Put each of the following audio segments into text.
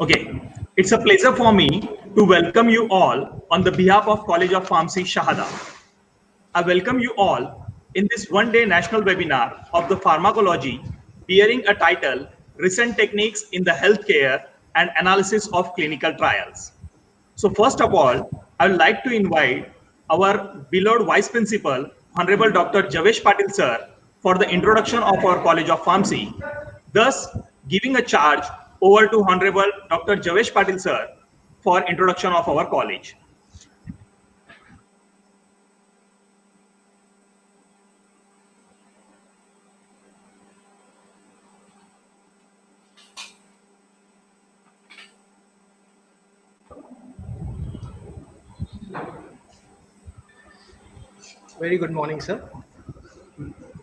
Okay, it's a pleasure for me to welcome you all on the behalf of College of Pharmacy Shahada. I welcome you all in this one-day national webinar of the pharmacology bearing a title, Recent Techniques in the Healthcare and Analysis of Clinical Trials. So first of all, I would like to invite our beloved Vice Principal, Honorable Dr. Javesh Patil Sir, for the introduction of our College of Pharmacy. Thus, giving a charge over to Honorable Dr. Javesh Patil Sir for introduction of our college. Very good morning, sir.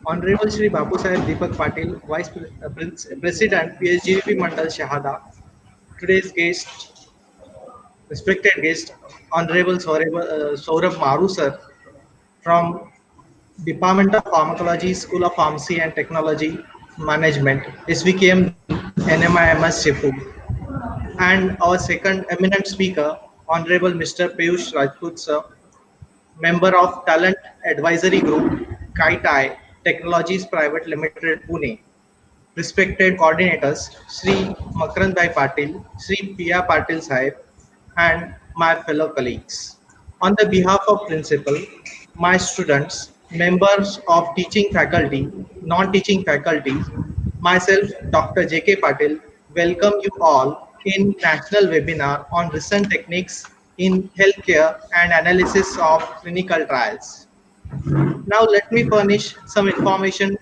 Honorable Shri Babu Sahib Deepak Patil, President, PSGVP Mandal Shahada. Today's guest, respected guest, Honorable Saurabh Maru, sir, from Department of Pharmacology, School of Pharmacy and Technology Management, SVKM NMIMS Shipur. And our second eminent speaker, Honorable Mr. Piyush Rajput, sir, member of Talent Advisory Group, KITI Technologies Private Limited, Pune. Respected coordinators, Sri Makarand Bhai Patil, Sri Pia Patil Sahib, and my fellow colleagues. On the behalf of principal, my students, members of teaching faculty, non-teaching faculty, myself, Dr. J.K. Patil, welcome you all in national webinar on recent techniques in healthcare and analysis of clinical trials. Now let me furnish some information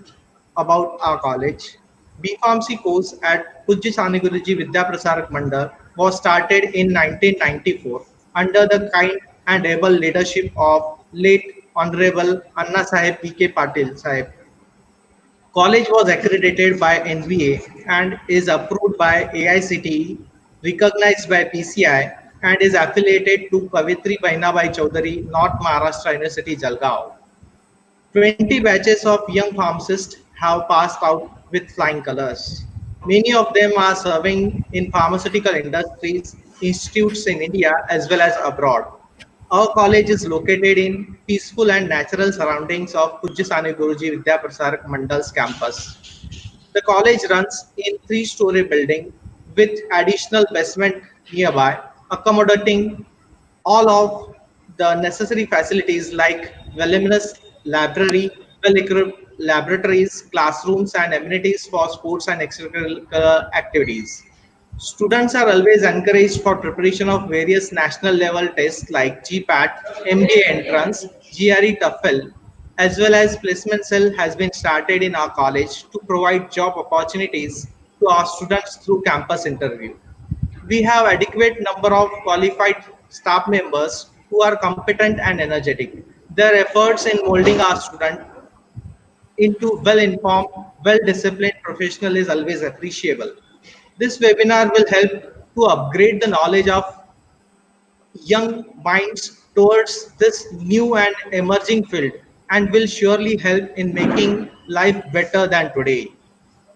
about our college. B.Pharmacy course at Pujya Sani Guruji Vidya Prasarak Mandal was started in 1994 under the kind and able leadership of late Honorable Anna Sahib P.K. Patil Sahib. College was accredited by NBA and is approved by AICTE, recognized by PCI, and is affiliated to Kavitri Bainabai Chaudhary, North Maharashtra University, Jalgaon. 20 batches of young pharmacists have passed out with flying colors. Many of them are serving in pharmaceutical industries, institutes in India as well as abroad. Our college is located in peaceful and natural surroundings of Pujya Sani Guruji Vidya Prasarak Mandal's campus. The college runs in three-story building with additional basement nearby, accommodating all of the necessary facilities like voluminous library, well-equipped laboratories, classrooms, and amenities for sports and extracurricular activities. Students are always encouraged for preparation of various national level tests like GPAT, MBA entrance, GRE TOEFL, as well as placement cell has been started in our college to provide job opportunities to our students through campus interview. We have adequate number of qualified staff members who are competent and energetic. Their efforts in molding our student into well-informed, well-disciplined professional is always appreciable. This webinar will help to upgrade the knowledge of young minds towards this new and emerging field and will surely help in making life better than today.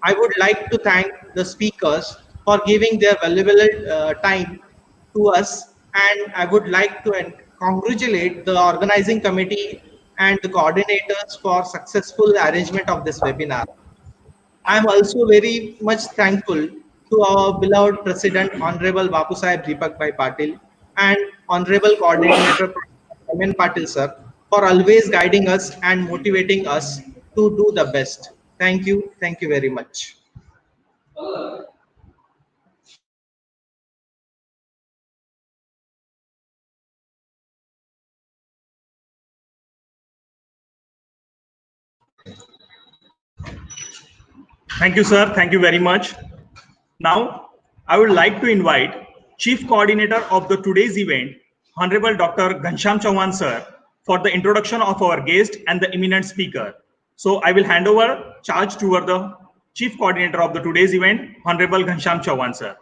I would like to thank the speakers for giving their valuable time to us, and I would like to congratulate the organizing committee and the coordinators for successful arrangement of this webinar. I am also very much thankful to our beloved President, Honorable Bapu Sahib Deepak Bhai Patil, and Honorable Coordinator, Amen Patil sir, for always guiding us and motivating us to do the best. Thank you. Thank you very much. Thank you, sir. Thank you very much. Now, I would like to invite Chief Coordinator of the today's event, Honorable Dr. Ghansham Chauhan, sir, for the introduction of our guest and the eminent speaker. So, I will hand over charge toward the Chief Coordinator of the today's event, Honorable Ghansham Chauhan, sir.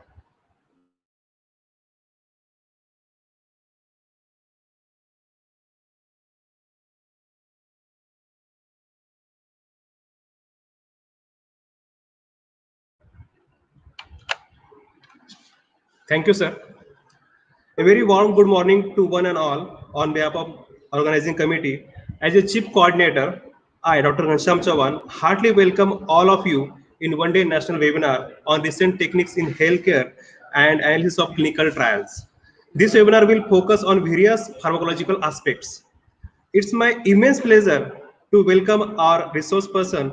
Thank you, sir. A very warm good morning to one and all on behalf of organizing committee. As a chief coordinator, I, Dr. Ghanshyam Chavan, heartily welcome all of you in one-day national webinar on recent techniques in healthcare and analysis of clinical trials. This webinar will focus on various pharmacological aspects. It's my immense pleasure to welcome our resource person,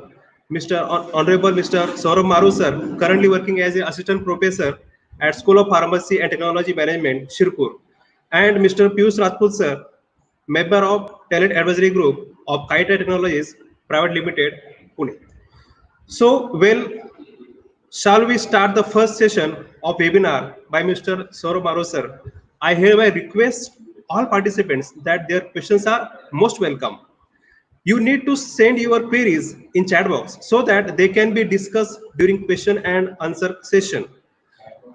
Honorable Mr. Saurabh Maru sir, currently working as an assistant professor at School of Pharmacy and Technology Management, Shirpur, and Mr. Piyush Rajput sir, member of Talent Advisory Group of Kaita Technologies Private Limited, Pune. Well, shall we start the first session of webinar by Mr. Saurabh Maru sir? I hereby request all participants that their questions are most welcome. You need to send your queries in chat box so that they can be discussed during question and answer session.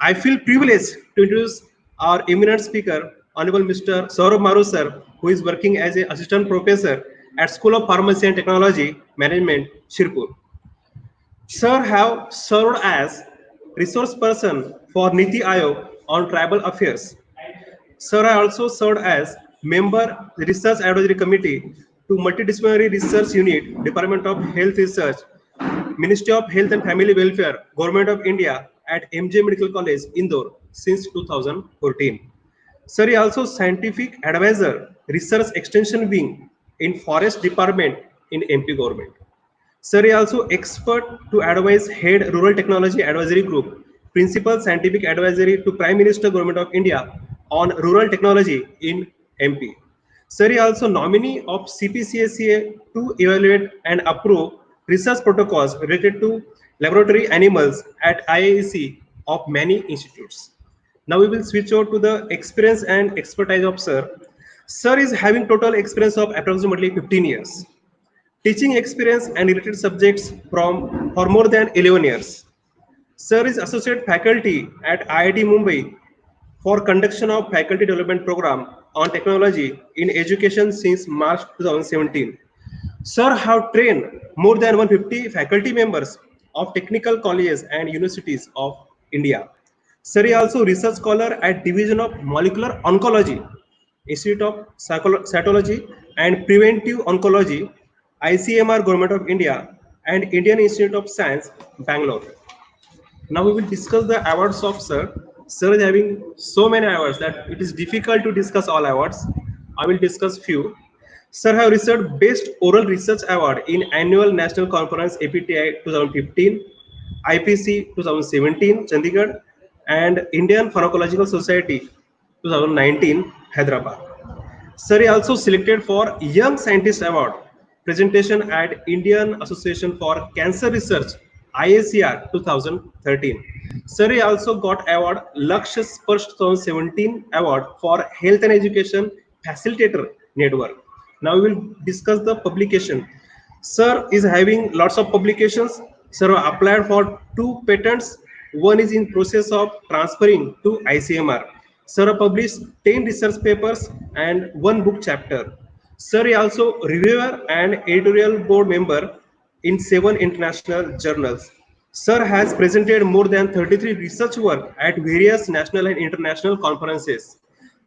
I feel privileged to introduce our eminent speaker, Honorable Mr. Saurabh Maru sir, who is working as an assistant professor at School of Pharmacy and Technology Management, Shirpur. Sir have served as resource person for Niti Aayog on tribal affairs. Sir, I also served as member Research Advisory Committee to Multidisciplinary Research Unit, Department of Health Research, Ministry of Health and Family Welfare, Government of India at MJ Medical College, Indore since 2014. Sir is also scientific advisor, Research Extension Wing in Forest Department in MP government. Sir is also expert to advise head Rural Technology Advisory Group, principal scientific advisory to Prime Minister Government of India on rural technology in MP. Sir is also nominee of CPCSA to evaluate and approve research protocols related to laboratory animals at IAEC of many institutes. Now we will switch over to the experience and expertise of Sir. Sir is having total experience of approximately 15 years teaching experience and related subjects from for more than 11 years. Sir is associate faculty at IIT Mumbai for conduction of faculty development program on technology in education since March 2017. Sir have trained more than 150 faculty members of technical colleges and universities of India. Sir is also research scholar at Division of Molecular Oncology, Institute of Cytology and Preventive Oncology, ICMR Government of India, and Indian Institute of Science, Bangalore. Now we will discuss the awards of Sir. Sir is having so many awards that it is difficult to discuss all awards. I will discuss few. Sir have received Best Oral Research Award in Annual National Conference APTI 2015, IPC 2017 Chandigarh, and Indian Pharmacological Society 2019 Hyderabad. Sir is also selected for Young Scientist Award presentation at Indian Association for Cancer Research IACR 2013. Sir is also got award Lakshya Sparsh 2017 award for Health and Education Facilitator Network. Now we will discuss the publication. Sir is having lots of publications. Sir applied for 2 patents. One is in process of transferring to ICMR. Sir published 10 research papers and one book chapter. Sir is also reviewer and editorial board member in 7 international journals. Sir has presented more than 33 research work at various national and international conferences.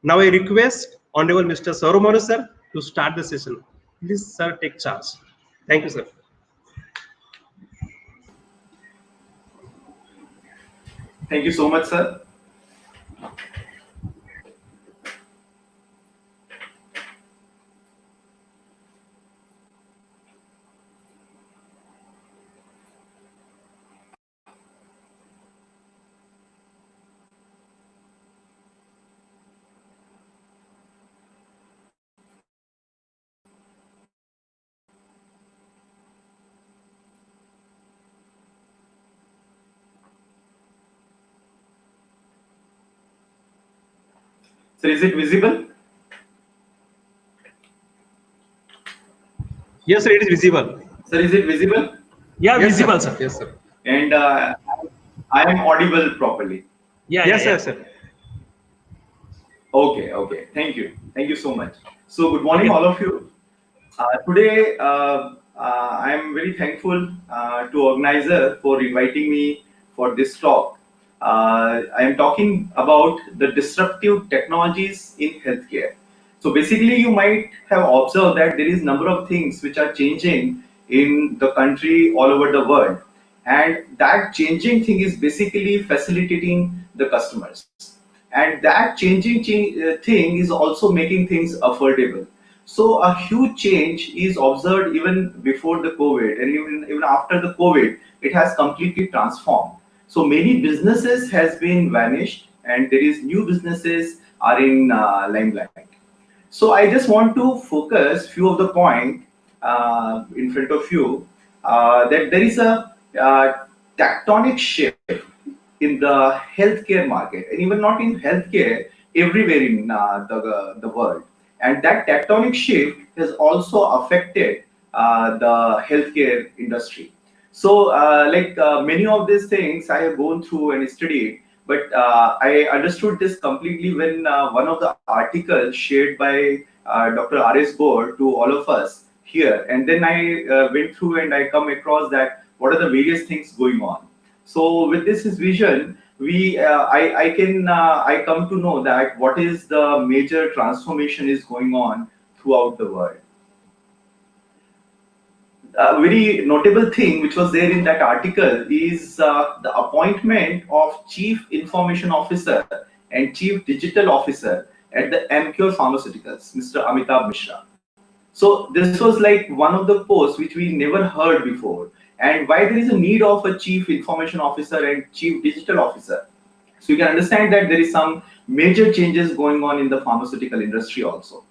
Now I request Honorable Mr. Saurabh sir to start the session. Please, sir, take charge. Thank you, sir. Thank you so much, sir. Sir, is it visible? Yes, sir, it is visible. Sir, is it visible? Yeah, Yes, visible, sir. sir. Yes, sir. And I am audible properly. Yeah, Yes, yeah, sir, yeah. sir. Okay, okay. Thank you. Thank you so much. So, good morning, Okay. all of you. Today, I am very thankful to organizer for inviting me for this talk. I am talking about the disruptive technologies in healthcare. So basically, you might have observed that there is number of things which are changing in the country all over the world, and that changing thing is basically facilitating the customers, and that thing is also making things affordable. So a huge change is observed even before the COVID, and even after the COVID, it has completely transformed. So many businesses has been vanished, and there is new businesses are in limelight. So I just want to focus few of the point in front of you, that there is a tectonic shift in the healthcare market, and even not in healthcare, everywhere in the world. And that tectonic shift has also affected the healthcare industry. So, many of these things I have gone through and studied, but I understood this completely when one of the articles shared by Dr. R.S. Gore to all of us here, and then I went through and I come across that what are the various things going on. So with this is vision, I come to know that what is the major transformation is going on throughout the world. A very notable thing which was there in that article is the appointment of Chief Information Officer and Chief Digital Officer at the MCure Pharmaceuticals, Mr. Amitabh Mishra. So this was like one of the posts which we never heard before. And why there is a need of a Chief Information Officer and Chief Digital Officer. So you can understand that there is some major changes going on in the pharmaceutical industry also.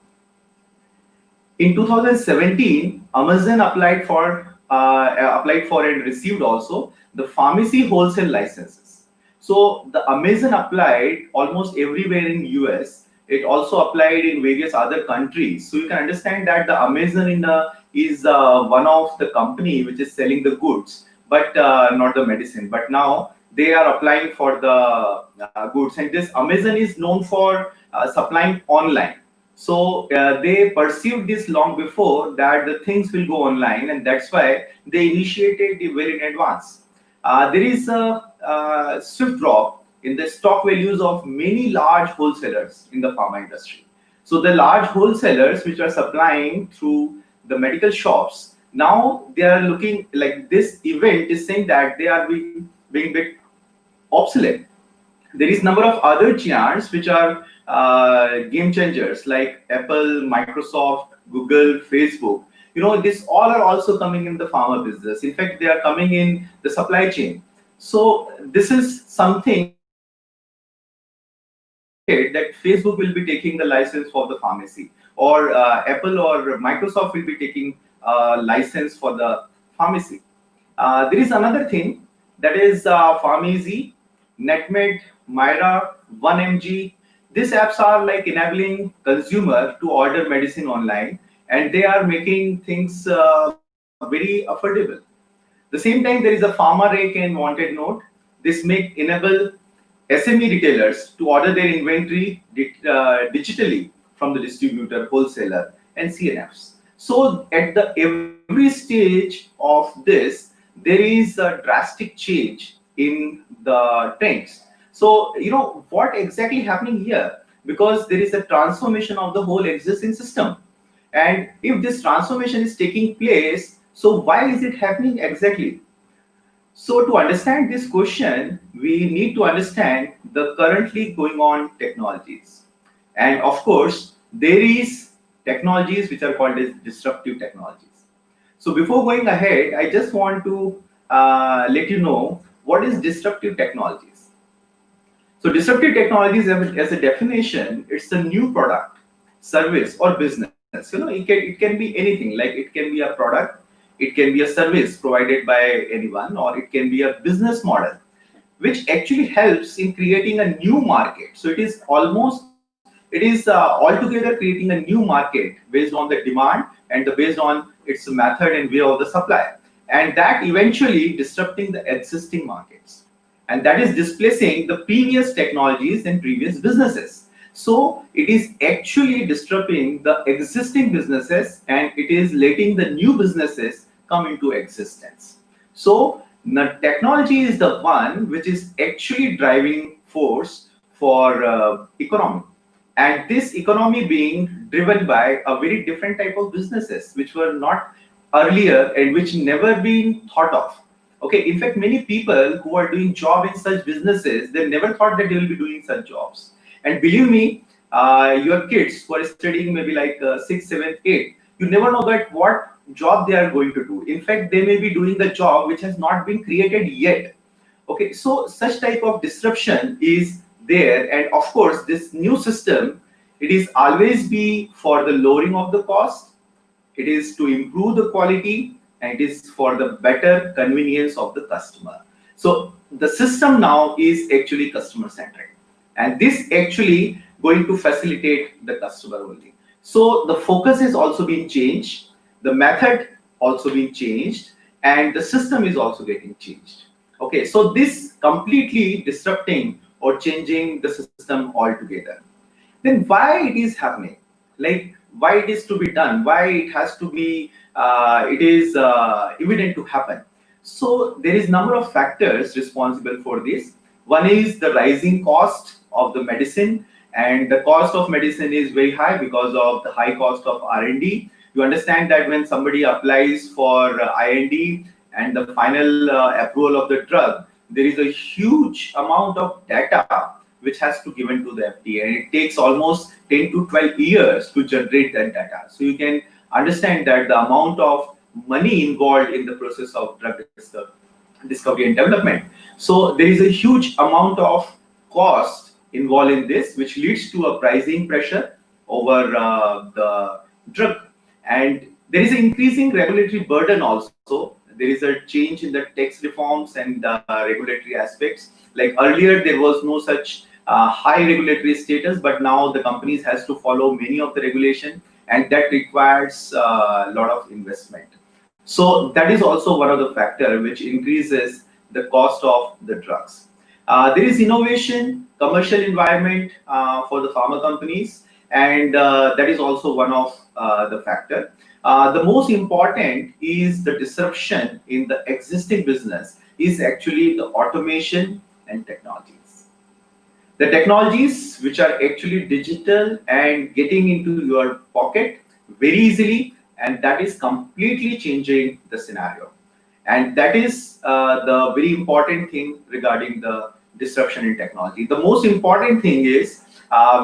In 2017, Amazon applied for and received also the pharmacy wholesale licenses. So the Amazon applied almost everywhere in US. It also applied in various other countries. So you can understand that the Amazon is one of the company which is selling the goods, but not the medicine. But now they are applying for the goods, and this Amazon is known for supplying online. So they perceived this long before that the things will go online, and that's why they initiated it well in advance. There is a swift drop in the stock values of many large wholesalers in the pharma industry. So the large wholesalers which are supplying through the medical shops, now they are looking like this event is saying that they are being bit obsolete. There is number of other giants which are game changers like Apple, Microsoft, Google, Facebook. You know, this all are also coming in the pharma business. In fact, they are coming in the supply chain. So this is something that Facebook will be taking the license for the pharmacy, or Apple or Microsoft will be taking license for the pharmacy. There is another thing that is Pharmacy, NetMed, Myra, 1mg. These apps are like enabling consumer to order medicine online, and they are making things very affordable. The same time, there is a Pharma Rake and Wanted Note. This make enable SME retailers to order their inventory digitally from the distributor, wholesaler, and CNFs. So at the every stage of this, there is a drastic change in the trends. So you know what exactly happening here, because there is a transformation of the whole existing system. And if this transformation is taking place, so why is it happening exactly? So to understand this question, we need to understand the currently going on technologies. And of course, there is technologies which are called as disruptive technologies. So before going ahead, I just want to let you know what is disruptive technologies. So disruptive technologies as a definition, it's a new product, service or business. You know, it can be anything, like it can be a product, it can be a service provided by anyone, or it can be a business model which actually helps in creating a new market. So it is altogether creating a new market based on the demand and based on its method and way of the supply, and that eventually disrupting the existing markets, and that is displacing the previous technologies and previous businesses. So it is actually disrupting the existing businesses, and it is letting the new businesses come into existence. So Now, technology is the one which is actually driving force for economy, and this economy being driven by a very different type of businesses which were not earlier and which never been thought of. Okay, in fact, many people who are doing job in such businesses, they never thought that they will be doing such jobs. And believe me, your kids who are studying maybe like 6th, 7th, 8th, you never know that what job they are going to do. In fact, they may be doing the job which has not been created yet. Okay, so such type of disruption is there, and of course, this new system, it is always be for the lowering of the cost, it is to improve the quality, and it is for the better convenience of the customer. So the system now is actually customer centric, and this actually going to facilitate the customer only. So the focus is also being changed, the method also being changed, and the system is also getting changed. Okay, so this completely disrupting or changing the system altogether. Then why it is happening? Like why it is to be done? Why it has to be? It is evident to happen. So there is number of factors responsible for this. One is the rising cost of the medicine, and the cost of medicine is very high because of the high cost of R&D. You understand that when somebody applies for IND and the final approval of the drug, there is a huge amount of data which has to given to the FDA, and it takes almost 10 to 12 years to generate that data. So you can understand that the amount of money involved in the process of drug discovery and development. So there is a huge amount of cost involved in this, which leads to a pricing pressure over the drug. And there is an increasing regulatory burden also. There is a change in the tax reforms and regulatory aspects. Like earlier, there was no such high regulatory status, but now the companies has to follow many of the regulation, and that requires a lot of investment. So that is also one of the factor which increases the cost of the drugs. There is innovation, commercial environment for the pharma companies, and that is also one of the factor. The most important is the disruption in the existing business is actually the automation and technologies. The technologies which are actually digital and getting into your pocket very easily, and that is completely changing the scenario. And that is the very important thing regarding the disruption in technology. The most important thing is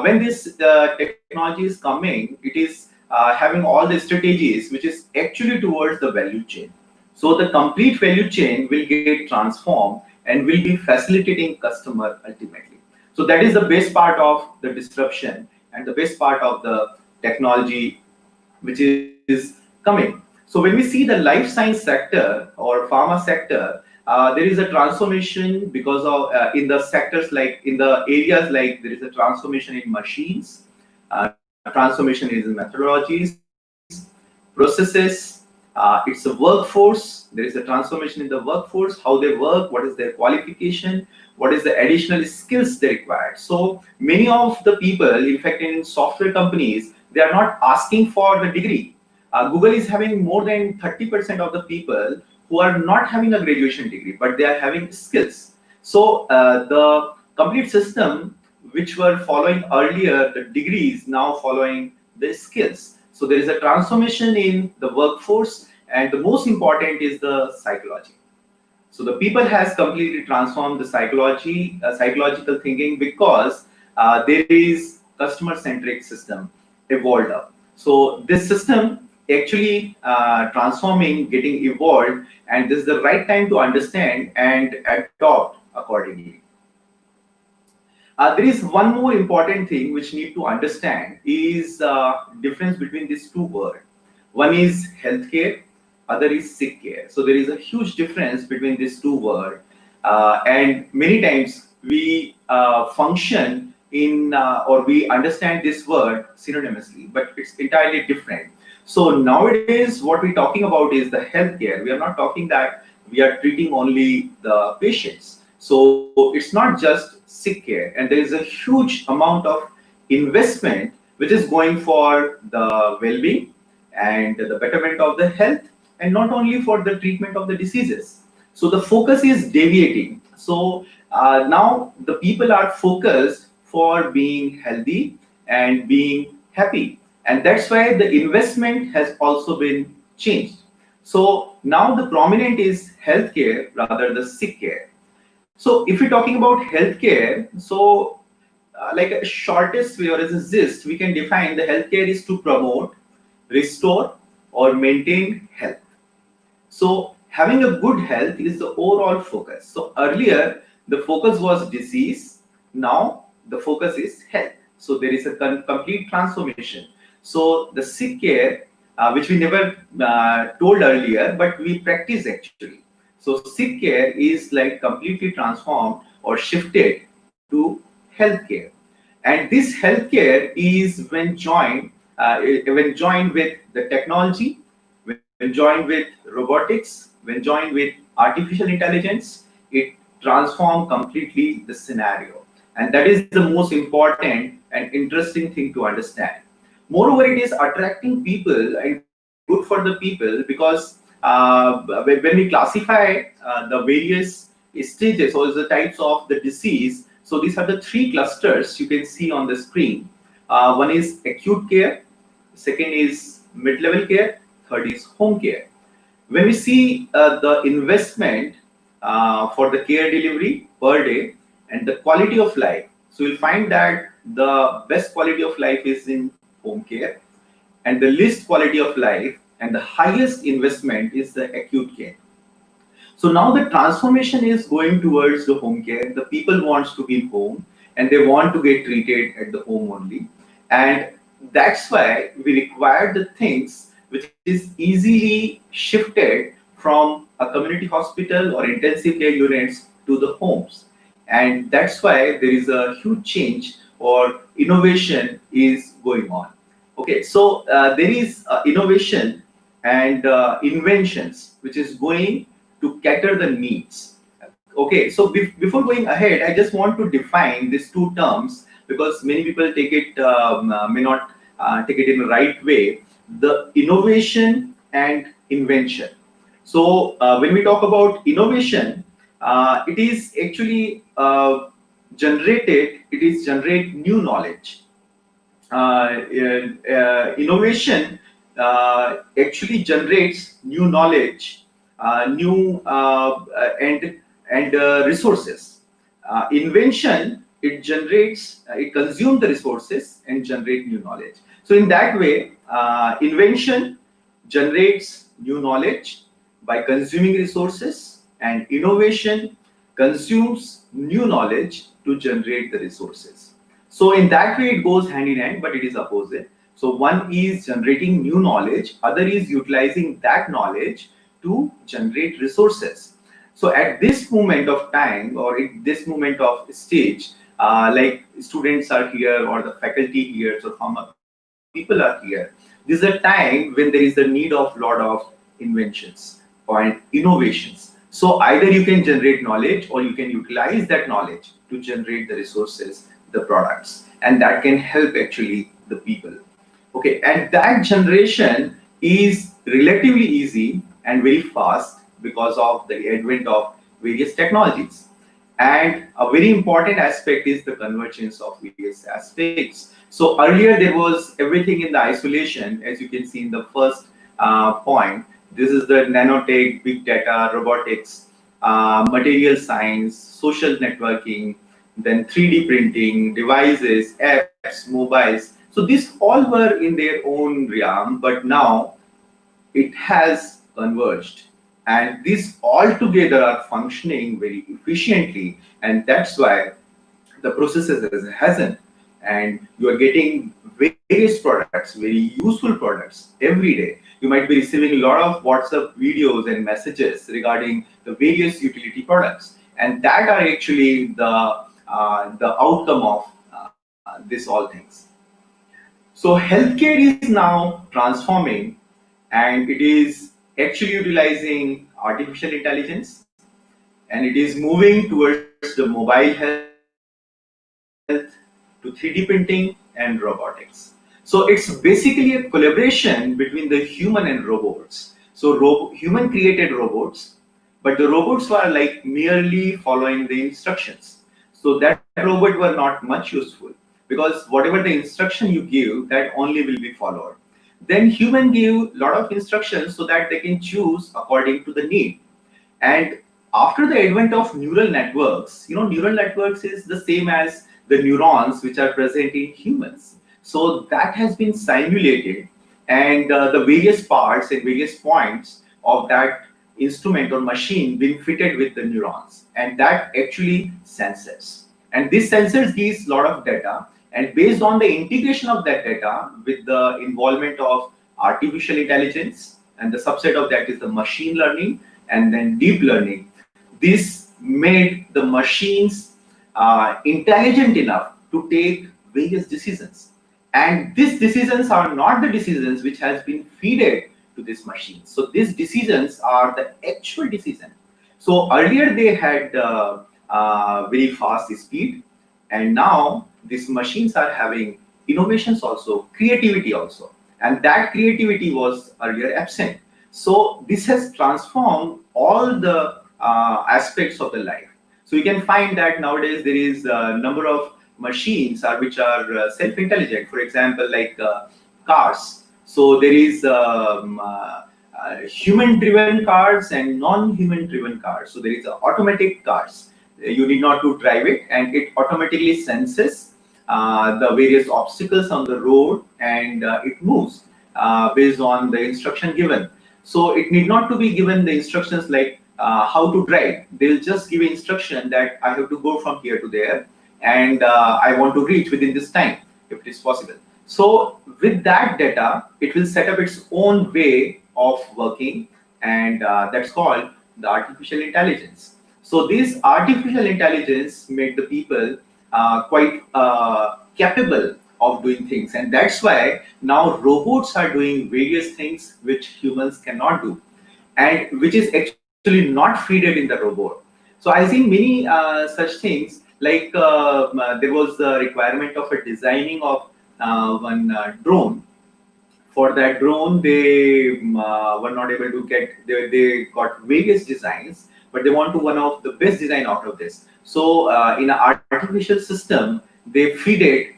when this technology is coming, it is having all the strategies which is actually towards the value chain. So the complete value chain will get transformed and will be facilitating customer ultimately. So that is the best part of the disruption and the best part of the technology which is coming. So when we see the life science sector or pharma sector, there is a transformation because of in the sectors like in the areas like there is a transformation in machines, transformation in methodologies, processes, it's a workforce. There is a transformation in the workforce, how they work, what is their qualification, what is the additional skills they require. So many of the people, in fact, in software companies, they are not asking for the degree. Google is having more than 30% of the people who are not having a graduation degree, but they are having skills. So the complete system which were following earlier the degrees now following the skills. So there is a transformation in the workforce, and the most important is the psychology. So the people has completely transformed the psychology, psychological thinking, because there is customer centric system evolved up. So this system actually transforming, getting evolved, and this is the right time to understand and adopt accordingly. There is one more important thing which need to understand is difference between these two words. One is healthcare, other is sick care. So there is a huge difference between these two words, and many times we function in or we understand this word synonymously, but it's entirely different. So nowadays, what we're talking about is the healthcare. We are not talking that we are treating only the patients. So it's not just sick care, and there is a huge amount of investment which is going for the well-being and the betterment of the health, and not only for the treatment of the diseases. So the focus is deviating. So now the people are focused for being healthy and being happy, and that's why the investment has also been changed. So now the prominent is healthcare rather the sick care. So if we're talking about healthcare, so like a shortest way or as a gist, we can define the healthcare is to promote, restore, or maintain health. So having a good health is the overall focus. So earlier the focus was disease, now the focus is health. So there is a complete transformation. So the sick care, which we never told earlier, but we practice actually. So sick care is like completely transformed or shifted to healthcare, and this healthcare is when joined with the technology, when joined with robotics, when joined with artificial intelligence, it transforms completely the scenario. And that is the most important and interesting thing to understand. Moreover, it is attracting people and good for the people because when we classify the various stages or the types of the disease, so these are the three clusters you can see on the screen. One is acute care, second is mid-level care, third is home care. When we see the investment for the care delivery per day and the quality of life, so you'll find that the best quality of life is in home care, and the least quality of life and the highest investment is the acute care. So now the transformation is going towards the home care. The people wants to be home and they want to get treated at the home only. And that's why we require the things which is easily shifted from a community hospital or intensive care units to the homes. And that's why there is a huge change or innovation is going on. Okay, so there is innovation and inventions which is going to cater the needs. Okay, so before going ahead, I just want to define these two terms because many people take it may not take it in the right way. The innovation and invention. So when we talk about innovation, it is actually generate new knowledge. Innovation actually generates new knowledge, new and resources. Invention, it consumes the resources and generate new knowledge. So in that way, invention generates new knowledge by consuming resources, and innovation consumes new knowledge to generate the resources. So in that way, it goes hand in hand, but it is opposite. So one is generating new knowledge, other is utilizing that knowledge to generate resources. So at this moment of time or at this moment of stage, like students are here or the faculty here, so pharma people are here. This is a time when there is a need of lot of inventions and innovations. So either you can generate knowledge or you can utilize that knowledge to generate the resources, the products, and that can help actually the people. Okay, and that generation is relatively easy and very fast because of the advent of various technologies. And a very important aspect is the convergence of various aspects. So earlier there was everything in the isolation, as you can see in the first point. This is the nanotech, big data, robotics, material science, social networking, then 3D printing, devices, apps, mobiles. So these all were in their own realm, but now it has converged. And these all together are functioning very efficiently. And that's why the processes hasn't. And you are getting various products, very useful products every day. You might be receiving a lot of WhatsApp videos and messages regarding the various utility products. And that are actually the outcome of this all things. So healthcare is now transforming, and it is actually utilizing artificial intelligence, and it is moving towards the mobile health, to 3D printing and robotics. So it's basically a collaboration between the human and robots. So human created robots, but but the robots were like merely following the instructions. So that robot were not much useful, because whatever the instruction you give, that only will be followed. Then human give lot of instructions so that they can choose according to the need. And after the advent of neural networks, neural networks is the same as the neurons which are present in humans. So that has been simulated, and the various parts and various points of that instrument or machine being fitted with the neurons, and that actually senses. And this sensors gives a lot of data, and based on the integration of that data with the involvement of artificial intelligence, and the subset of that is the machine learning and then deep learning, this made the machines intelligent enough to take various decisions. And these decisions are not the decisions which has been fed to this machine. So these decisions are the actual decision. So earlier they had very fast speed, and now these machines are having innovations also, creativity also, and that creativity was earlier absent. So this has transformed all the aspects of the life. So you can find that nowadays there is a number of machines which are self-intelligent. For example, like cars. So there is human-driven cars and non-human-driven cars. So there is automatic cars. You need not to drive it, and it automatically senses the various obstacles on the road, and it moves based on the instruction given. So it need not to be given the instructions like how to drive. They'll just give instruction that I have to go from here to there, and I want to reach within this time, if it is possible. So with that data, it will set up its own way of working, and that's called the artificial intelligence. So this artificial intelligence made the people quite capable of doing things, and that's why now robots are doing various things which humans cannot do, and which is actually not fed in the robot. So I've seen many such things, like there was the requirement of a designing of one drone. For that drone, they were not able to get, they got various designs, but they want to one of the best design out of this. So in an artificial system, they feed it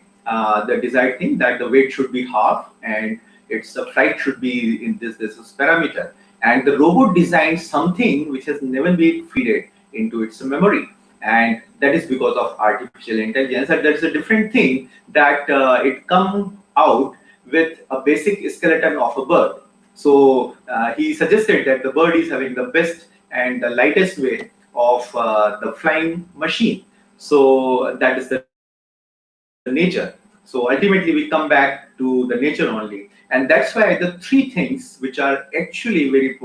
the desired thing, that the weight should be half, and its flight should be in this parameter. And the robot designed something which has never been fed into its memory, and that is because of artificial intelligence. And that's a different thing, that it come out with a basic skeleton of a bird. So he suggested that the bird is having the best and the lightest way of the flying machine. So that is the nature. So ultimately we come back to the nature only, and that's why the three things which are actually very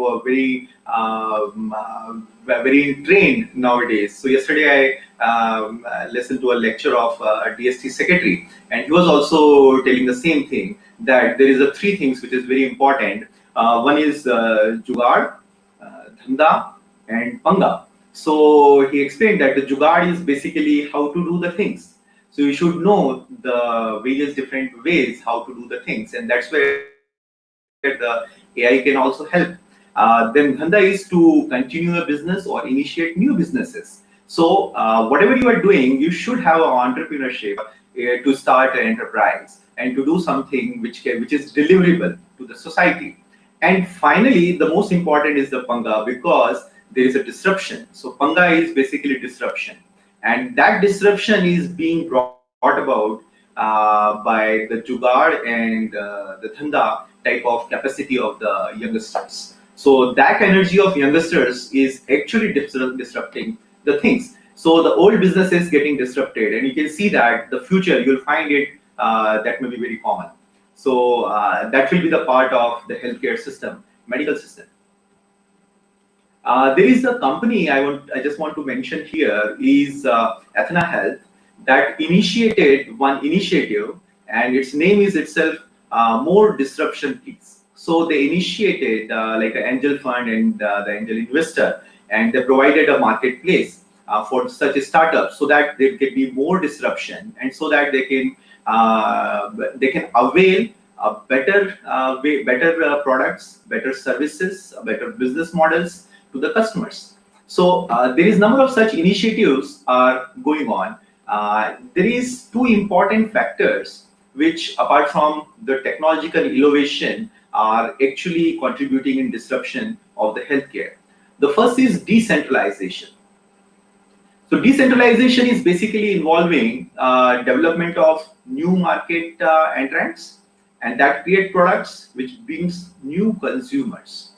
trained nowadays. So yesterday I listened to a lecture of a DST secretary, and he was also telling the same thing, that there is a three things which is very important. One is jugaad, dhanda, and panga. So he explained that the jugaad is basically how to do the things. So you should know the various different ways how to do the things, and that's where the AI can also help. Then dhanda is to continue a business or initiate new businesses. So whatever you are doing, you should have an entrepreneurship to start an enterprise and to do something which is deliverable to the society. And finally, the most important is the panga, because there is a disruption. So panga is basically disruption, and that disruption is being brought about by the jugaad and the dhanda type of capacity of the youngsters. So that energy of youngsters is actually disrupting the things. So the old business is getting disrupted, and you can see that the future you'll find it that may be very common. So that will be the part of the healthcare system, medical system. There is a company I just want to mention here is Athena Health, that initiated one initiative, and its name is itself More Disruption Please. So they initiated like an angel fund and the angel investor, and they provided a marketplace for such startups, so that there can be more disruption, and so that they can avail better products, better services, better business models to the customers. So there is number of such initiatives are going on. There is two important factors which, apart from the technological innovation, are actually contributing in disruption of the healthcare. The first is decentralization. So decentralization is basically involving development of new market entrants, and that create products which brings new consumers.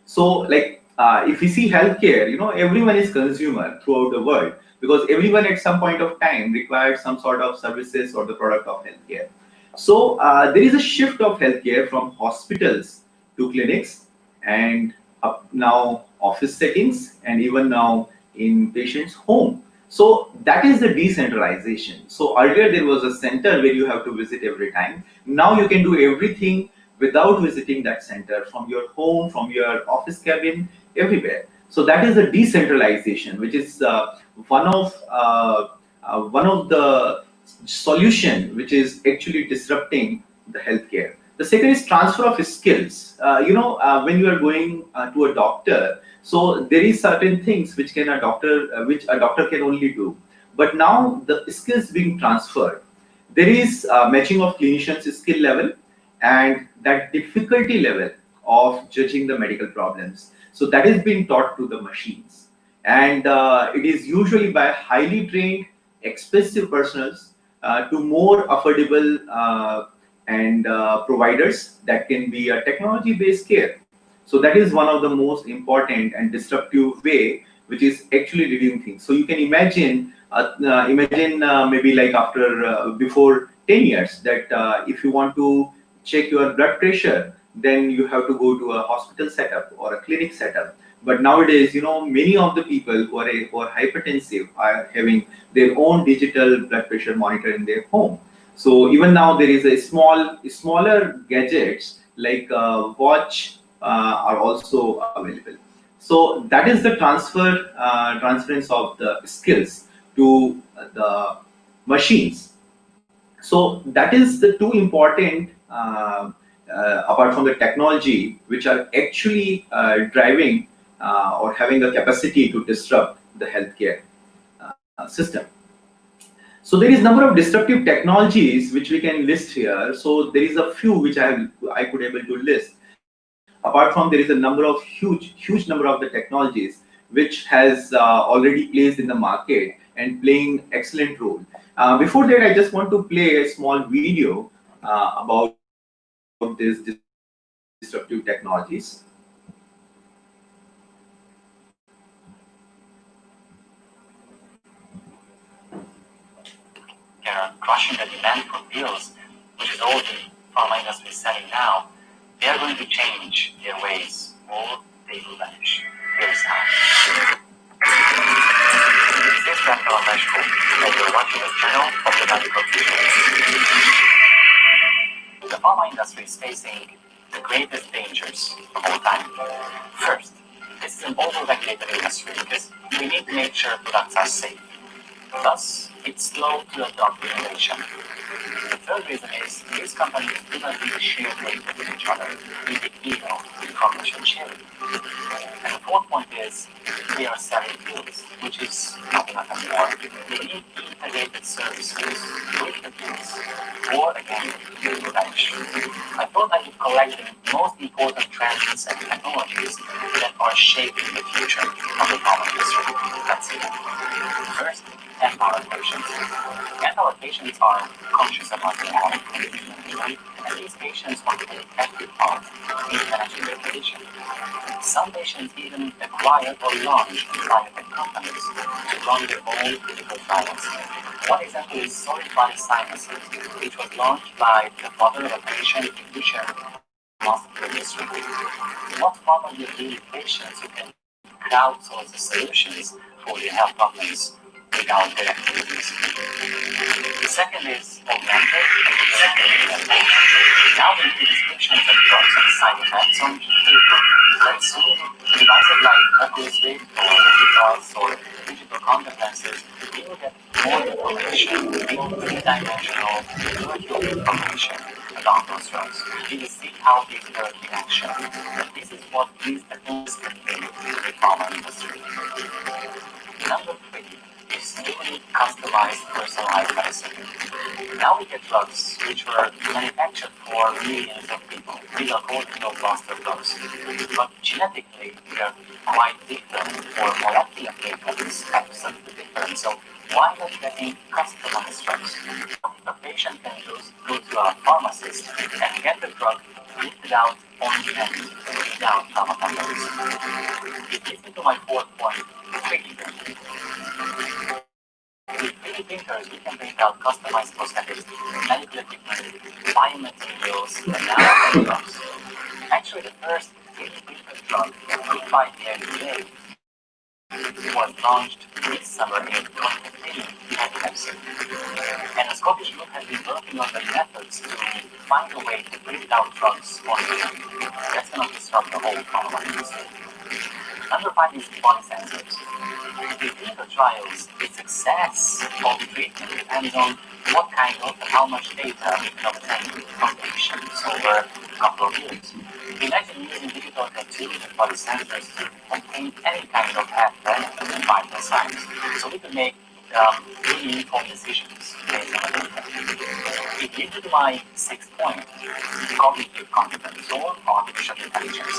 So like if we see healthcare, everyone is consumer throughout the world, because everyone at some point of time requires some sort of services or the product of healthcare. So there is a shift of healthcare from hospitals to clinics, and up now office settings, and even now in patient's home. So that is the decentralization. So earlier there was a center where you have to visit every time. Now you can do everything without visiting that center, from your home, from your office cabin, everywhere. So that is the decentralization, which is one of the solution which is actually disrupting the healthcare. The second is transfer of skills. When you are going to a doctor, so there is certain things which which a doctor can only do. But now the skills being transferred. There is matching of clinicians' skill level and that difficulty level of judging the medical problems. So that is being taught to the machines, and it is usually by highly trained, expensive personals to more affordable and providers that can be a technology-based care. So that is one of the most important and disruptive way, which is actually reviewing things. So you can imagine maybe like after before 10 years that if you want to check your blood pressure, then you have to go to a hospital setup or a clinic setup. But nowadays, many of the people who are hypertensive are having their own digital blood pressure monitor in their home. So even now there is a smaller gadgets like watch are also available. So that is the transference of the skills to the machines. So that is the two important, apart from the technology, which are actually driving or having a capacity to disrupt the healthcare system. So there is number of disruptive technologies which we can list here. So there is a few which I could able to list. Apart from, there is a number of huge number of the technologies which has already placed in the market and playing excellent role. Before that, I just want to play a small video about these disruptive technologies. They're crushing the demand for pills, which is all the pharma industry is selling now. They are going to change their ways, or they will vanish. Here is how. This is Dr. Ameshko, and you're watching the channel of the medical future. The pharma industry is facing the greatest dangers of all time. First, this is an over-regulated industry because we need to make sure products are safe. Thus, it's slow to adopt innovation. The third reason is these companies do not really share data with each other in the ego information sharing. And the fourth point is they are selling pills, which is not enough anymore. They need integrated services with the pills, or again, with the bench. I thought I would collect the most important trends and technologies that are shaping the future of the pharma industry. Let's see. First, empowered patients. Empowered patients are conscious about their own condition management, and these patients want to take active part in managing their condition. Some patients even acquire or launch biotech companies to run their own clinical trials. One example is Solid Body Sciences, which was launched by the father of a patient who shared multiple history. What pharma will do with patients who can crowdsource the solutions for their health problems without their activities? The second is augmented and now we do descriptions of drugs and side effects on paper. Let's soon devices like Oculus Rift or Digitals or digital contact lenses, we will get more information, more three-dimensional virtual information down those drugs. We will see how they work in action. And this is what these technologies can bring to the pharma industry. Number three is really customized personalized medicine. Now we get drugs which were manufactured for millions of people. These are called blockbuster drugs. But genetically, they are quite different, or molecular makeup is absolutely different. So why not getting customized drugs? The patient can just go to a pharmacist and get the drug printed out on demand without pharma companies. It leads me to my fourth point, 3D printing. With 3D printers, we can print out customized prosthetics, medical equipment, biomaterials, and now drugs. Actually, the first 3D printed drug approved by the FDA was launched this summer in 2015 in epilepsy. And a Scottish group has been working on the methods to find a way to print out drugs on demand. That's going to disrupt the whole pharma industry. Number five is body sensors. In clinical trials, the success of the treatment depends on what kind of and how much data we can obtain from patients over a couple of years. Imagine using digital tattoos and body sensors to obtain any kind of health benefit and vital signs. So we can make really informed decisions based on the data. It leads to my sixth point, cognitive competence or artificial intelligence.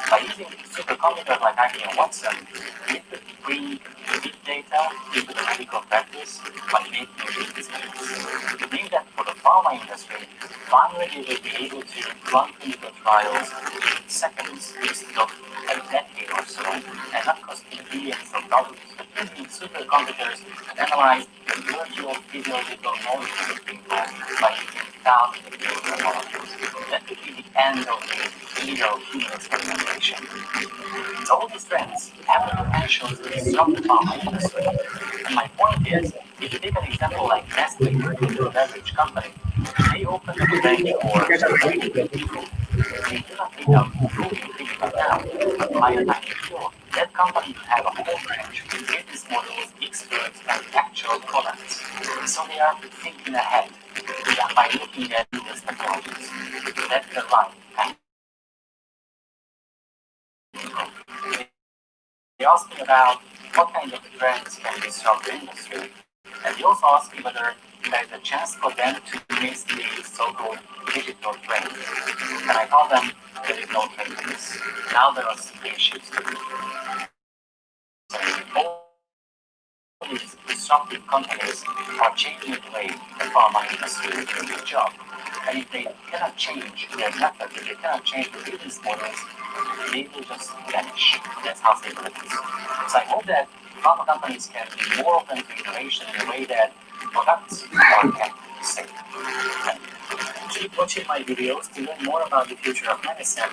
By using supercomputers like IBM Watson, we could bring big data into the medical practice by making big decisions. It means that for the pharma industry, finally they will be able to run clinical trials in seconds instead of a decade or so, and not costing billions of dollars. But using supercomputers to analyze the virtual physiological molecules of people by using thousands of chemical molecules. That could be the end of the human experimentation. So all these trends have the potential to disrupt the pharma industry. And my point is, if you take an example like Nestle, the beverage company, they opened up a bench for food. They do not need a food ingredient now, but by the time you go, that company will have a whole branch with business models, experts, and actual products. So they are thinking ahead by looking at these technologies. That's the right kind. They asked me about what kind of trends can disrupt the industry, and they also asked me whether there is a chance for them to miss the so-called digital trend. And I told them there is no trend for this. Now there are spaceships to do. All these disruptive companies are changing the way the pharma industry is doing its job. And if they cannot change their method, if they cannot change the business models, they will just vanish. That's how simple it is. So I hope that pharma companies can be more open to innovation in a way that products are kept safe. Keep watching my videos to learn more about the future of medicine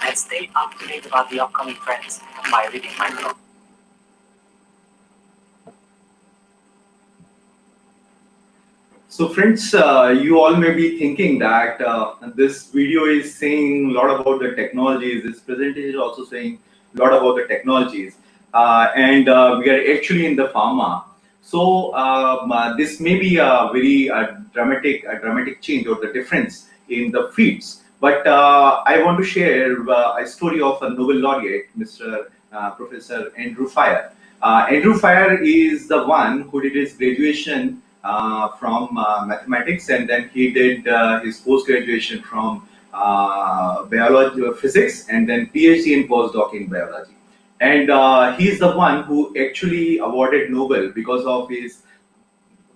and stay up to date about the upcoming trends by reading my blog. So friends, you all may be thinking that this video is saying a lot about the technologies. This presentation is also saying a lot about the technologies, and we are actually in the pharma. So this may be a very dramatic change or the difference in the fields. But I want to share a story of a Nobel laureate, Mr. Professor Andrew Fire. Andrew Fire is the one who did his graduation from mathematics, and then he did his post graduation from biology physics, and then PhD and postdoc in biology. And he's the one who actually awarded Nobel because of his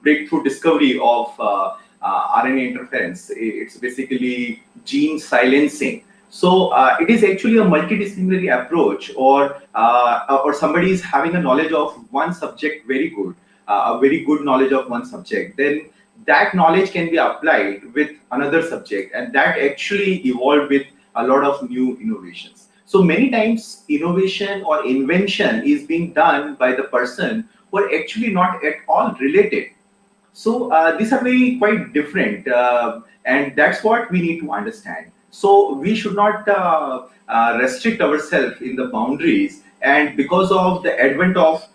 breakthrough discovery of RNA interference. It's basically gene silencing. So it is actually a multidisciplinary approach, or somebody is having a knowledge of one subject very good, a very good knowledge of one subject. Then that knowledge can be applied with another subject, and that actually evolved with a lot of new innovations. So many times innovation or invention is being done by the person who are actually not at all related. So these are very quite different, and that's what we need to understand. So we should not restrict ourselves in the boundaries. And because of the advent of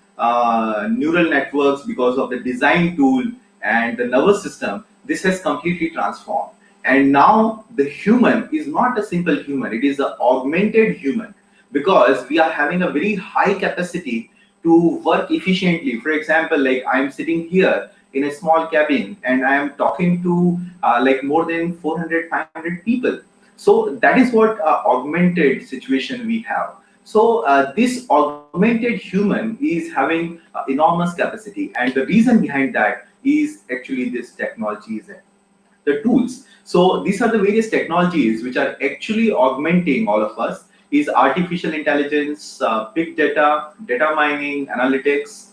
neural networks, because of the design tool and the nervous system, this has completely transformed. And now the human is not a simple human, it is an augmented human, because we are having a very high capacity to work efficiently. For example, like I'm sitting here in a small cabin and I am talking to like more than 400, 500 people. So that is what augmented situation we have. So this augmented human is having enormous capacity, and the reason behind that is actually this technologies, the tools. So these are the various technologies which are actually augmenting all of us. Is artificial intelligence, big data, data mining, analytics,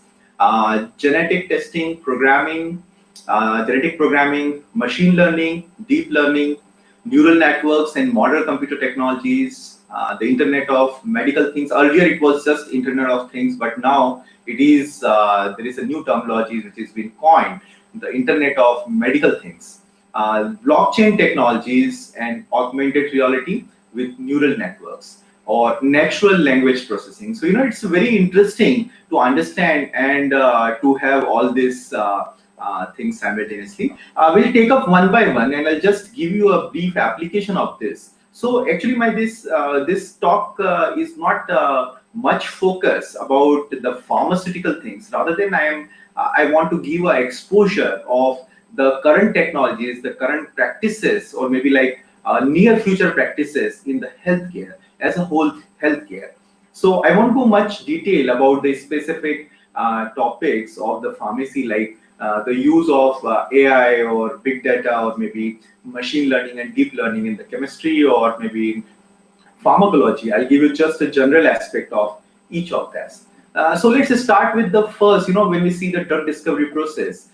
genetic testing, programming, genetic programming, machine learning, deep learning, neural networks, and modern computer technologies, the Internet of medical things. Earlier it was just Internet of Things, but now it is there is a new terminology which has been coined, the Internet of medical things. Blockchain technologies and augmented reality with neural networks or natural language processing. So it's very interesting to understand and to have all these things simultaneously. We'll take up one by one, and I'll just give you a brief application of this. So actually, my this talk is not much focus about the pharmaceutical things. Rather than I want to give a exposure of the current technologies, the current practices, or maybe like near future practices in the healthcare as a whole healthcare. So I won't go much detail about the specific topics of the pharmacy, like the use of AI or big data or maybe machine learning and deep learning in the chemistry or maybe in pharmacology. I'll give you just a general aspect of each of this. So let's start with the first. When we see the drug discovery process,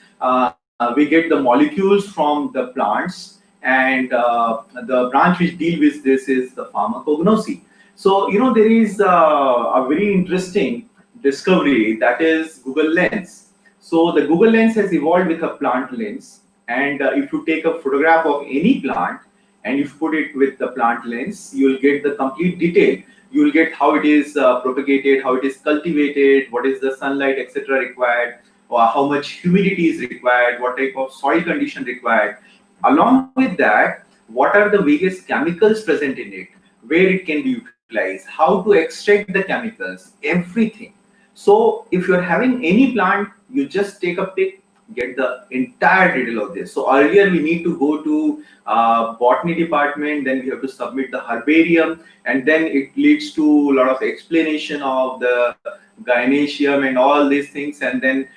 we get the molecules from the plants, and the branch which deal with this is the pharmacognosy. So there is a very interesting discovery, that is Google Lens. So the Google Lens has evolved with a plant lens, and if you take a photograph of any plant and if you put it with the plant lens, you will get the complete detail. You will get how it is propagated, how it is cultivated, what is the sunlight, etc. required, or how much humidity is required, what type of soil condition required. Along with that, what are the various chemicals present in it, where it can be utilized, how to extract the chemicals, everything. So if you're having any plant, you just take a pic, get the entire detail of this. So earlier we need to go to botany department, then we have to submit the herbarium, and then it leads to a lot of explanation of the gynoecium and all these things, and then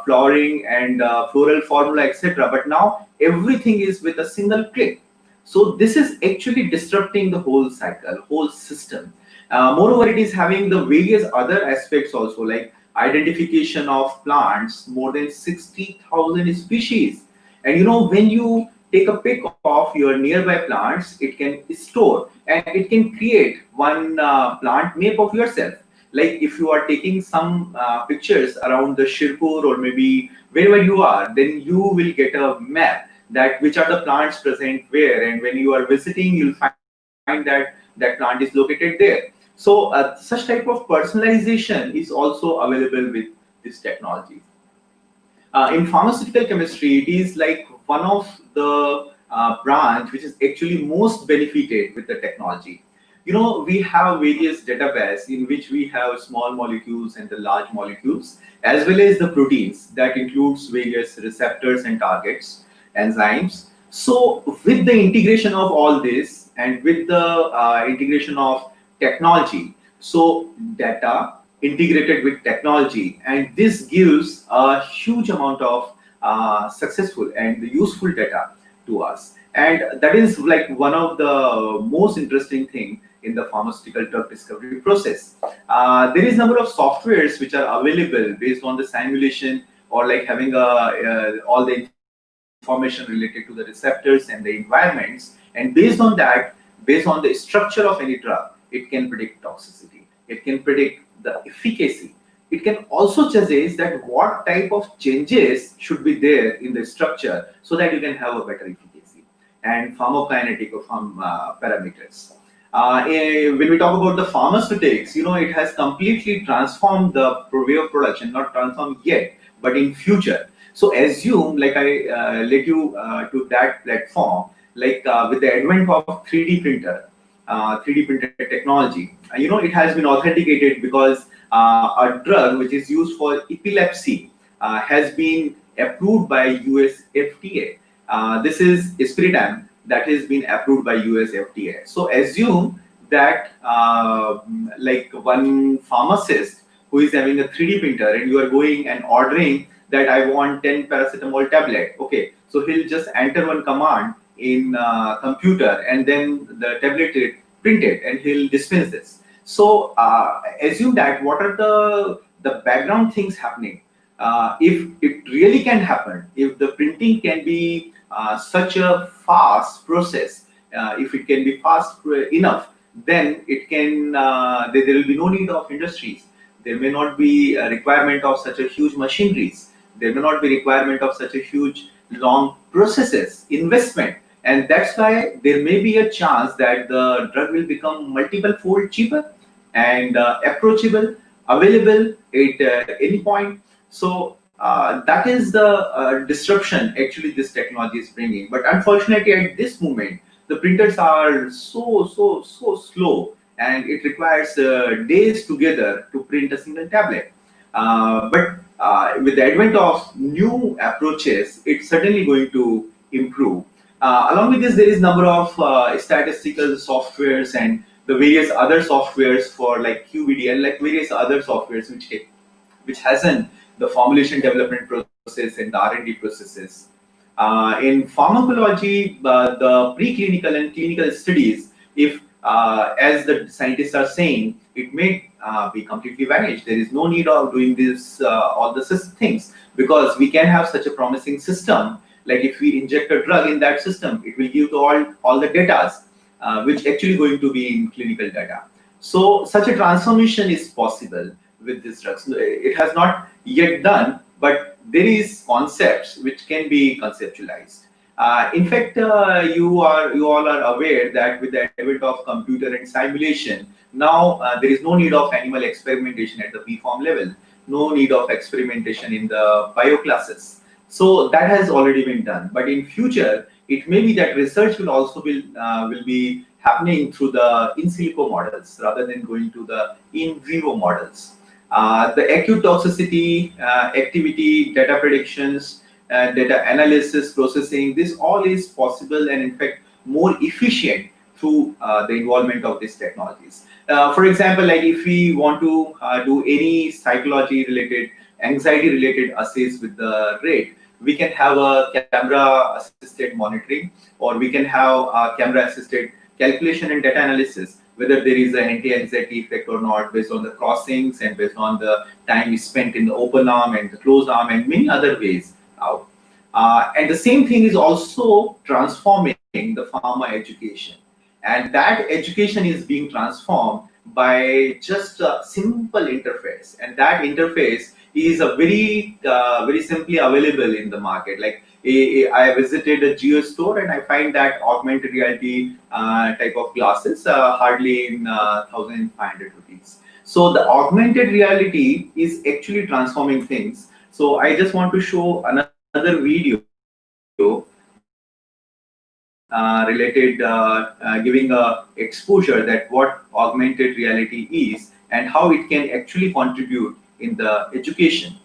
flowering and floral formula, etc. But now everything is with a single click. So this is actually disrupting the whole cycle, whole system. Moreover, it is having the various other aspects also, like identification of plants, more than 60,000 species. And when you take a pic of your nearby plants, it can store and it can create one plant map of yourself. Like if you are taking some pictures around the Shirpur or maybe wherever you are, then you will get a map that which are the plants present where, and when you are visiting, you'll find that that plant is located there. So such type of personalization is also available with this technology. In pharmaceutical chemistry, it is like one of the branch which is actually most benefited with the technology. We have various database in which we have small molecules and the large molecules, as well as the proteins that includes various receptors and targets, enzymes. So with the integration of all this and with the integration of technology, so data integrated with technology, and this gives a huge amount of successful and useful data to us. And that is like one of the most interesting thing in the pharmaceutical drug discovery process. There is number of softwares which are available based on the simulation, or like having all the information related to the receptors and the environments, and based on the structure of any drug, it can predict toxicity, it can predict the efficacy. It can also suggest that what type of changes should be there in the structure so that you can have a better efficacy and pharmacokinetic or parameters. When we talk about the pharmaceutics, it has completely transformed the way of production, not transformed yet, but in future. So assume, like I led you to that platform, Like with the advent of 3D printer, 3D printer technology, it has been authenticated because a drug which is used for epilepsy has been approved by US FDA. This is Spiritam that has been approved by US FDA. So assume that like one pharmacist who is having a 3D printer and you are going and ordering that I want 10 paracetamol tablet. Okay, so he'll just enter one command in computer and then the tablet is printed and he'll dispense this. So assume that what are the background things happening. If it really can happen, if the printing can be such a fast process, if it can be fast enough, then it can there will be no need of industries. There may not be a requirement of such a huge machineries. There may not be requirement of such a huge long processes, investment, and that's why there may be a chance that the drug will become multiple fold cheaper and approachable, available at any point. So that is the disruption actually this technology is bringing. But unfortunately, at this moment, the printers are so slow, and it requires days together to print a single tablet. But with the advent of new approaches, it's certainly going to improve. Along with this, there is number of statistical softwares and the various other softwares for like QBD and like various other softwares which hasn't the formulation development process and the R&D processes. In pharmacology, the preclinical and clinical studies, if as the scientists are saying, it may be completely vanished. There is no need of doing this all the things because we can have such a promising system. Like if we inject a drug in that system, it will give to all the data, which actually going to be in clinical data. So such a transformation is possible with this drugs. It has not yet done, but there is concepts which can be conceptualized. In fact, you all are aware that with the advent of computer and simulation, now there is no need of animal experimentation at the B-form level, no need of experimentation in the bio classes. So that has already been done. But in future, it may be that research will also will be happening through the in silico models rather than going to the in vivo models. The acute toxicity, activity, data predictions, data analysis, processing, this all is possible and in fact more efficient through the involvement of these technologies. For example, like if we want to do any psychology related, anxiety related assays with the rate, we can have a camera assisted monitoring, or we can have a camera assisted calculation and data analysis, whether there is an anti-anxiety effect or not, based on the crossings and based on the time spent in the open arm and the closed arm and many other ways out. And the same thing is also transforming the pharma education. And that education is being transformed by just a simple interface. And that interface is a very simply available in the market. Like I visited a geo store and I find that augmented reality type of glasses hardly in 1,500 rupees. So the augmented reality is actually transforming things. So I just want to show another video related giving a exposure that what augmented reality is and how it can actually contribute in the education.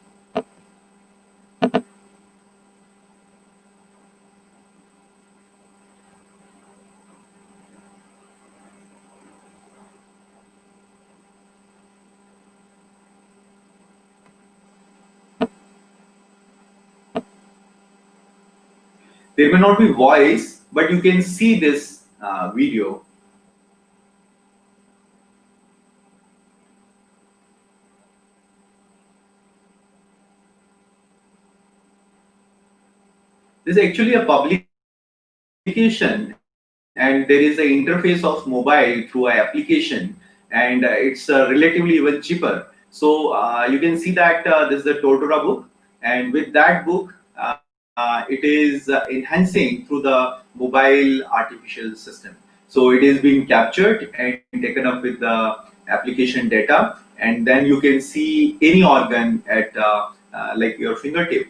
There may not be voice, but you can see this video. This is actually a publication, and there is an interface of mobile through an application, and it's relatively even cheaper. So you can see that this is the Totoro book, and with that book, it is enhancing through the mobile artificial system. So it is being captured and taken up with the application data, and then you can see any organ at like your fingertip.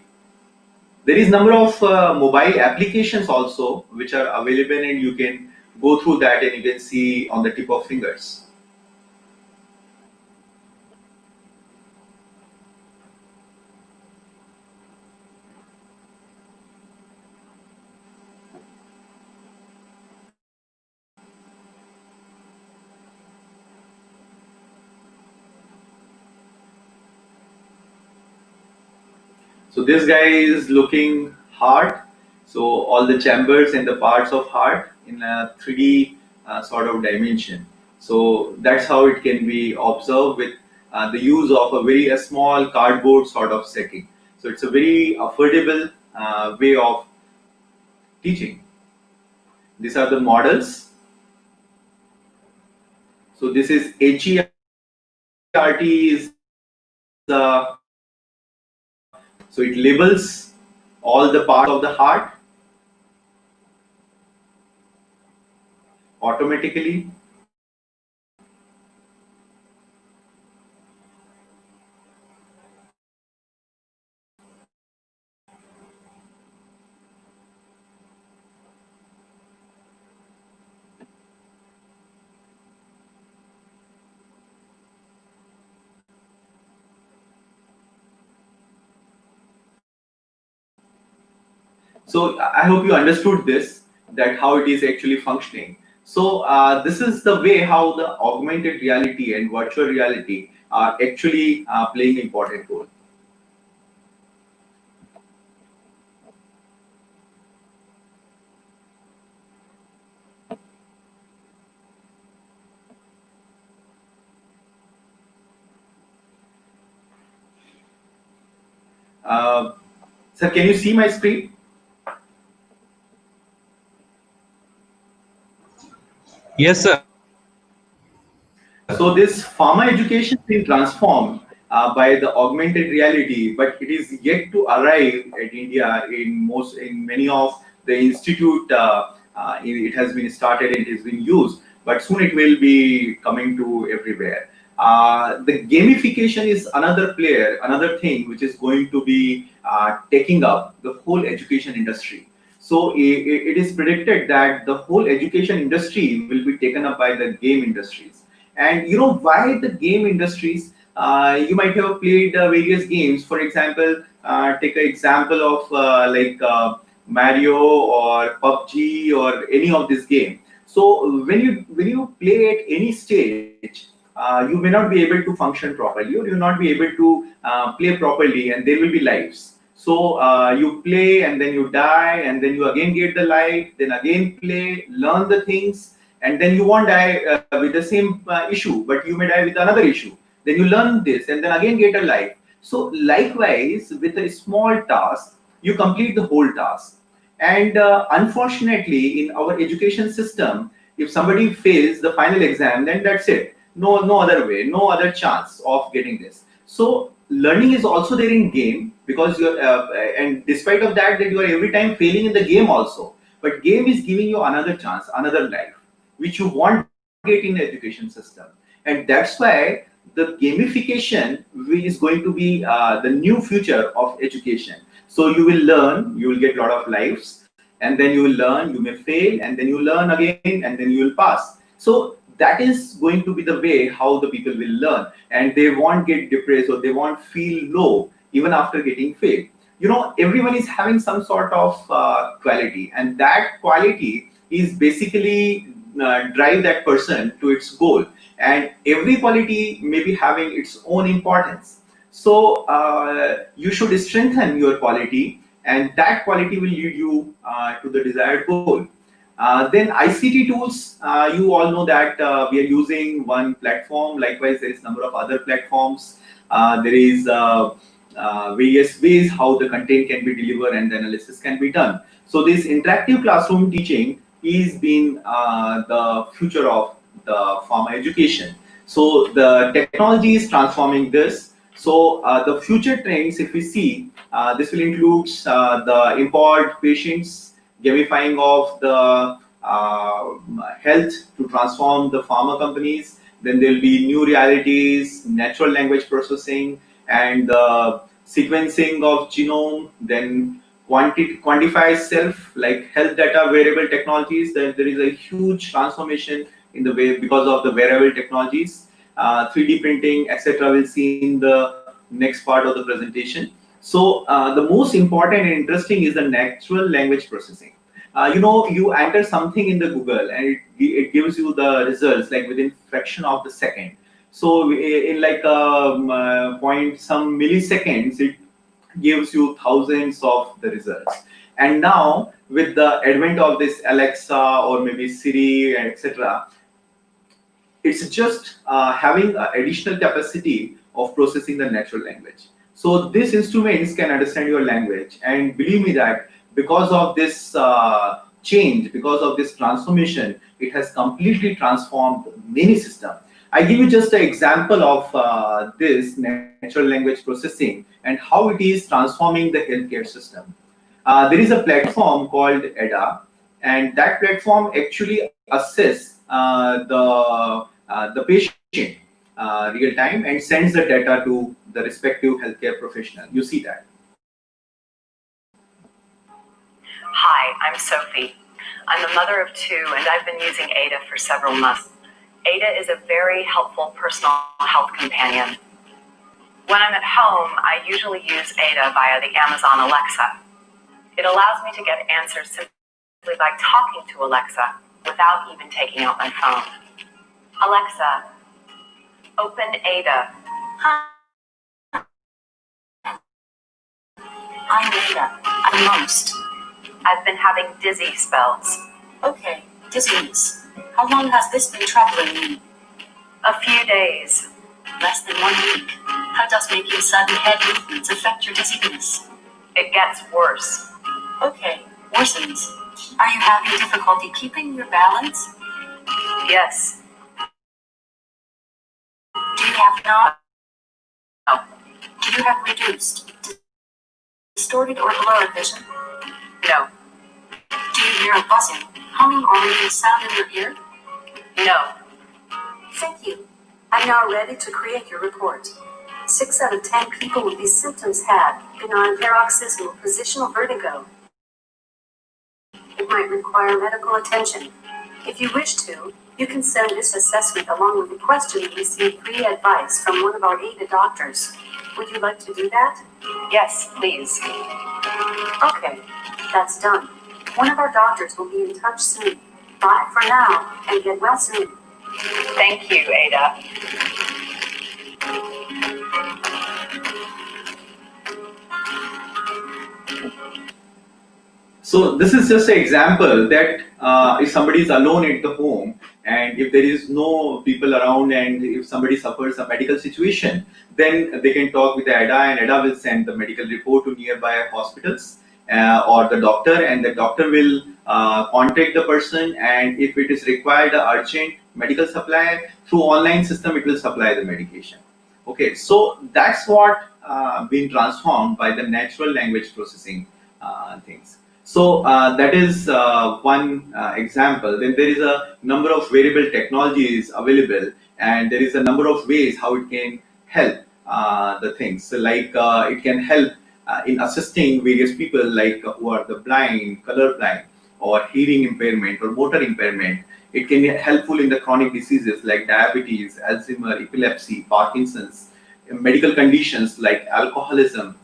There is number of mobile applications also which are available, and you can go through that and you can see on the tip of fingers. So this guy is looking heart. So all the chambers and the parts of heart in a 3D sort of dimension. So that's how it can be observed with the use of a small cardboard sort of setting. So it's a very affordable way of teaching. These are the models. So this is HERT is uh, so it labels all the parts of the heart automatically. So I hope you understood this, that how it is actually functioning. So this is the way how the augmented reality and virtual reality are actually playing an important role. Uh, Sir, can you see my screen? Yes, sir. So this pharma education is being transformed by the augmented reality, but it is yet to arrive at India in many of the institute. It has been started and it has been used, but soon it will be coming to everywhere. The gamification is another player, another thing which is going to be taking up the whole education industry. So it is predicted that the whole education industry will be taken up by the game industries. And you know why the game industries? You might have played various games. For example, take an example of Mario or PUBG or any of this game. So when you play at any stage, you may not be able to function properly, or you will not be able to play properly, and there will be lives. So you play and then you die, and then you again get the life, then again play, learn the things, and then you won't die with the same issue, but you may die with another issue. Then you learn this, and then again get a life. So likewise, with a small task, you complete the whole task. And unfortunately, in our education system, if somebody fails the final exam, then that's it. No other way, no other chance of getting this. So learning is also there in game, because you're and despite of that you are every time failing in the game also. But game is giving you another chance, another life, which you won't get in the education system. And that's why the gamification is going to be the new future of education. So you will learn, you will get a lot of lives, and then you will learn, you may fail, and then you learn again, and then you will pass. So that is going to be the way how the people will learn, and they won't get depressed or they won't feel low even after getting failed. You know, everyone is having some sort of quality, and that quality is basically drive that person to its goal. And every quality may be having its own importance. So you should strengthen your quality, and that quality will lead you to the desired goal. Then ICT tools, you all know that we are using one platform. Likewise, there is number of other platforms. There is various ways how the content can be delivered and the analysis can be done. So this interactive classroom teaching is being the future of the pharma education. So the technology is transforming this. So the future trends, if we see, this will include the empowered patients, gamifying of the health to transform the pharma companies. Then there'll be new realities, natural language processing, and the sequencing of genome. Then quantify self, like health data, wearable technologies. There is a huge transformation in the way because of the wearable technologies, 3D printing, etc. We'll see in the next part of the presentation. So the most important and interesting is the natural language processing. You enter something in the Google and it gives you the results like within fraction of the second. So in like point some milliseconds, it gives you thousands of the results. And now with the advent of this Alexa or maybe Siri and etc., it's just having additional capacity of processing the natural language. So these instruments can understand your language, and believe me that because of this change, because of this transformation, it has completely transformed many systems. I give you just an example of this natural language processing and how it is transforming the healthcare system. There is a platform called EDA, and that platform actually assess the patient real time and sends the data to the respective healthcare professional. You see that. Hi, I'm Sophie. I'm a mother of two, and I've been using Ada for several months. Ada is a very helpful personal health companion. When I'm at home, I usually use Ada via the Amazon Alexa. It allows me to get answers simply by talking to Alexa without even taking out my phone. Alexa, open Ada. Hi, I'm Ada. I'm lost. I've been having dizzy spells. Okay, dizziness. How long has this been troubling you? A few days. Less than 1 week. How does making sudden head movements affect your dizziness? It gets worse. Okay, worsens. Are you having difficulty keeping your balance? Yes. Do you have not? Do you have reduced, distorted or blurred vision? No. Do you hear a buzzing, humming or ringing sound in your ear? No. Thank you. I'm now ready to create your report. 6 out of 10 people with these symptoms had benign paroxysmal positional vertigo. It might require medical attention. If you wish to, you can send this assessment along with a question and receive free advice from one of our ADA doctors. Would you like to do that? Yes, please. Okay, that's done. One of our doctors will be in touch soon. Bye for now, and get well soon. Thank you, Ada. So this is just an example that if somebody is alone at the home and if there is no people around and if somebody suffers a medical situation, then they can talk with the EDA and EDA will send the medical report to nearby hospitals or the doctor, and the doctor will contact the person, and if it is required urgent medical supply through online system, it will supply the medication. Okay, so that's what been transformed by the natural language processing things. So that is one example. Then there is a number of wearable technologies available, and there is a number of ways how it can help the things. So like it can help in assisting various people like who are the blind, color blind, or hearing impairment or motor impairment. It can be helpful in the chronic diseases like diabetes, Alzheimer, epilepsy, Parkinson's, medical conditions like alcoholism,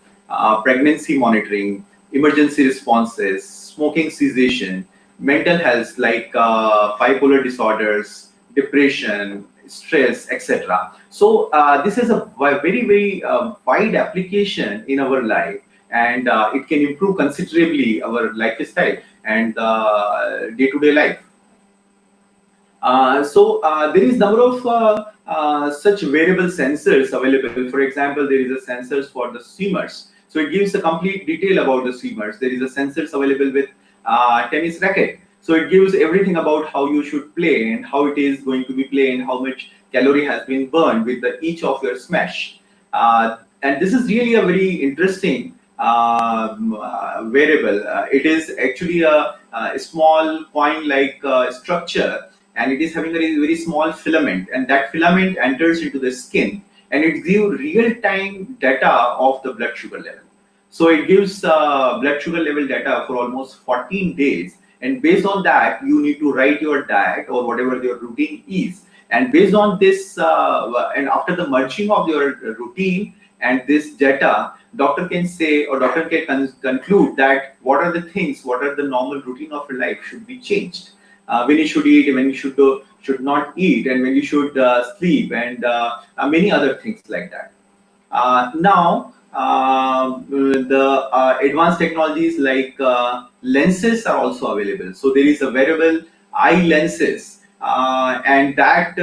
pregnancy monitoring, emergency responses, smoking cessation, mental health like bipolar disorders, depression, stress, etc. So this is a very wide application in our life, and it can improve considerably our lifestyle and day-to-day life. So there is number of such wearable sensors available. For example, there is a sensors for the swimmers. So it gives a complete detail about the swimmers. There is a sensors available with tennis racket. So it gives everything about how you should play and how it is going to be played and how much calorie has been burned with each of your smash. And this is really a very interesting variable. It is actually a small coin-like structure, and it is having a very small filament, and that filament enters into the skin, and it gives real-time data of the blood sugar level. So it gives blood sugar level data for almost 14 days. And based on that, you need to write your diet or whatever your routine is. And based on this, and after the merging of your routine and this data, doctor can say, or doctor can conclude that what are the things, what are the normal routine of your life should be changed. When you should eat, when you should not eat, and when you should sleep, and many other things like that. Now, the advanced technologies like lenses are also available. So there is a wearable eye lenses, and that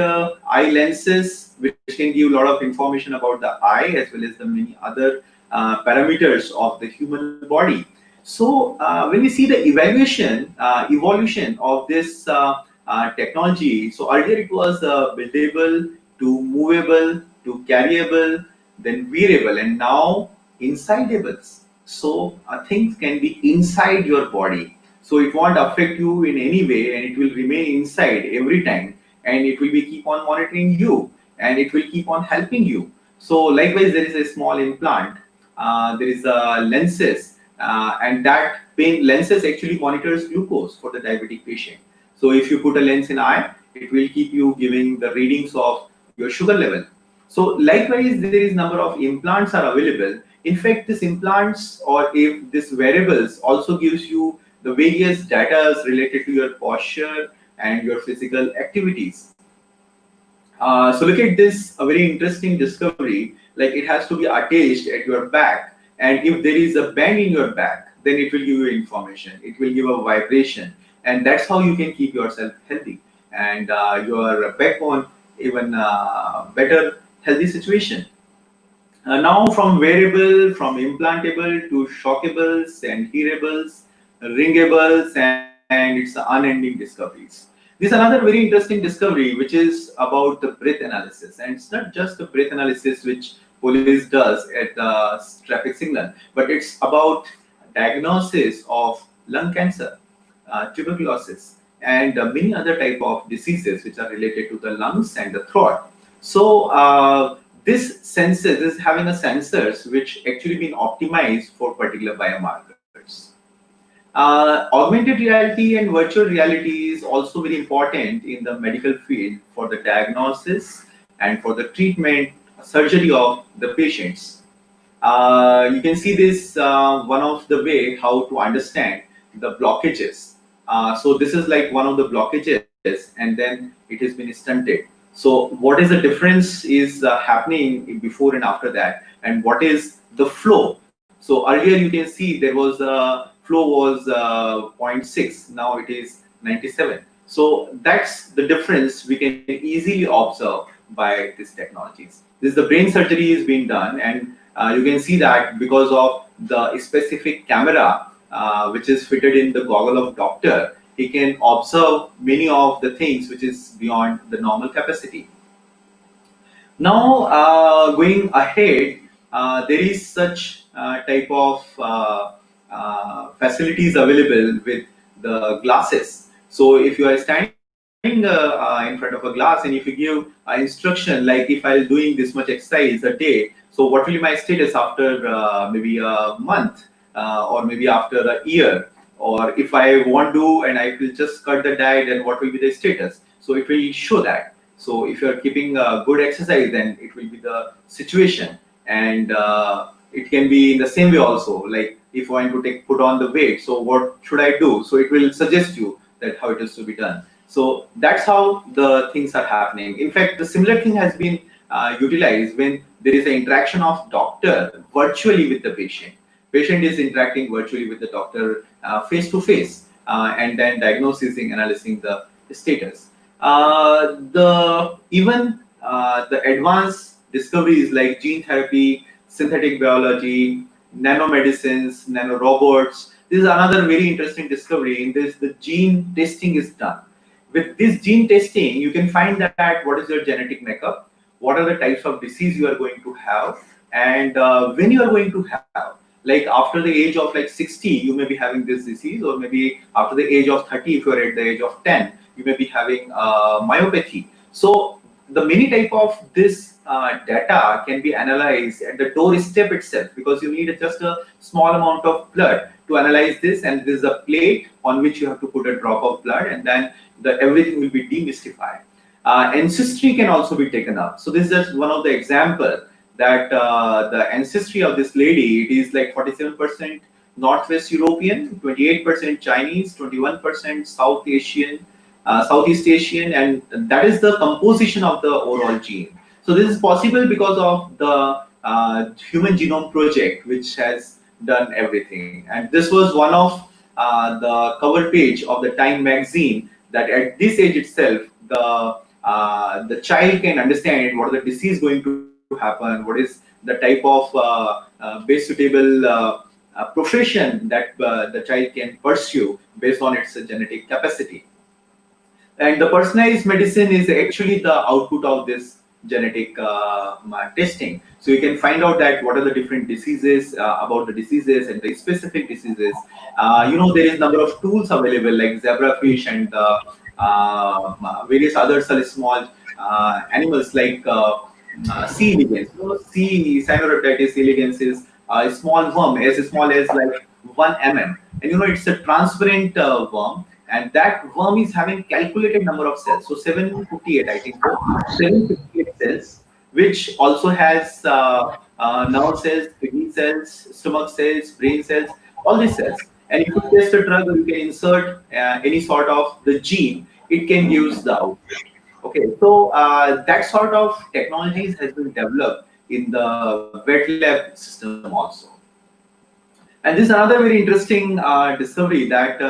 eye lenses which can give a lot of information about the eye as well as the many other parameters of the human body. So when we see the evolution of this technology, so earlier it was buildable to movable to carryable, then wearable, and now insideables. So things can be inside your body. So it won't affect you in any way, and it will remain inside every time, and it will be keep on monitoring you, and it will keep on helping you. So likewise, there is a small implant. There is a lenses, and that pain lenses actually monitors glucose for the diabetic patient. So if you put a lens in eye, it will keep you giving the readings of your sugar level. So likewise, there is number of implants are available. In fact, these implants or if this wearables also gives you the various data related to your posture and your physical activities. So look at this, a very interesting discovery. Like it has to be attached at your back, and if there is a bend in your back, then it will give you information. It will give a vibration, and that's how you can keep yourself healthy and your backbone even better healthy situation. Now from wearable, from implantable to shockables and hearables, ringables, and it's unending discoveries. This is another very interesting discovery, which is about the breath analysis. And it's not just the breath analysis which police does at the traffic signal, but it's about diagnosis of lung cancer, tuberculosis, and many other type of diseases which are related to the lungs and the throat. So this sensors is having a sensors which actually been optimized for particular biomarkers. Augmented reality and virtual reality is also very important in the medical field for the diagnosis and for the treatment surgery of the patients. You can see this one of the way how to understand the blockages. So this is like one of the blockages, and then it has been stunted. So what is the difference is happening before and after that, and what is the flow? So earlier you can see there was flow was 0.6, now it is 97. So that's the difference we can easily observe by these technologies. This is the brain surgery is being done, and you can see that because of the specific camera which is fitted in the goggle of doctor, he can observe many of the things which is beyond the normal capacity. Now, going ahead, there is such type of facilities available with the glasses. So if you are standing in front of a glass, and if you give instruction like if I'm doing this much exercise a day, so what will be my status after maybe a month or maybe after a year? Or if I won't do and I will just cut the diet, then what will be the status? So it will show that. So if you're keeping a good exercise, then it will be the situation, and it can be in the same way also. Like if I want to put on the weight, so what should I do? So it will suggest you that how it is to be done. So that's how the things are happening. In fact, the similar thing has been utilized when there is an interaction of doctor virtually with the patient. Patient is interacting virtually with the doctor face to face, and then diagnosing, analyzing the status. The even the advanced discoveries like gene therapy, synthetic biology, nanomedicines, nanorobots. This is another very interesting discovery. In this, the gene testing is done. With this gene testing, you can find that what is your genetic makeup, what are the types of disease you are going to have, and when you are going to have. Like after the age of like 60, you may be having this disease, or maybe after the age of 30, if you are at the age of 10, you may be having myopathy. So the many type of this data can be analyzed at the doorstep itself, because you need just a small amount of blood to analyze this, and this is a plate on which you have to put a drop of blood, and then everything will be demystified. Ancestry can also be taken up. So this is just one of the example that the ancestry of this lady, it is like 47% Northwest European, 28% Chinese, 21% Southeast Asian, and that is the composition of the overall gene. So this is possible because of the Human Genome Project, which has done everything. And this was one of the cover page of the Time magazine, that at this age itself, the child can understand what are the disease going to happen, what is the type of best suitable profession that the child can pursue based on its genetic capacity. And the personalized medicine is actually the output of this genetic testing. So you can find out that what are the different diseases, about the diseases and the specific diseases. There is number of tools available like zebrafish and various other small animals like C. elegans. C. Cyanuretitis elegans is a small worm as small as like 1 mm, and it's a transparent worm, and that worm is having calculated number of cells. So 758, I think so. 758 cells, which also has nerve cells, kidney cells, stomach cells, brain cells, all these cells. And if you test a drug, or you can insert any sort of the gene, it can use the output. Okay, so that sort of technologies has been developed in the wet lab system also. And this is another very interesting discovery, that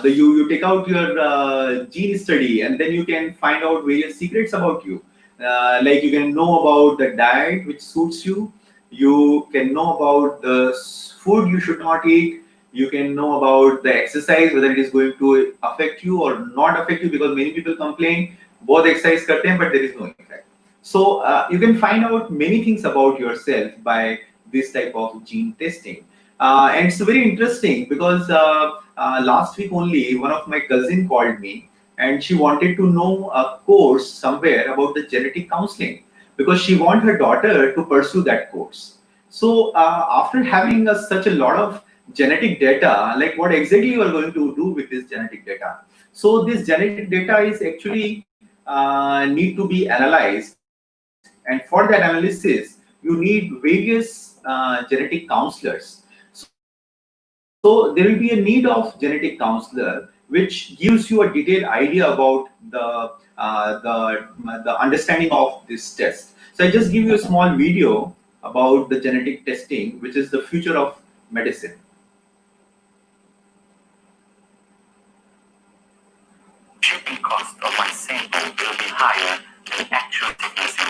you take out your gene study, and then you can find out various secrets about you. Like you can know about the diet which suits you. You can know about the food you should not eat. You can know about the exercise, whether it is going to affect you or not affect you, because many people complain both exercise karte hain, but there is no effect. So you can find out many things about yourself by this type of gene testing. And it's very interesting because last week only one of my cousin called me, and she wanted to know a course somewhere about the genetic counseling, because she want her daughter to pursue that course. So after having such a lot of genetic data, like what exactly you are going to do with this genetic data? So this genetic data is actually need to be analyzed, and for that analysis you need various genetic counselors. So there will be a need of genetic counselor which gives you a detailed idea about the understanding of this test. So I just give you a small video about the genetic testing, which is the future of medicine. Shipping cost of one sample will be higher than actual sequencing.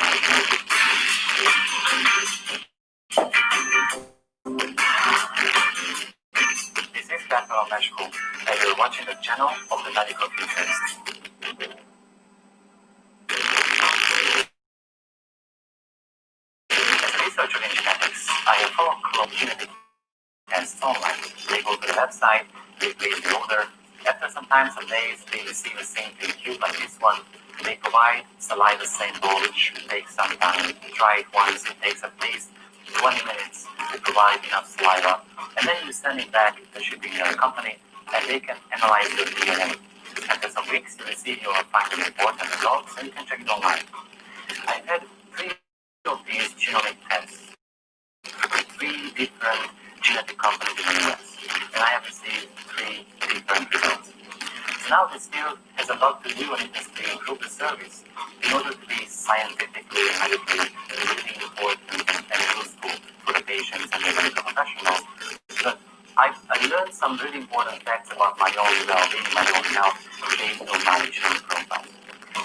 This is Dr. Meshko, and you're watching the channel of the medical futurist. As a researcher in genetics, I have followed clone genetic tests online. They go to the website, they place the order. After some days, they receive the same tube like this one. They provide saliva sample, which takes some time. You try it once, it takes at least 20 minutes to provide enough saliva. And then you send it back to the shipping company, and they can analyze your DNA. After some weeks, you receive your final report and results, and you can check it online. I've had 3 of these genomic tests with 3 different genetic companies in the US, and I have received 3 different results. So now this field has a lot to do, and it has to improve the service in order to be scientifically and medically really important and useful for the patients and the medical professionals. But I learned some really important facts about my own well-being, my own health, based on my genetic profile.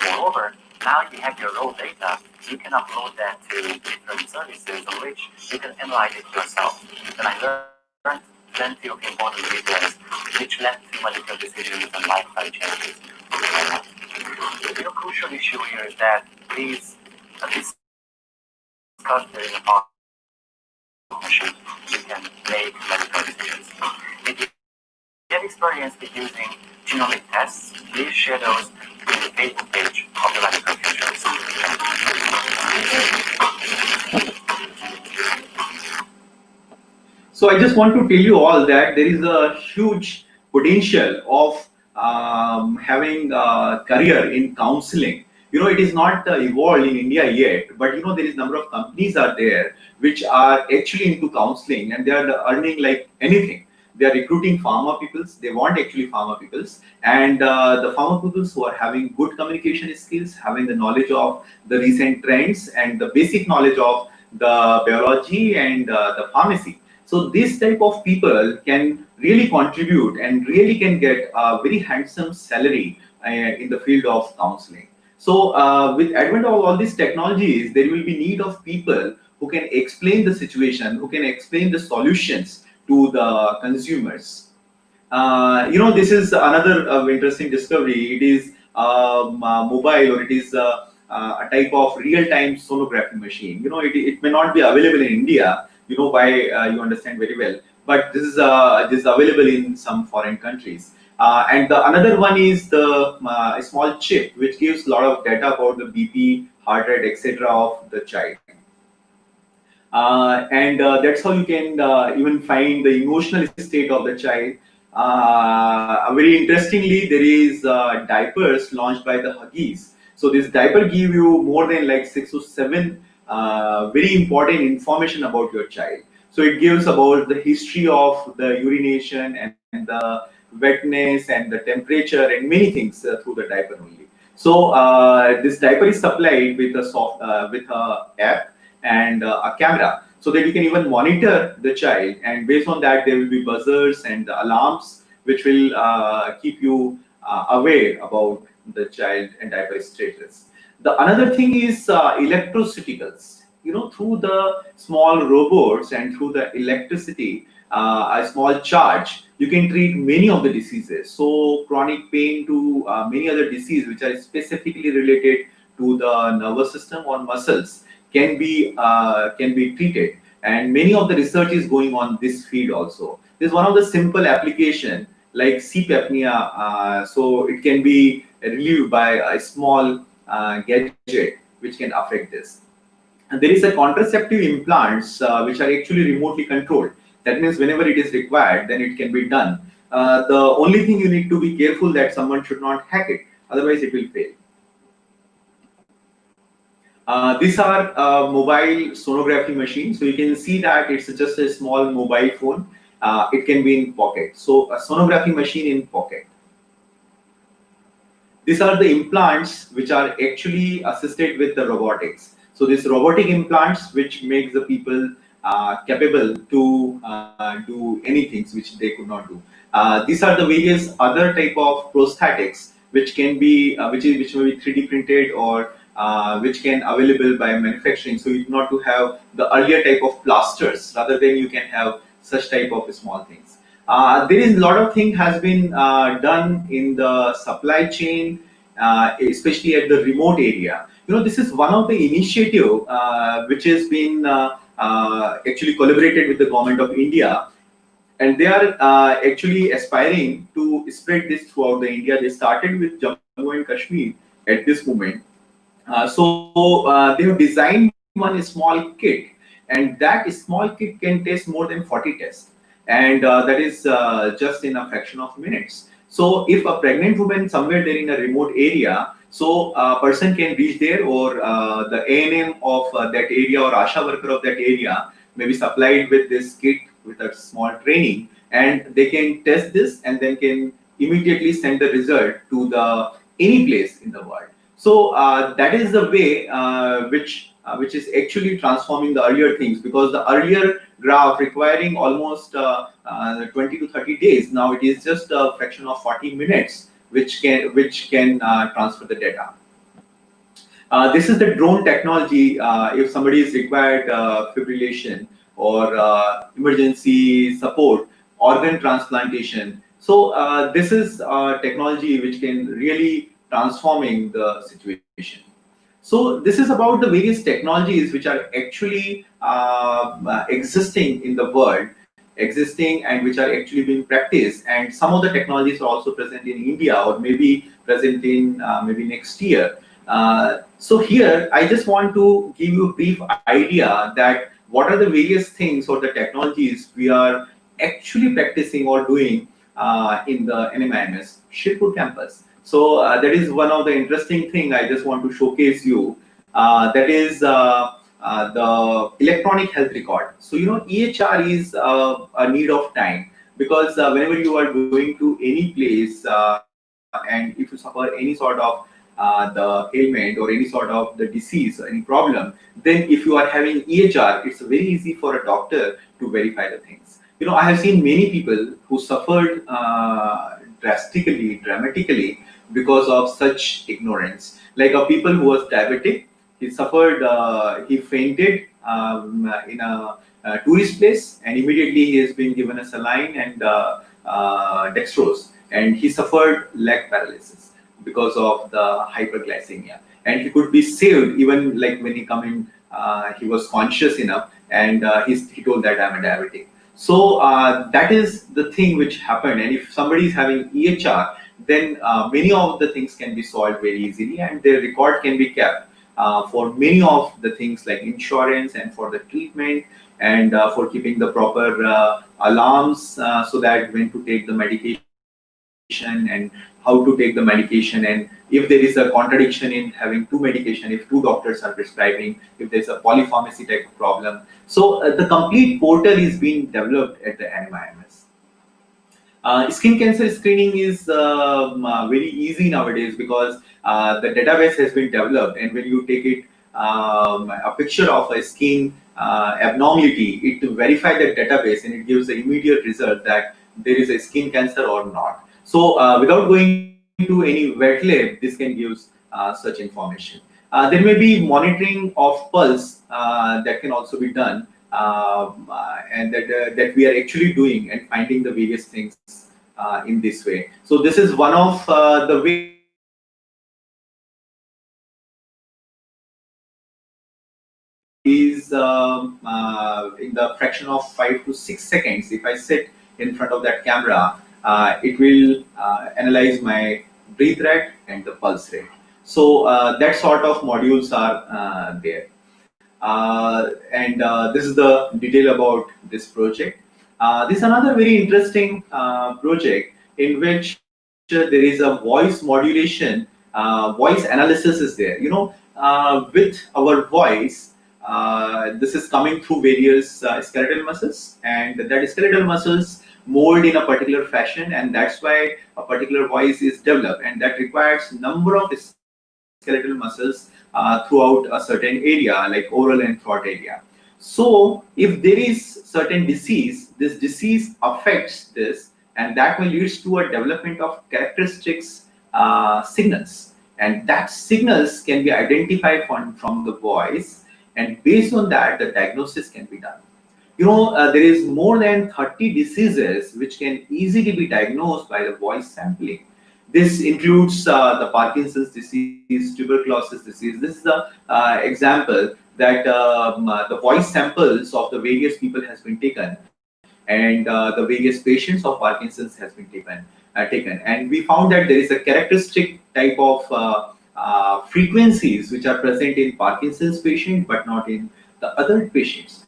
Moreover, now you have your raw data, you can upload that to different services on which you can analyze it yourself. And I learned plenty of important details which led to medical decisions and lifestyle changes. The real crucial issue here is that these discussed during the partnership, you can make medical decisions. If you have experience with using genomic tests, please share those in the Facebook page of the radical futurists. So I just want to tell you all that there is a huge potential of having a career in counseling. It is not evolved in India yet, but there is number of companies are there which are actually into counseling, and they are earning like anything. They are recruiting pharma peoples. They want actually pharma peoples, and the pharma peoples who are having good communication skills, having the knowledge of the recent trends and the basic knowledge of the biology and the pharmacy. So this type of people can really contribute and really can get a very handsome salary in the field of counseling. So with advent of all these technologies, there will be need of people who can explain the situation, who can explain the solutions to the consumers. This is another interesting discovery. It is mobile, or it is a type of real-time sonography machine. It may not be available in India. Why, you understand very well. But this is available in some foreign countries. And the another one is the small chip, which gives a lot of data about the BP, heart rate, etc. of the child. And that's how you can even find the emotional state of the child. Very interestingly, there is diapers launched by the Huggies. So this diaper give you more than like 6 to 7 very important information about your child. So it gives about the history of the urination and the wetness and the temperature and many things through the diaper only. So this diaper is supplied with a app and a camera, so that you can even monitor the child, and based on that there will be buzzers and alarms which will keep you aware about the child and diaper status. The another thing is electroceuticals. Through the small robots and through the electricity, a small charge, you can treat many of the diseases. So chronic pain to many other diseases which are specifically related to the nervous system or muscles can be treated, and many of the research is going on this field also. This is one of the simple application like sleep apnea, so it can be relieved by a small gadget which can affect this. And there is a contraceptive implants which are actually remotely controlled. That means whenever it is required, then it can be done. The only thing you need to be careful that someone should not hack it, otherwise it will fail. These are mobile sonography machines. So you can see that it's just a small mobile phone. It can be in pocket. So a sonography machine in pocket. These are the implants which are actually assisted with the robotics. So these robotic implants which makes the people capable to do anything which they could not do. These are the various other type of prosthetics which can be which may be 3D printed or which can available by manufacturing. So you do not to have the earlier type of plasters, rather than you can have such type of small things. There is a lot of thing has been done in the supply chain, especially at the remote area. This is one of the initiative which has been actually collaborated with the government of India, and they are actually aspiring to spread this throughout the India. They started with Jammu and Kashmir at this moment. They have designed one small kit, and that small kit can test more than 40 tests, and that is just in a fraction of minutes. So if a pregnant woman somewhere there in a remote area, so a person can reach there, or the ANM of that area or ASHA worker of that area may be supplied with this kit with a small training, and they can test this and then can immediately send the result to the any place in the world. So that is the way which is actually transforming the earlier things, because the earlier graph requiring almost 20 to 30 days, now it is just a fraction of 40 minutes which can transfer the data. This is the drone technology. If somebody is required fibrillation or emergency support, organ transplantation. So this is technology which can really transforming the situation. So this is about the various technologies which are actually existing in the world, existing and which are actually being practiced. And some of the technologies are also present in India, or maybe present in maybe next year. So here, I just want to give you a brief idea that what are the various things or the technologies we are actually practicing or doing in the NMIMS Shirpur campus. So that is one of the interesting thing I just want to showcase you. That is the electronic health record. So EHR is a need of time, because whenever you are going to any place and if you suffer any sort of the ailment or any sort of the disease, any problem, then if you are having EHR, it's very easy for a doctor to verify the things. I have seen many people who suffered dramatically because of such ignorance. Like a people who was diabetic, he fainted in a tourist place, and immediately he has been given a saline and dextrose, and he suffered leg paralysis because of the hyperglycemia, and he could be saved even like when he come in, he was conscious enough, and he told that I'm a diabetic. So that is the thing which happened, and if somebody is having EHR, then many of the things can be solved very easily, and their record can be kept for many of the things like insurance and for the treatment, and for keeping the proper alarms, so that when to take the medication and how to take the medication, and if there is a contradiction in having two medication, if two doctors are prescribing, if there's a polypharmacy type of problem. So the complete portal is being developed at the NMIMS. Skin cancer screening is very easy nowadays, because the database has been developed, and when you take it a picture of a skin abnormality, it verify that database, and it gives the immediate result that there is a skin cancer or not. So without going to any wet lab, this can give such information. There may be monitoring of pulse that can also be done, and that we are actually doing and finding the various things in this way. So this is one of the ways is in the fraction of 5 to 6 seconds. If I sit in front of that camera, it will analyze my breath rate and the pulse rate. So that sort of modules are there. And this is the detail about this project. This is another very interesting project in which there is a voice modulation, voice analysis is there. With our voice, this is coming through various skeletal muscles, and that skeletal muscles mold in a particular fashion, and that's why a particular voice is developed, and that requires number of skeletal muscles throughout a certain area, like oral and throat area. So if there is certain disease, this disease affects this, and that will leads to a development of characteristics signals, and that signals can be identified from the voice, and based on that, the diagnosis can be done. There is more than 30 diseases which can easily be diagnosed by the voice sampling. This includes the Parkinson's disease, tuberculosis disease. This is the example that the voice samples of the various people has been taken, and the various patients of Parkinson's has been taken. And we found that there is a characteristic type of frequencies which are present in Parkinson's patient, but not in the other patients.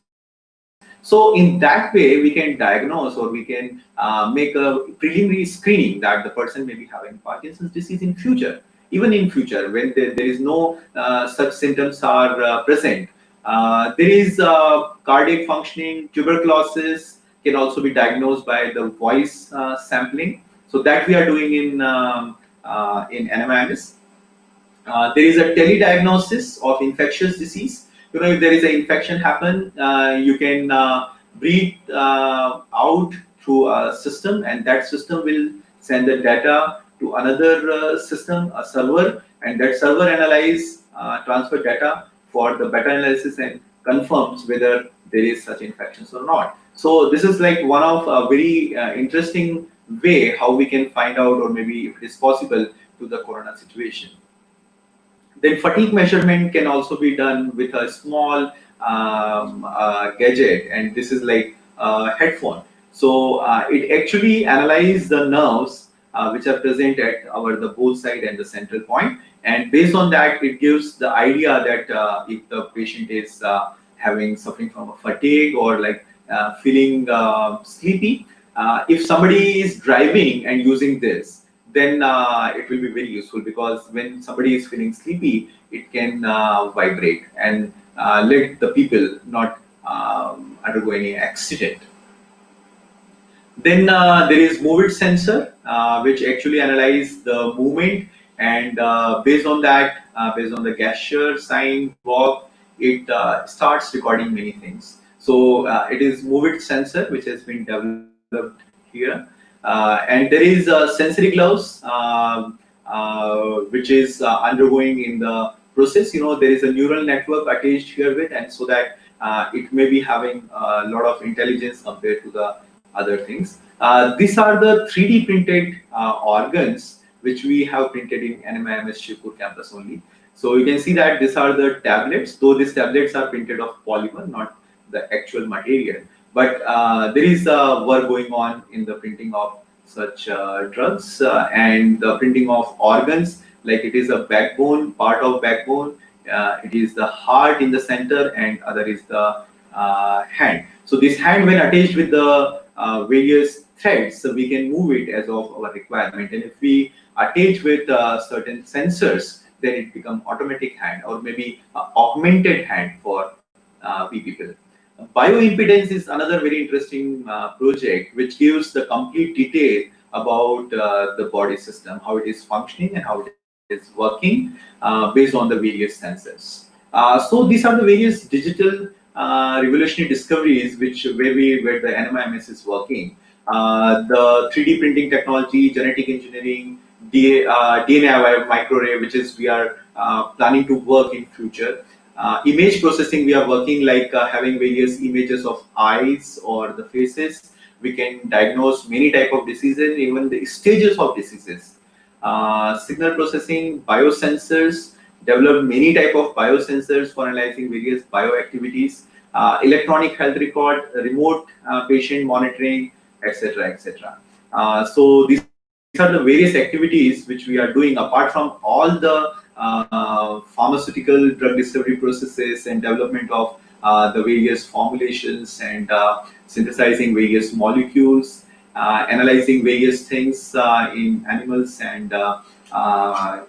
So in that way, we can diagnose, or we can make a preliminary screening that the person may be having Parkinson's disease in future, even in future when there is no such symptoms are present. There is cardiac functioning, tuberculosis can also be diagnosed by the voice sampling. So that we are doing in NMIMS. There is a telediagnosis of infectious disease. If there is an infection happen, you can breathe out through a system, and that system will send the data to another system, a server, and that server transfer data for the better analysis and confirms whether there is such infections or not. So this is like one of a very interesting way how we can find out, or maybe if it is possible, to the corona situation. Then fatigue measurement can also be done with a small gadget, and this is like a headphone. So it actually analyzes the nerves which are present at the both side and the central point, and based on that, it gives the idea that if the patient is suffering from a fatigue or like feeling sleepy, if somebody is driving and using this, then it will be very useful, because when somebody is feeling sleepy, it can vibrate and let the people not undergo any accident. Then there is movement sensor, which actually analyze the movement, and based on the gesture, sign, walk, it starts recording many things. So it is movement sensor which has been developed here, and there is sensory gloves, which is undergoing in the process. There is a neural network attached here with, and so that it may be having a lot of intelligence compared to the other things. These are the 3D printed organs which we have printed in NMIMS Shivpur campus only. So you can see that these are the tablets, though these tablets are printed of polymer, not the actual material. But there is work going on in the printing of such drugs and the printing of organs, like it is a backbone, part of backbone, it is the heart in the center, and other is the hand. So this hand, when attached with the various threads, so we can move it as of our requirement. And if we attach with certain sensors, then it becomes automatic hand, or maybe augmented hand for we people. Bioimpedance is another very interesting project which gives the complete detail about the body system, how it is functioning and how it is working based on the various sensors. So these are the various digital revolutionary discoveries where the NMIMS is working. The 3D printing technology, genetic engineering, DNA microarray, which is we are planning to work in future. Image processing, we are working like having various images of eyes or the faces. We can diagnose many type of diseases, even the stages of diseases. Signal processing, biosensors, develop many type of biosensors for analyzing various bioactivities. Electronic health record, remote patient monitoring, etc., etc. So these are the various activities which we are doing apart from all the pharmaceutical drug discovery processes and development of the various formulations and synthesizing various molecules, analyzing various things in animals and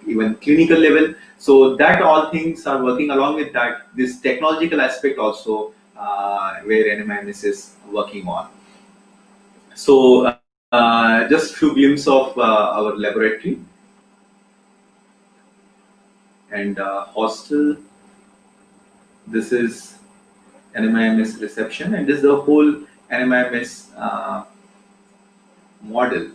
even clinical level. So that all things are working along with that. This technological aspect also where NMIMS is working on. So just few glimpses of our laboratory and hostel. This is NMIMS reception, and this is the whole NMIMS model.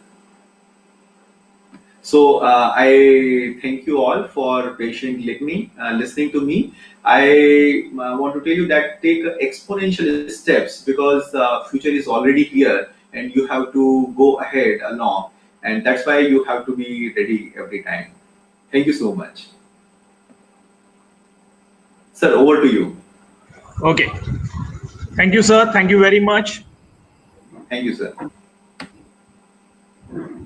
So I thank you all for patiently listening to me. I want to tell you that take exponential steps, because future is already here and you have to go ahead along, and that's why you have to be ready every time. Thank you so much. Sir, over to you. Okay. Thank you, sir. Thank you very much. Thank you, sir.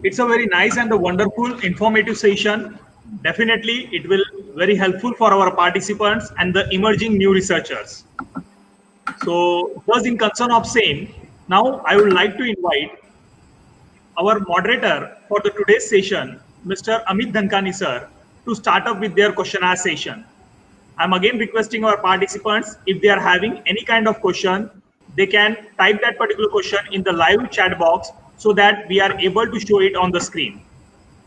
It's a very nice and a wonderful informative session. Definitely, it will very helpful for our participants and the emerging new researchers. So, thus in concern of same, now I would like to invite our moderator for the today's session, Mr. Amit Dhankani sir, to start up with their questionnaire session. I'm again requesting our participants, if they are having any kind of question, they can type that particular question in the live chat box so that we are able to show it on the screen.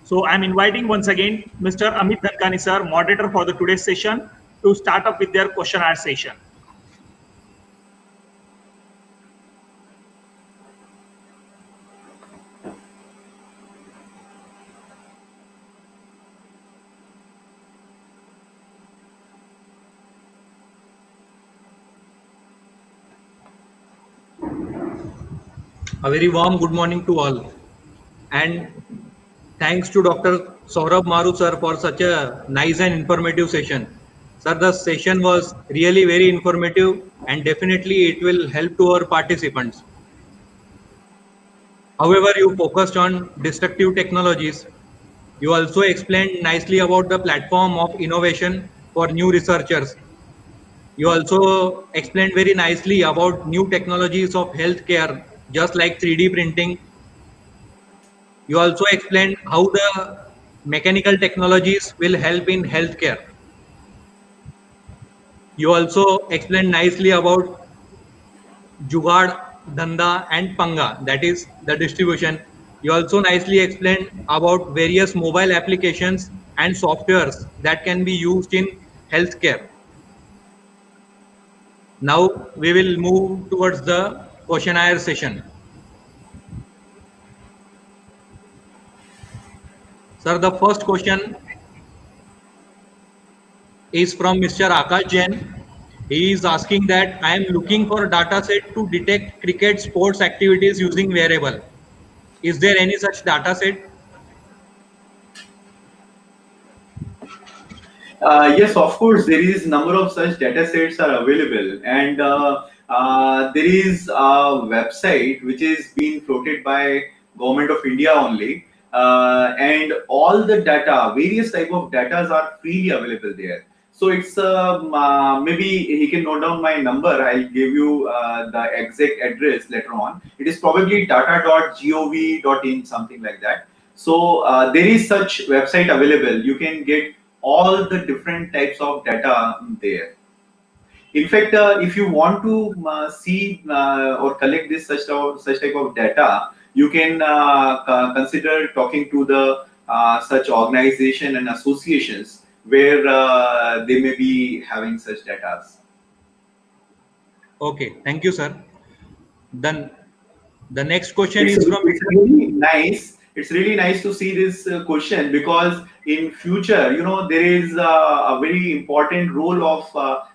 So I'm inviting once again Mr. Amit Dhankani sir, moderator for the today's session, to start up with their questionnaire session. A very warm good morning to all, and thanks to Dr. Saurabh Maru sir for such a nice and informative session. Sir, the session was really very informative and definitely it will help to our participants. However, you focused on destructive technologies You also explained nicely about the platform of innovation for new researchers. You also explained very nicely about new technologies of healthcare, just like 3D printing. You also explained how the mechanical technologies will help in healthcare. You also explained nicely about Jugaad, Dhanda, and Panga, that is the distribution. You also nicely explained about various mobile applications and softwares that can be used in healthcare. Now we will move towards the questionnaire session. Sir, the first question is from Mr. Akash Jain. He is asking that I am looking for a data set to detect cricket sports activities using wearable. Is there any such data set? Yes, of course, there is number of such data sets are available, and there is a website which is being floated by Government of India only, and all the data, various type of data are freely available there. So it's maybe he can note down my number. I'll give you the exact address later on. It is probably data.gov.in, something like that. So there is such website available. You can get all the different types of data there. In fact, if you want to see or collect this such type of data, you can consider talking to the such organization and associations where they may be having such data. Okay, thank you, sir. Then the next question it's is from it's really nice. It's really nice to see this question, because in future, there is a very important role of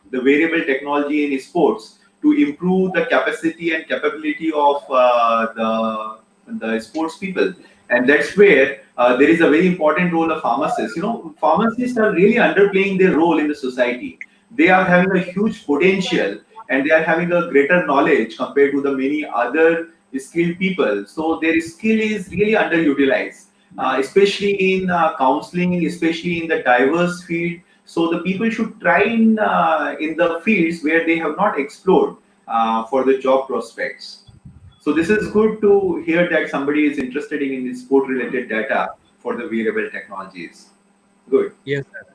the variable technology in sports to improve the capacity and capability of the sports people, and that's where there is a very important role of pharmacists. Pharmacists are really underplaying their role in the society. They are having a huge potential, and they are having a greater knowledge compared to the many other skilled people. So their skill is really underutilized, especially in counseling, especially in the diverse field. So the people should try in the fields where they have not explored for the job prospects. So this is good to hear that somebody is interested in sport related data for the wearable technologies. Good. yes, sir,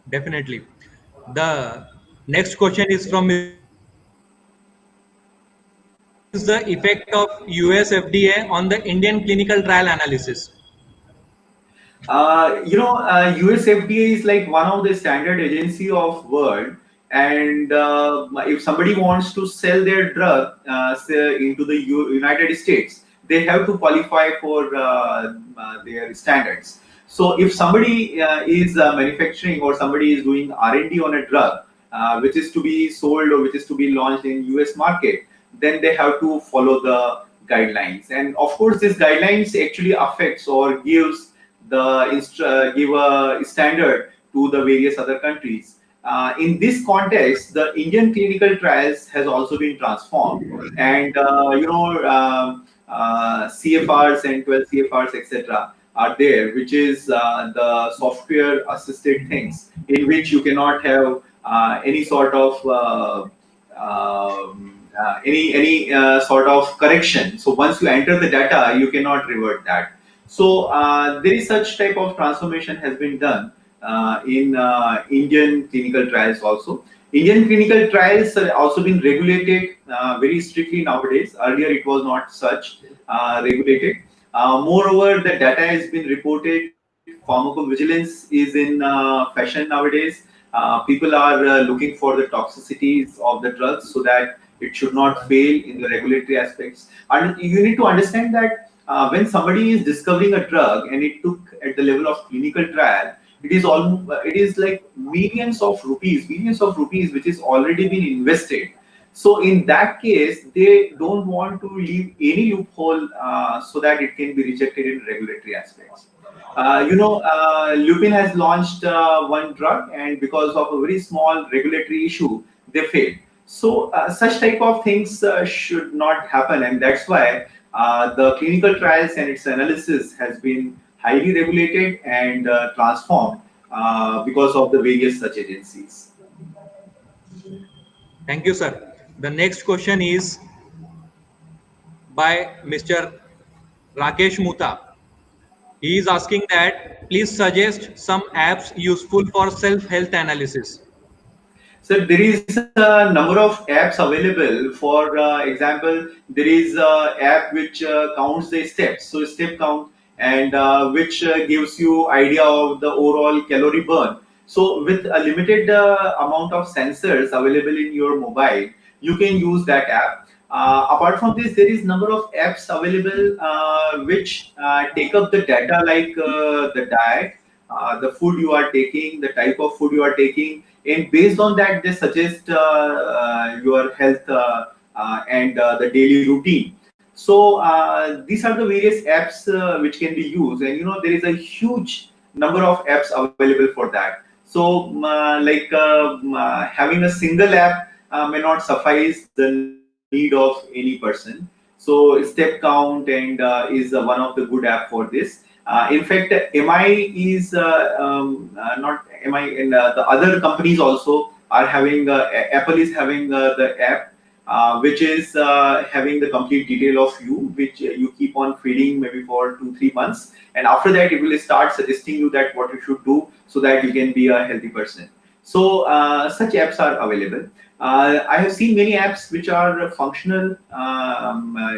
definitely. The next question is from Mr. Akash Jain. What is the effect of US FDA on the Indian clinical trial analysis? US FDA is like one of the standard agency of world, and if somebody wants to sell their drug say into the United States, they have to qualify for their standards. So if somebody is manufacturing, or somebody is doing R&D on a drug which is to be sold or which is to be launched in US market, then they have to follow the guidelines. And of course, these guidelines actually affects or gives give a standard to the various other countries. In this context, the Indian clinical trials has also been transformed, and CFRs and 12 CFRs, etc., are there, which is the software assisted things in which you cannot have any sort of any sort of correction. So once you enter the data, you cannot revert that. So there is such type of transformation has been done in Indian clinical trials also. Indian clinical trials are also been regulated very strictly nowadays. Earlier it was not such regulated. Moreover, the data has been reported. Pharmacovigilance is in fashion nowadays. People are looking for the toxicities of the drugs so that it should not fail in the regulatory aspects. And you need to understand that when somebody is discovering a drug and it took at the level of clinical trial, it is like millions of rupees which is already been invested. So in that case, they don't want to leave any loophole so that it can be rejected in regulatory aspects. Lupin has launched one drug, and because of a very small regulatory issue, they failed. So such type of things should not happen, and that's why the clinical trials and its analysis has been highly regulated and transformed because of the various such agencies. Thank you, sir. The next question is by Mr. Rakesh Muta. He is asking that please suggest some apps useful for self-health analysis. So there is a number of apps available. For example, there is a app which counts the steps, so step count, and which gives you idea of the overall calorie burn. So with a limited amount of sensors available in your mobile, you can use that app. Apart from this, there is number of apps available which take up the data like the diet, the food you are taking, the type of food you are taking, and based on that they suggest your health and the daily routine. So these are the various apps which can be used, and there is a huge number of apps available for that. So having a single app may not suffice the need of any person. So step count and is one of the good app for this. In fact, MI is not MI, and the other companies also are having. Apple is having the app, which is having the complete detail of you, which you keep on feeding maybe for 2-3 months, and after that it will start suggesting you that what you should do so that you can be a healthy person. So such apps are available. I have seen many apps which are functional,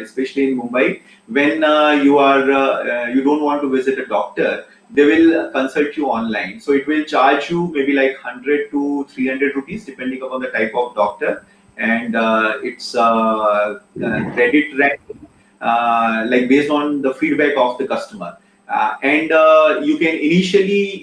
especially in Mumbai. When you don't want to visit a doctor, they will consult you online. So it will charge you maybe like 100 to 300 rupees depending upon the type of doctor, and it's credit rank like based on the feedback of the customer. And you can initially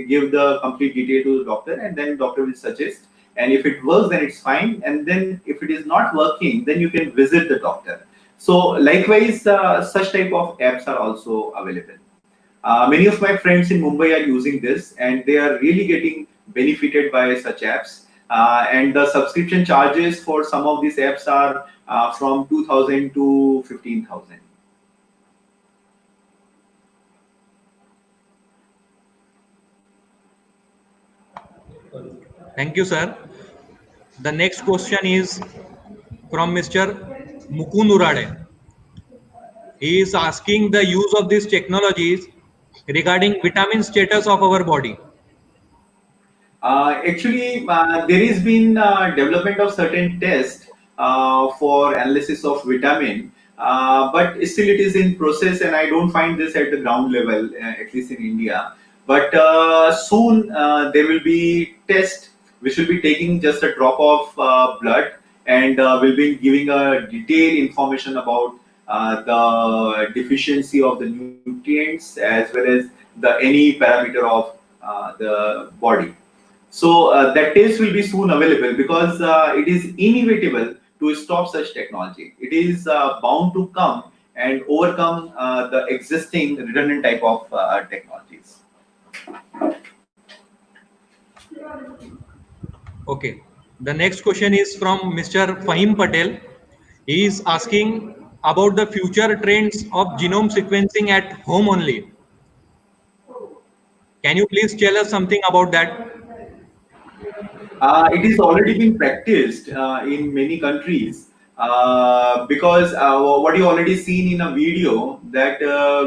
give the complete detail to the doctor, and then doctor will suggest. And if it works, then it's fine. And then if it is not working, then you can visit the doctor. So likewise, such type of apps are also available. Many of my friends in Mumbai are using this, and they are really getting benefited by such apps. And the subscription charges for some of these apps are from 2,000 to 15,000. Thank you, sir. The next question is from Mr. Mukund Urade. He is asking the use of these technologies regarding vitamin status of our body. Actually, there has been development of certain tests for analysis of vitamin, but still it is in process, and I don't find this at the ground level, at least in India. But soon there will be tests which will be taking just a drop of blood, and will be giving a detailed information about the deficiency of the nutrients as well as the any parameter of the body. So that test will be soon available, because it is inevitable to stop such technology. It is bound to come and overcome the existing redundant type of technologies. Okay. The next question is from Mr. Fahim Patel. He is asking about the future trends of genome sequencing at home only. Can you please tell us something about that? It is already been practiced in many countries, because what you already seen in a video, that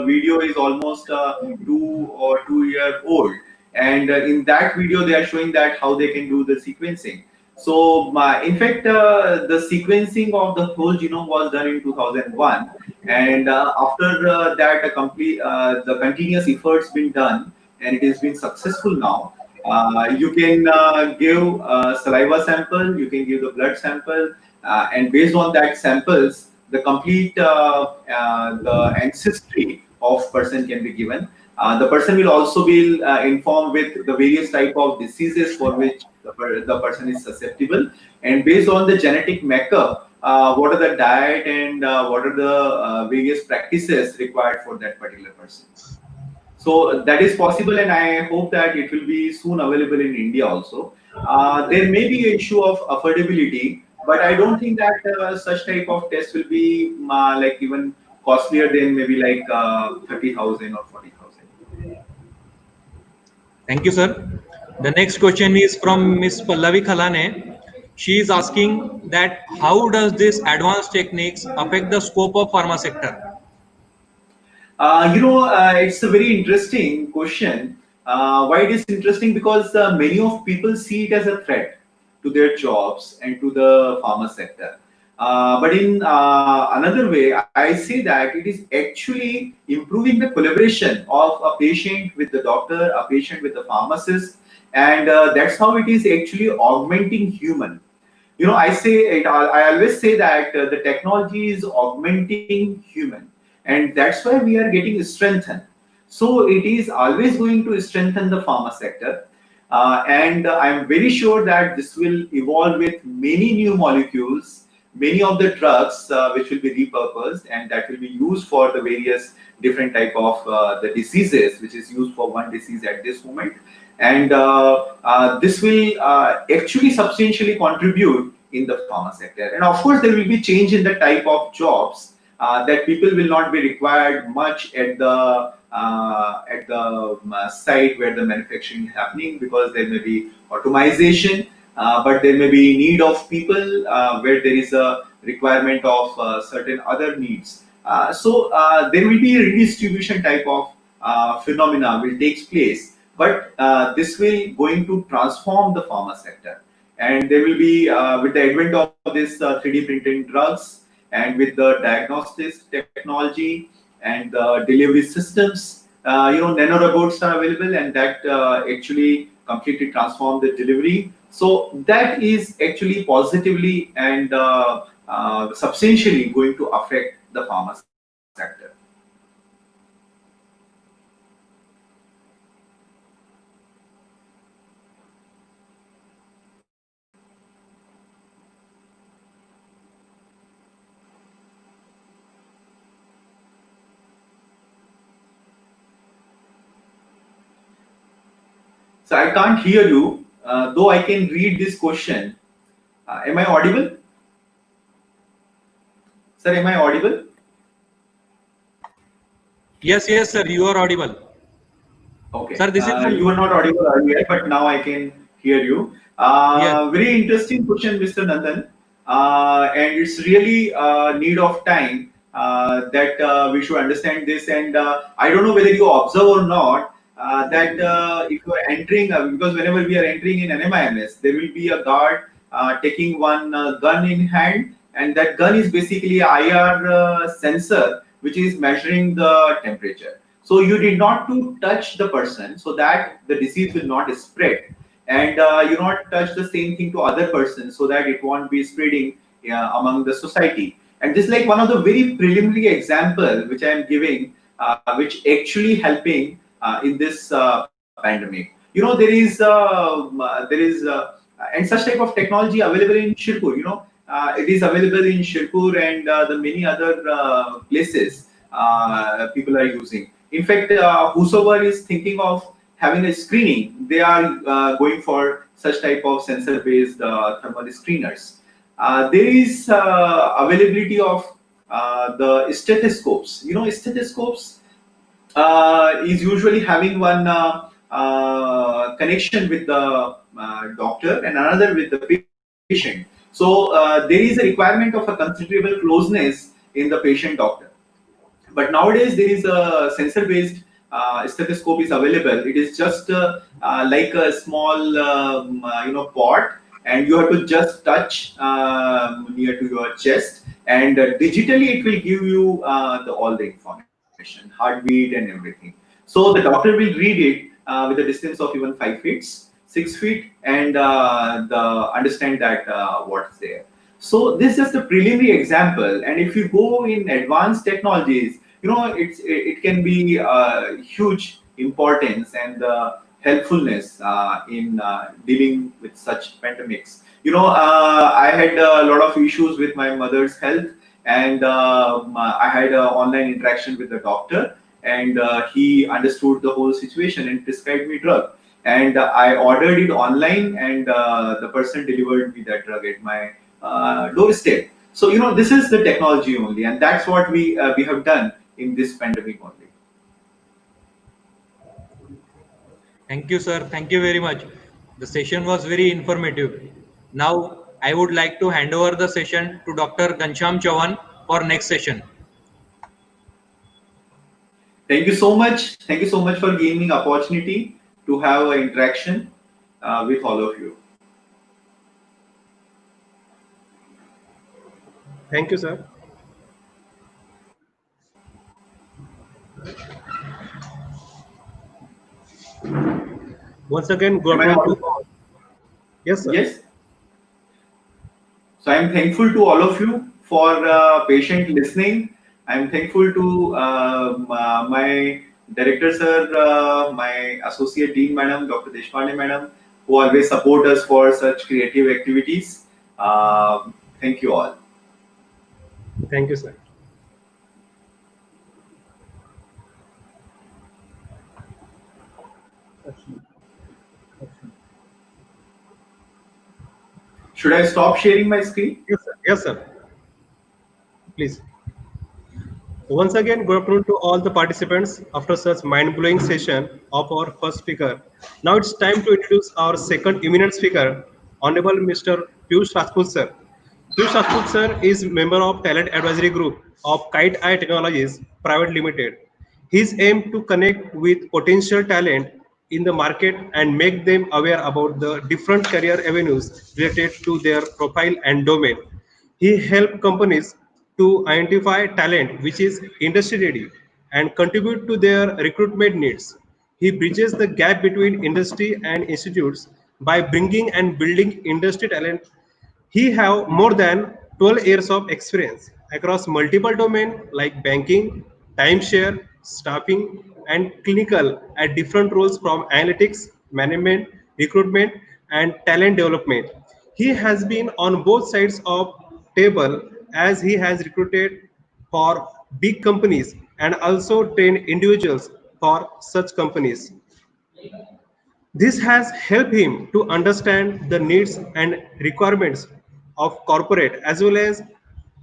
video is almost 2 or 2 year old, and in that video they are showing that how they can do the sequencing. So in fact, the sequencing of the whole genome was done in 2001, and after that a complete the continuous efforts been done, and it has been successful now. You can give saliva sample, you can give the blood sample, and based on that samples, the complete the ancestry of person can be given. The person will also be informed with the various type of diseases for which the person is susceptible, and based on the genetic makeup, what are the diet and what are the various practices required for that particular person. So that is possible, and I hope that it will be soon available in India also. There may be an issue of affordability, but I don't think that such type of test will be like even costlier than maybe like 30,000 or 40,000. Thank you, sir. The next question is from Miss Pallavi Khalane. She is asking that how does this advanced techniques affect the scope of pharma sector? It's a very interesting question. Why it is interesting? Because many of people see it as a threat to their jobs and to the pharma sector. But in another way, I say that it is actually improving the collaboration of a patient with the doctor, a patient with the pharmacist, and that's how it is actually augmenting human. I say it. I always say that the technology is augmenting human, and that's why we are getting strengthened. So it is always going to strengthen the pharma sector, and I'm very sure that this will evolve with many new molecules, many of the drugs which will be repurposed and that will be used for the various different type of the diseases, which is used for one disease at this moment, and this will actually substantially contribute in the pharma sector. And of course, there will be change in the type of jobs that people will not be required much at the site where the manufacturing is happening, because there may be automation, but there may be need of people where there is a requirement of certain other needs. So there will be a redistribution type of phenomena will takes place, but this will going to transform the pharma sector, and there will be with the advent of this 3D printing drugs and with the diagnostics technology and the delivery systems, nanorobots are available, and that actually completely transform the delivery. So that is actually positively and substantially going to affect the pharma sector. So I can't hear you, though I can read this question. Am I audible? Sir, am I audible? Yes, yes, sir. You are audible. Okay. Sir, this is You were not audible earlier, but now I can hear you. yes. Very interesting question, Mr. Nandan. And it's really need of time that we should understand this. And I don't know whether you observe or not that if you are entering, because whenever we are entering in NMIMS, there will be a guard taking one gun in hand, and that gun is basically a IR sensor which is measuring the temperature. So you did not to touch the person so that the disease will not spread, and you not touch the same thing to other persons so that it won't be spreading among the society. And this is like one of the very preliminary example which I am giving, which actually helping in this pandemic. And such type of technology available in Shirpur. It is available in Shirpur and the many other places people are using. In fact, whosoever is thinking of having a screening, they are going for such type of sensor-based thermal screeners. There is availability of the stethoscopes. Stethoscopes is usually having one connection with the doctor and another with the patient. So there is a requirement of a considerable closeness in the patient doctor. But nowadays there is a sensor based stethoscope is available. It is just like a small pot, and you have to just touch near to your chest, and digitally it will give you all the information, heartbeat and everything. So the doctor will read it with a distance of even 5 feet, 6 feet, and the understand that what's there. So this is just a preliminary example, and if you go in advanced technologies, it can be huge importance and helpfulness in dealing with such pandemics. I had a lot of issues with my mother's health, and I had an online interaction with the doctor, and he understood the whole situation and prescribed me drug. And I ordered it online, and the person delivered me that drug at my doorstep. So this is the technology only, and that's what we have done in this pandemic only. Thank you, sir. Thank you very much. The session was very informative. Now, I would like to hand over the session to Dr. Gansham Chauhan for next session. Thank you so much. Thank you so much for giving me opportunity to have an interaction with all of you. Thank you, sir. Once again, good Am I afternoon to audible? all. Yes, sir. Yes. So I'm thankful to all of you for patient listening. I'm thankful to my director sir, my associate dean madam, Dr. Deshpande madam, who always support us for such creative activities. Thank you all. Thank you, sir. Should I stop sharing my screen? Yes, sir. Yes, sir. Please. Once again, good afternoon to all the participants after such mind-blowing session of our first speaker. Now it's time to introduce our second eminent speaker, Honorable Mr. Piyush Rajput sir. Piyush Rajput sir is member of Talent Advisory Group of Kite Eye Technologies Private Limited. His aim to connect with potential talent in the market and make them aware about the different career avenues related to their profile and domain. He helped companies to identify talent which is industry ready and contribute to their recruitment needs. He bridges the gap between industry and institutes by bringing and building industry talent. He have more than 12 years of experience across multiple domains like banking, timeshare, staffing, and clinical at different roles from analytics, management, recruitment, and talent development. He has been on both sides of table as he has recruited for big companies and also trained individuals for such companies. This has helped him to understand the needs and requirements of corporate as well as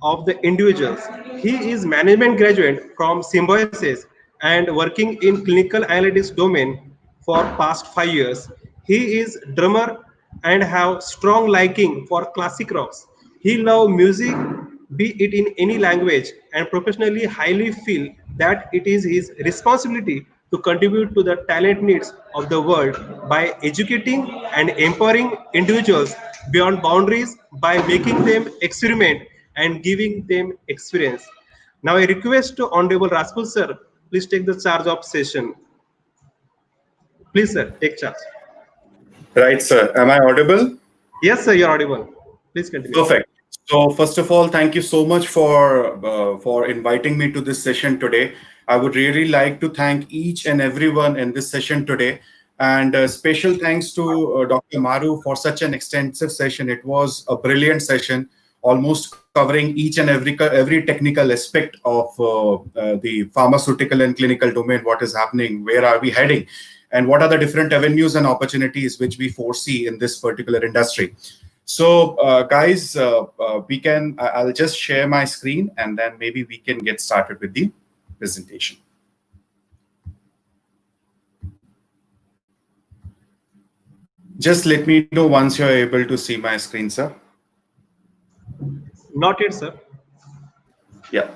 of the individuals. He is management graduate from Symbiosis and working in clinical analytics domain for past 5 years. He is drummer and have strong liking for classic rocks. He love music, be it in any language, and professionally highly feel that it is his responsibility to contribute to the talent needs of the world by educating and empowering individuals beyond boundaries by making them experiment and giving them experience. Now I request to Honorable Rajput sir, please take the charge of session. Please sir, take charge. Right, sir. Am I audible? Yes sir, you're audible. Please continue. Perfect. So, first of all, thank you so much for inviting me to this session today. I would really like to thank each and everyone in this session today, and special thanks to Dr. Maru for such an extensive session. It was a brilliant session, almost covering each and every technical aspect of the pharmaceutical and clinical domain. What is happening? Where are we heading? And what are the different avenues and opportunities which we foresee in this particular industry? So, guys, I'll just share my screen and then maybe we can get started with the presentation. Just let me know once you're able to see my screen, sir. Not yet, sir. Yeah.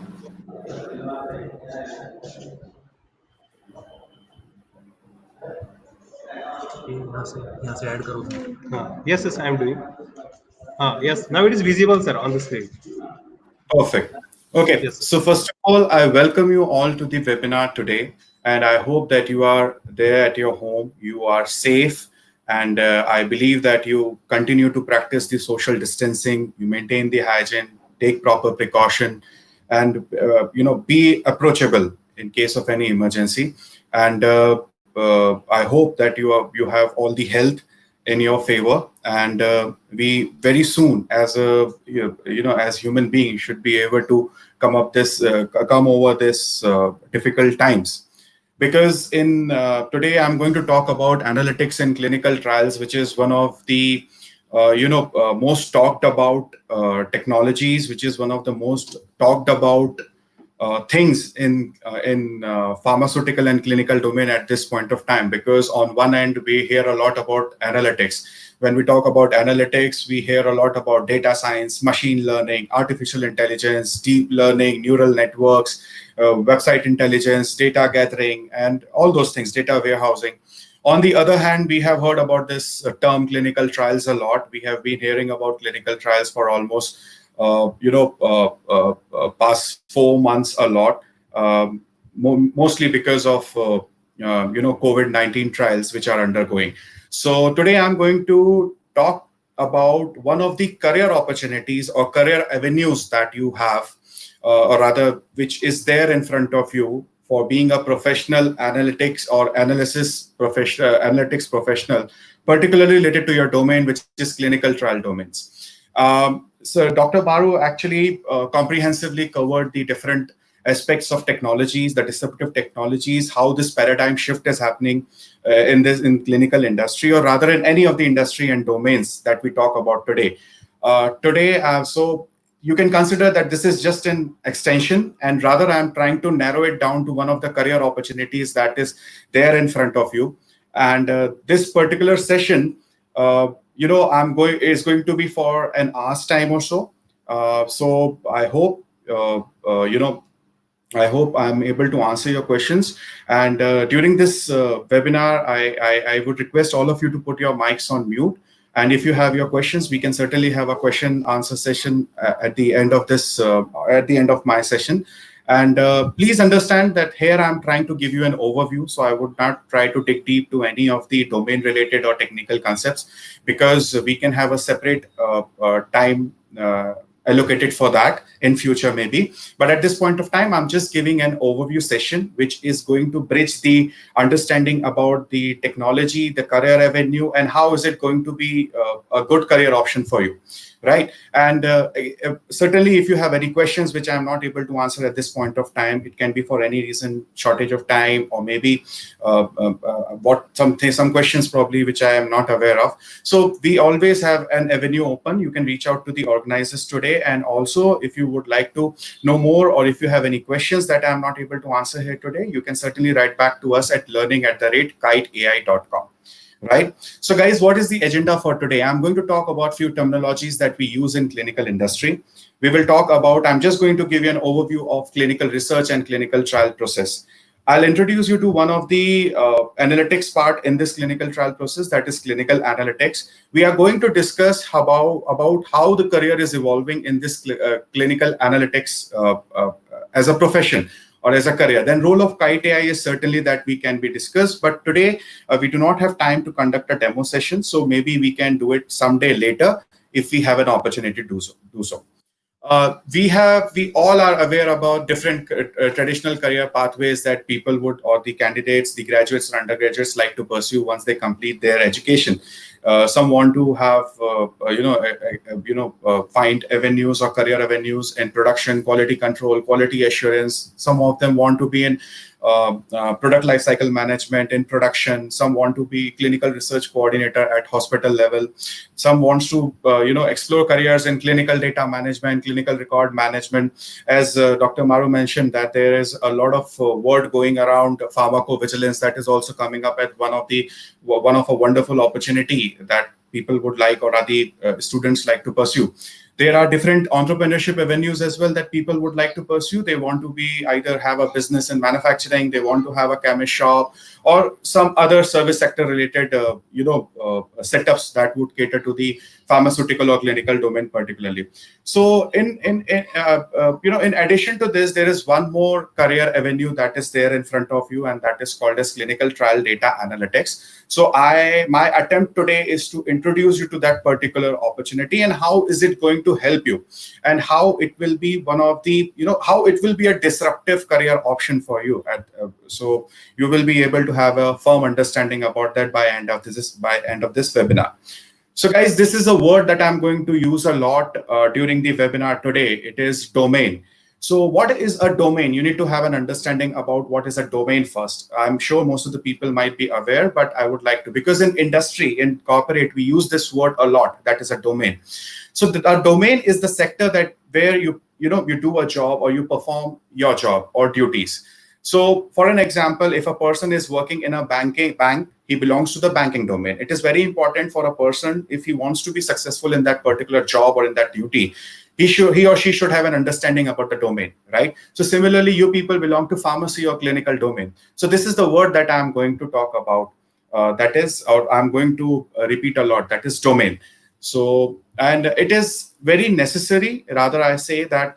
Yes, yes, I am doing. Yes, now it is visible, sir, on the screen. Perfect. Okay. Yes, So first of all, I welcome you all to the webinar today, and I hope that you are there at your home, you are safe, and I believe that you continue to practice the social distancing, you maintain the hygiene, take proper precaution, and be approachable in case of any emergency. And I hope that you have all the health in your favor, and we very soon as a as human beings should be able to come over this difficult times, because in today I'm going to talk about analytics in clinical trials, which is one of the most talked about technologies, which is one of the most talked about things in pharmaceutical and clinical domain at this point of time, because on one end we hear a lot about analytics. When we talk about analytics, we hear a lot about data science, machine learning, artificial intelligence, deep learning, neural networks, website intelligence, data gathering, and all those things, data warehousing. On the other hand, we have heard about this term clinical trials a lot. We have been hearing about clinical trials for almost past 4 months a lot, mostly because of COVID-19 trials which are undergoing. So today I'm going to talk about one of the career opportunities or career avenues that you have, or rather, which is there in front of you for being a professional analytics or analytics professional, particularly related to your domain, which is clinical trial domains. So Dr. Baru actually comprehensively covered the different aspects of technologies, the disruptive technologies, how this paradigm shift is happening in clinical industry, or rather in any of the industry and domains that we talk about today. So you can consider that this is just an extension, and rather I'm trying to narrow it down to one of the career opportunities that is there in front of you. And this particular session, is going to be for an hour's time or so. So I hope I hope I'm able to answer your questions. And during this webinar, I would request all of you to put your mics on mute. And if you have your questions, we can certainly have a question answer session at the end of this, at the end of my session. And please understand that here I'm trying to give you an overview. So I would not try to dig deep to any of the domain related or technical concepts, because we can have a separate time allocated for that in future maybe. But at this point of time, I'm just giving an overview session, which is going to bridge the understanding about the technology, the career avenue, and how is it going to be a good career option for you, right? And certainly if you have any questions which I'm not able to answer at this point of time, it can be for any reason, shortage of time, or maybe some questions probably which I am not aware of. So we always have an avenue open. You can reach out to the organizers today. And also, if you would like to know more, or if you have any questions that I'm not able to answer here today, you can certainly write back to us at learning@kiteai.com. Right. So guys, what is the agenda for today? I'm going to talk about few terminologies that we use in clinical industry. We will talk about, I'm just going to give you an overview of clinical research and clinical trial process. I'll introduce you to one of the analytics part in this clinical trial process, that is clinical analytics. We are going to discuss about how the career is evolving in this clinical analytics as a profession or as a career. Then role of Kite AI is certainly that we can be discussed, but today we do not have time to conduct a demo session, so maybe we can do it someday later if we have an opportunity to do so. We all are aware about different traditional career pathways that people would, or the candidates, the graduates or undergraduates like to pursue once they complete their education. Some want to have, find avenues or career avenues in production, quality control, quality assurance. Some of them want to be in product lifecycle management in production. Some want to be clinical research coordinator at hospital level. Some wants to, explore careers in clinical data management, clinical record management. As Dr. Maru mentioned, that there is a lot of word going around pharmacovigilance that is also coming up at one of a wonderful opportunity that people would like, or are the students like to pursue. There are different entrepreneurship avenues as well that people would like to pursue. They want to be either have a business in manufacturing, they want to have a chemist shop, or some other service sector related, setups that would cater to the pharmaceutical or clinical domain particularly. So in addition to this, there is one more career avenue that is there in front of you, and that is called as clinical trial data analytics. So my attempt today is to introduce you to that particular opportunity and how is it going to help you, and how it will be one of the, how it will be a disruptive career option for you. So you will be able to have a firm understanding about that by end of this webinar. So guys, this is a word that I'm going to use a lot during the webinar today. It is domain. So what is a domain? You need to have an understanding about what is a domain first. I'm sure most of the people might be aware, but I would like to, because in industry, in corporate, we use this word a lot, that is a domain. So a domain is the sector that where you you do a job or you perform your job or duties. So for an example, if a person is working in a bank, he belongs to the banking domain. It is very important for a person, if he wants to be successful in that particular job or in that duty, he or she should have an understanding about the domain, right? So similarly, you people belong to pharmacy or clinical domain. So this is the word that I'm going to talk about. That is, or I'm going to repeat a lot. That is domain. So, and it is very necessary. Rather, I say that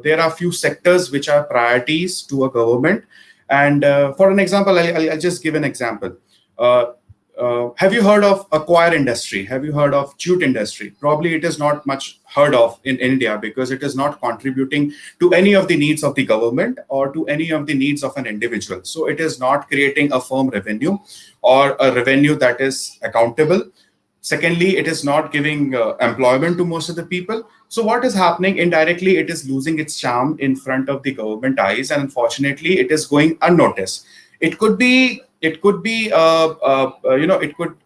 there are few sectors which are priorities to a government. And for an example, I'll just give an example. Uh, have you heard of acquire industry? Have you heard of jute industry? Probably it is not much heard of in India because it is not contributing to any of the needs of the government or to any of the needs of an individual. So it is not creating a firm revenue or a revenue that is accountable. Secondly, it is not giving employment to most of the people. So what is happening indirectly, it is losing its charm in front of the government eyes, and unfortunately, it is going unnoticed. It could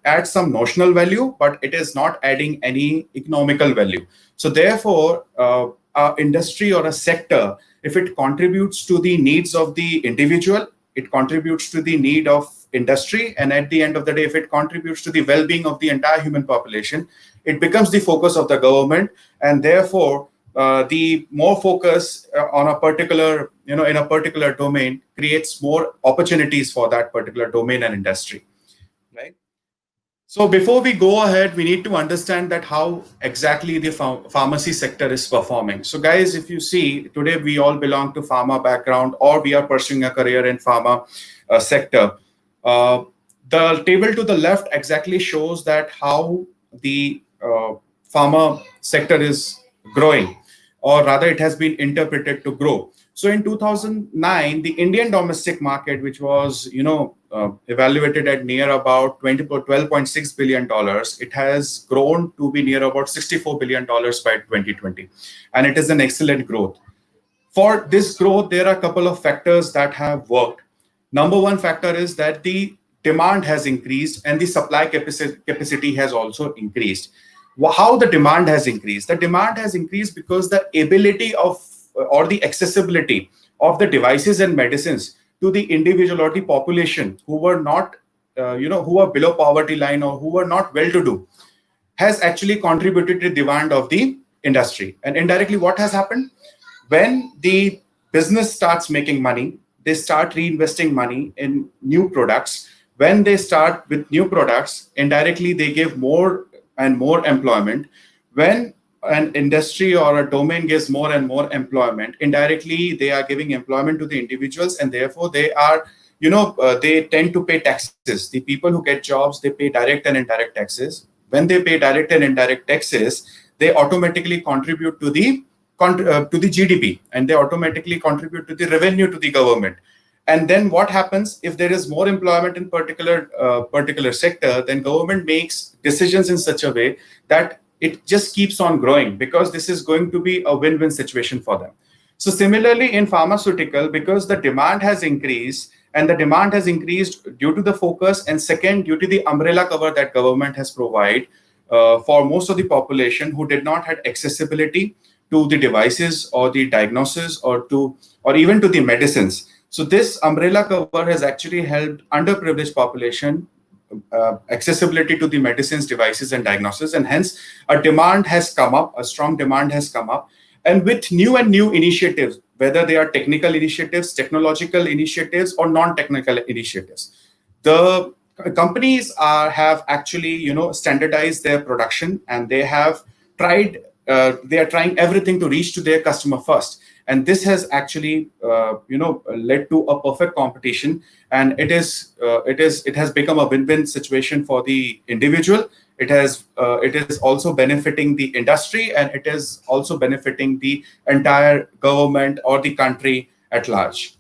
add some notional value, but it is not adding any economical value. So therefore, a industry or a sector, if it contributes to the needs of the individual, it contributes to the need of industry, and at the end of the day, if it contributes to the well-being of the entire human population, it becomes the focus of the government. And therefore, the more focus on a particular, in a particular domain creates more opportunities for that particular domain and industry, right? So before we go ahead, we need to understand that how exactly the pharmacy sector is performing. So guys, if you see, today we all belong to pharma background or we are pursuing a career in pharma sector. The table to the left exactly shows that how the pharma sector is growing, or rather it has been interpreted to grow. So in 2009, the Indian domestic market, which was, evaluated at near about $12.6 billion, it has grown to be near about $64 billion by 2020. And it is an excellent growth. For this growth, there are a couple of factors that have worked. Number one factor is that the demand has increased and the supply capacity has also increased. How the demand has increased? The demand has increased because the ability of or the accessibility of the devices and medicines to the individual or the population who were not, who were below poverty line or who were not well-to-do, has actually contributed to the demand of the industry. And indirectly, what has happened? When the business starts making money, they start reinvesting money in new products. When they start with new products, indirectly, they give more and more employment. When an industry or a domain gives more and more employment, indirectly, they are giving employment to the individuals, and therefore they are, they tend to pay taxes. The people who get jobs, they pay direct and indirect taxes. When they pay direct and indirect taxes, they automatically contribute to the GDP, and they automatically contribute to the revenue to the government. And then what happens if there is more employment in particular sector? Then government makes decisions in such a way that it just keeps on growing, because this is going to be a win-win situation for them. So similarly in pharmaceutical, because the demand has increased, and the demand has increased due to the focus, and second, due to the umbrella cover that government has provided for most of the population who did not have accessibility to the devices or the diagnosis or even to the medicines. So this umbrella cover has actually helped underprivileged population accessibility to the medicines, devices, and diagnosis, and hence a demand has come up, a strong demand has come up. And with new initiatives, whether they are technical initiatives, technological initiatives, or non-technical initiatives, the companies have actually standardized their production, and they have tried. They are trying everything to reach to their customer first, and this has actually led to a perfect competition, and it has become a win-win situation for the individual. It is also benefiting the industry, and it is also benefiting the entire government or the country at large.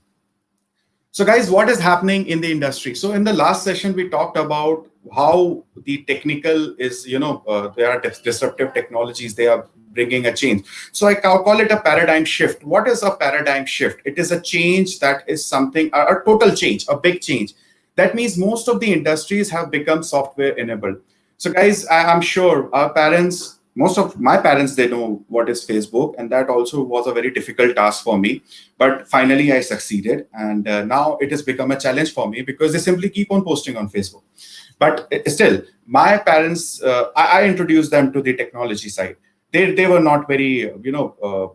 So guys, what is happening in the industry? So in the last session, we talked about how the technical is, there are disruptive technologies, they are bringing a change. So I call it a paradigm shift. What is a paradigm shift? It is a change that is something, a total change, a big change. That means most of the industries have become software enabled. So guys, I'm sure our parents Most of my parents, they know what is Facebook, and that also was a very difficult task for me. But finally, I succeeded, and now it has become a challenge for me because they simply keep on posting on Facebook. But still, my parents, I introduced them to the technology side. They were not very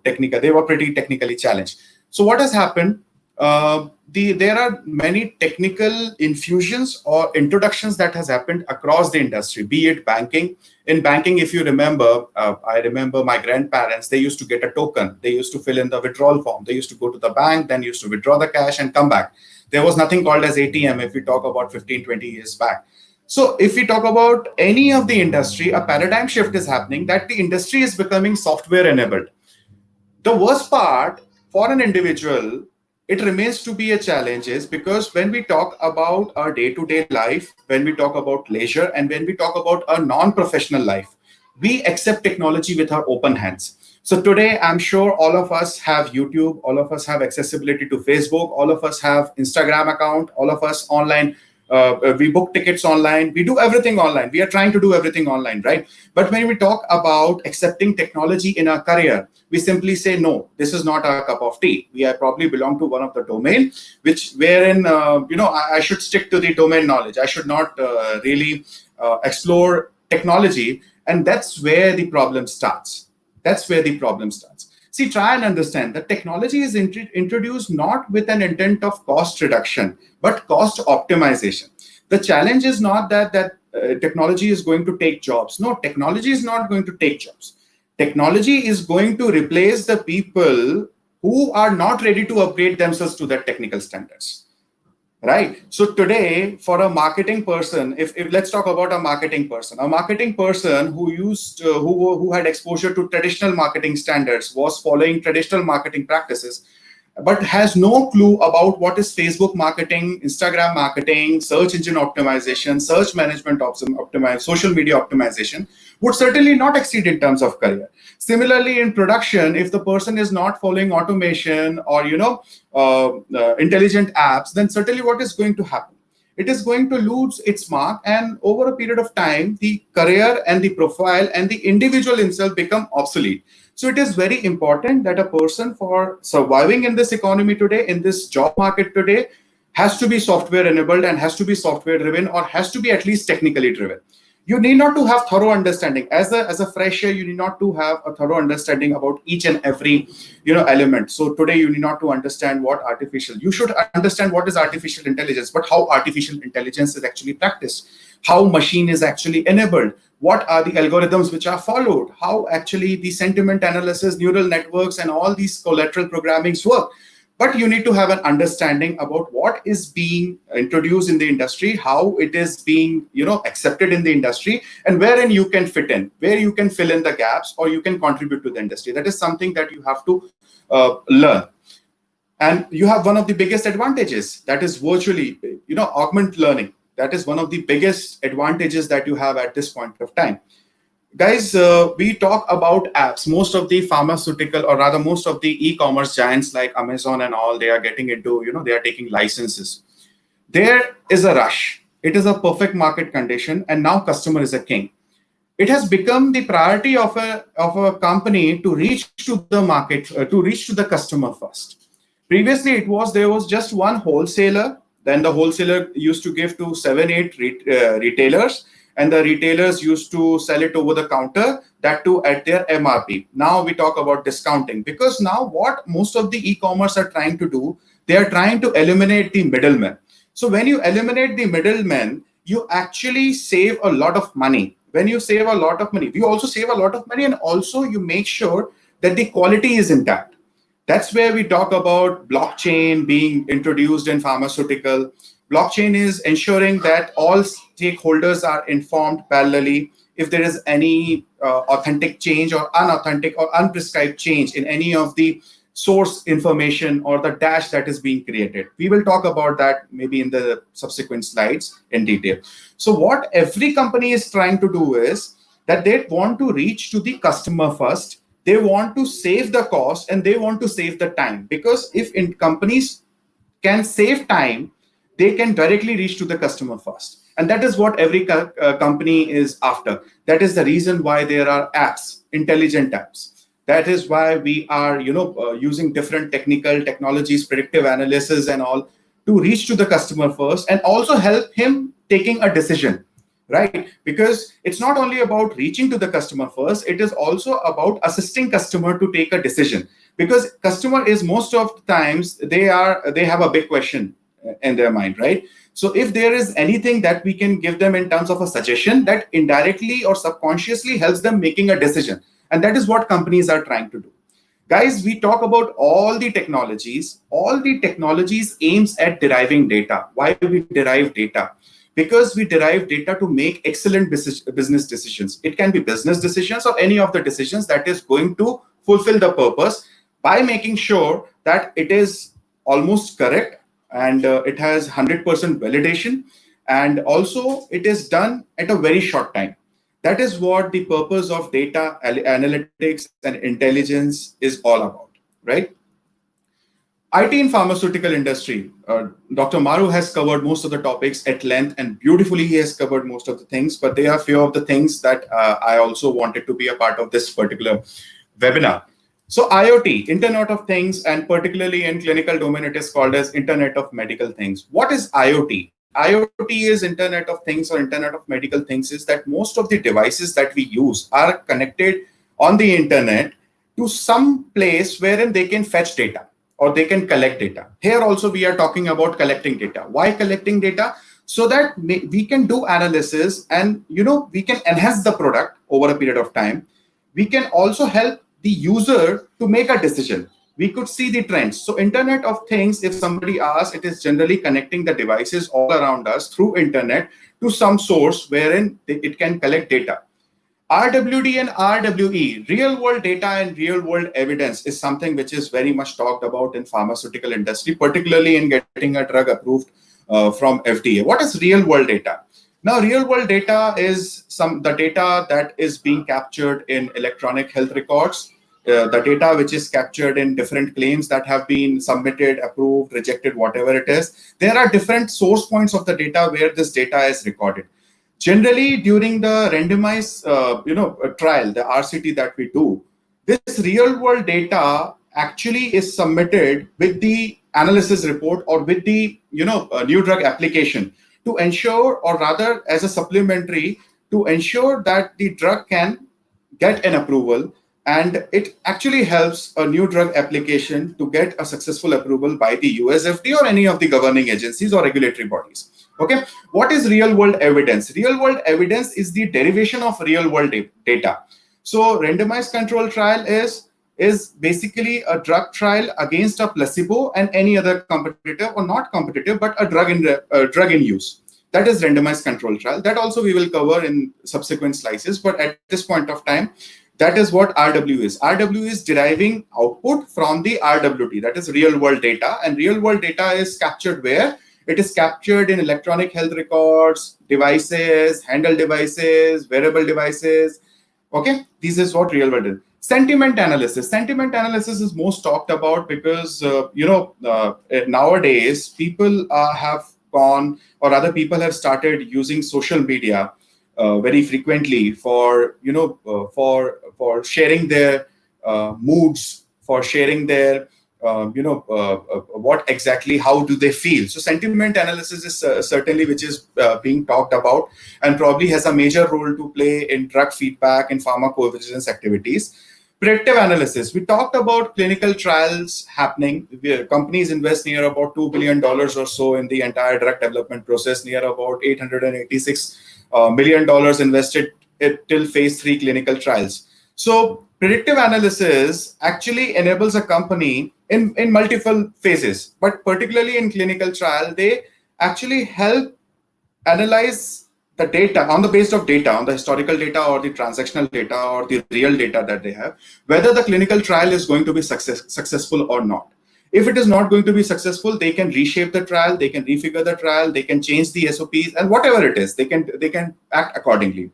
technical. They were pretty technically challenged. So what has happened? There are many technical infusions or introductions that has happened across the industry, be it banking. In banking, if you remember, I remember my grandparents, they used to get a token. They used to fill in the withdrawal form. They used to go to the bank, then used to withdraw the cash and come back. There was nothing called as ATM if we talk about 15, 20 years back. So if we talk about any of the industry, a paradigm shift is happening that the industry is becoming software enabled. The worst part for an individual, it remains to be a challenge is because when we talk about our day-to-day life, when we talk about leisure, and when we talk about our non-professional life, we accept technology with our open hands. So today, I'm sure all of us have YouTube, all of us have accessibility to Facebook, all of us have Instagram account, all of us online. We book tickets online. We do everything online. We are trying to do everything online, right? But when we talk about accepting technology in our career, we simply say, no, this is not our cup of tea. We are probably belong to one of the domain, which wherein, I should stick to the domain knowledge. I should not really explore technology. And that's where the problem starts. That's where the problem starts. See, try and understand that technology is introduced not with an intent of cost reduction, but cost optimization. The challenge is not that technology is going to take jobs. No, technology is not going to take jobs. Technology is going to replace the people who are not ready to upgrade themselves to that technical standards. Right. So today, for a marketing person, if let's talk about a marketing person who used who had exposure to traditional marketing standards, was following traditional marketing practices, but has no clue about what is Facebook marketing, Instagram marketing, search engine optimization, search management optimize, social media optimization, would certainly not exceed in terms of career. Similarly, in production, if the person is not following automation or intelligent apps, then certainly what is going to happen? It is going to lose its mark, and over a period of time, the career and the profile and the individual himself become obsolete. So it is very important that a person, for surviving in this economy today, in this job market today, has to be software enabled and has to be software driven, or has to be at least technically driven. You need not to have thorough understanding as a fresher. You need not to have a thorough understanding about each and every element. So today you need not to understand what artificial. You should understand what is artificial intelligence, but how artificial intelligence is actually practiced, how machine is actually enabled, what are the algorithms which are followed, how actually the sentiment analysis, neural networks, and all these collateral programmings work. But you need to have an understanding about what is being introduced in the industry, how it is being accepted in the industry, and wherein you can fit in, where you can fill in the gaps, or you can contribute to the industry. That is something that you have to learn. And you have one of the biggest advantages, that is virtually augment learning. That is one of the biggest advantages that you have at this point of time. Guys, we talk about apps. Most of the pharmaceutical, or rather most of the e-commerce giants like Amazon and all, they are getting into, they are taking licenses. There is a rush. It is a perfect market condition, and now customer is a king. It has become the priority of a company to reach to the market, to reach to the customer first. Previously, there was just one wholesaler. Then the wholesaler used to give to 7-8 retailers, and the retailers used to sell it over the counter, that too at their MRP. Now we talk about discounting, because now what most of the e-commerce are trying to do, they are trying to eliminate the middlemen. So when you eliminate the middlemen, you actually save a lot of money. When you save a lot of money, you also save a lot of money, and also you make sure that the quality is intact. That's where we talk about blockchain being introduced in pharmaceutical. Blockchain is ensuring that all stakeholders are informed parallelly. If there is any authentic change or unauthentic or unprescribed change in any of the source information or the dash that is being created. We will talk about that maybe in the subsequent slides in detail. So what every company is trying to do is that they want to reach to the customer first. They want to save the cost, and they want to save the time, because if companies can save time, they can directly reach to the customer first. And that is what every company is after. That is the reason why there are apps, intelligent apps. That is why we are, using different technical technologies, predictive analysis and all, to reach to the customer first and also help him taking a decision, right? Because it's not only about reaching to the customer first, it is also about assisting customer to take a decision. Because customer is most of the times, they have a big question in their mind, right? So if there is anything that we can give them in terms of a suggestion that indirectly or subconsciously helps them making a decision, and that is what companies are trying to do. Guys, we talk about all the technologies. All the technologies aims at deriving data. Why we derive data? Because we derive data to make excellent business decisions. It can be business decisions or any of the decisions that is going to fulfill the purpose by making sure that it is almost correct and it has 100% validation, and also it is done at a very short time. That is what the purpose of data analytics and intelligence is all about, right? IT in pharmaceutical industry. Dr. Maru has covered most of the topics at length, and beautifully he has covered most of the things, but there are few of the things that I also wanted to be a part of this particular webinar. So IoT, Internet of Things, and particularly in clinical domain, it is called as Internet of Medical Things. What is IoT? IoT is Internet of Things or Internet of Medical Things is that most of the devices that we use are connected on the internet to some place wherein they can fetch data or they can collect data. Here also we are talking about collecting data. Why collecting data? So that we can do analysis and we can enhance the product over a period of time. We can also help the user to make a decision. We could see the trends. So Internet of Things, if somebody asks, it is generally connecting the devices all around us through internet to some source wherein it can collect data. RWD and RWE, real world data and real world evidence, is something which is very much talked about in pharmaceutical industry, particularly in getting a drug approved from FDA. What is real world data? Now, real world data is the data that is being captured in electronic health records, the data which is captured in different claims that have been submitted, approved, rejected, whatever it is. There are different source points of the data where this data is recorded. Generally, during the randomized trial, the RCT that we do, this real world data actually is submitted with the analysis report or with the new drug application to ensure, or rather as a supplementary, to ensure that the drug can get an approval, and it actually helps a new drug application to get a successful approval by the US FDA or any of the governing agencies or regulatory bodies. Okay, what is real world evidence? Real world evidence is the derivation of real world data. So randomized control trial is basically a drug trial against a placebo and any other competitive, or not competitive, but a drug in use. That is randomized control trial. That also we will cover in subsequent slices. But at this point of time, that is what RW is. RW is deriving output from the RWD, that is real world data. And real world data is captured where? It is captured in electronic health records, devices, handheld devices, wearable devices. Okay, this is what real world is. Sentiment analysis. Sentiment analysis is most talked about because nowadays people have gone, or other people have started using social media very frequently for for sharing their moods, for sharing their what exactly, how do they feel. So sentiment analysis is certainly which is being talked about, and probably has a major role to play in drug feedback and pharmacovigilance activities. Predictive analysis. We talked about clinical trials happening. Companies invest near about $2 billion or so in the entire drug development process, near about $886 million invested till phase 3 clinical trials. So predictive analysis actually enables a company in multiple phases, but particularly in clinical trial, they actually help analyze the data on the basis of data, on the historical data or the transactional data or the real data that they have, whether the clinical trial is going to be successful or not. If it is not going to be successful, they can reshape the trial, they can refigure the trial, they can change the SOPs, and whatever it is, they can act accordingly.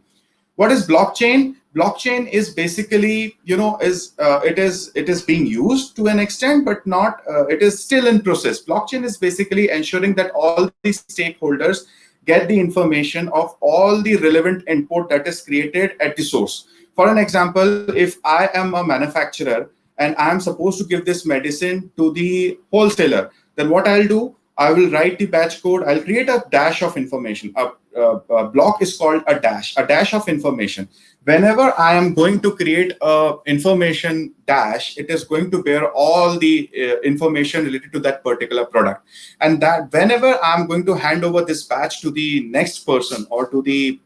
What is blockchain? blockchain is basically, it is being used to an extent, but not, it is still in process. Blockchain is basically ensuring that all the stakeholders get the information of all the relevant input that is created at the source. For an example, if I am a manufacturer and I am supposed to give this medicine to the wholesaler, then what I'll do, I will write the batch code. I'll create a dash of information. A block is called a dash of information. Whenever I am going to create a information dash, it is going to bear all the information related to that particular product. And that whenever I'm going to hand over this batch to the next person or to the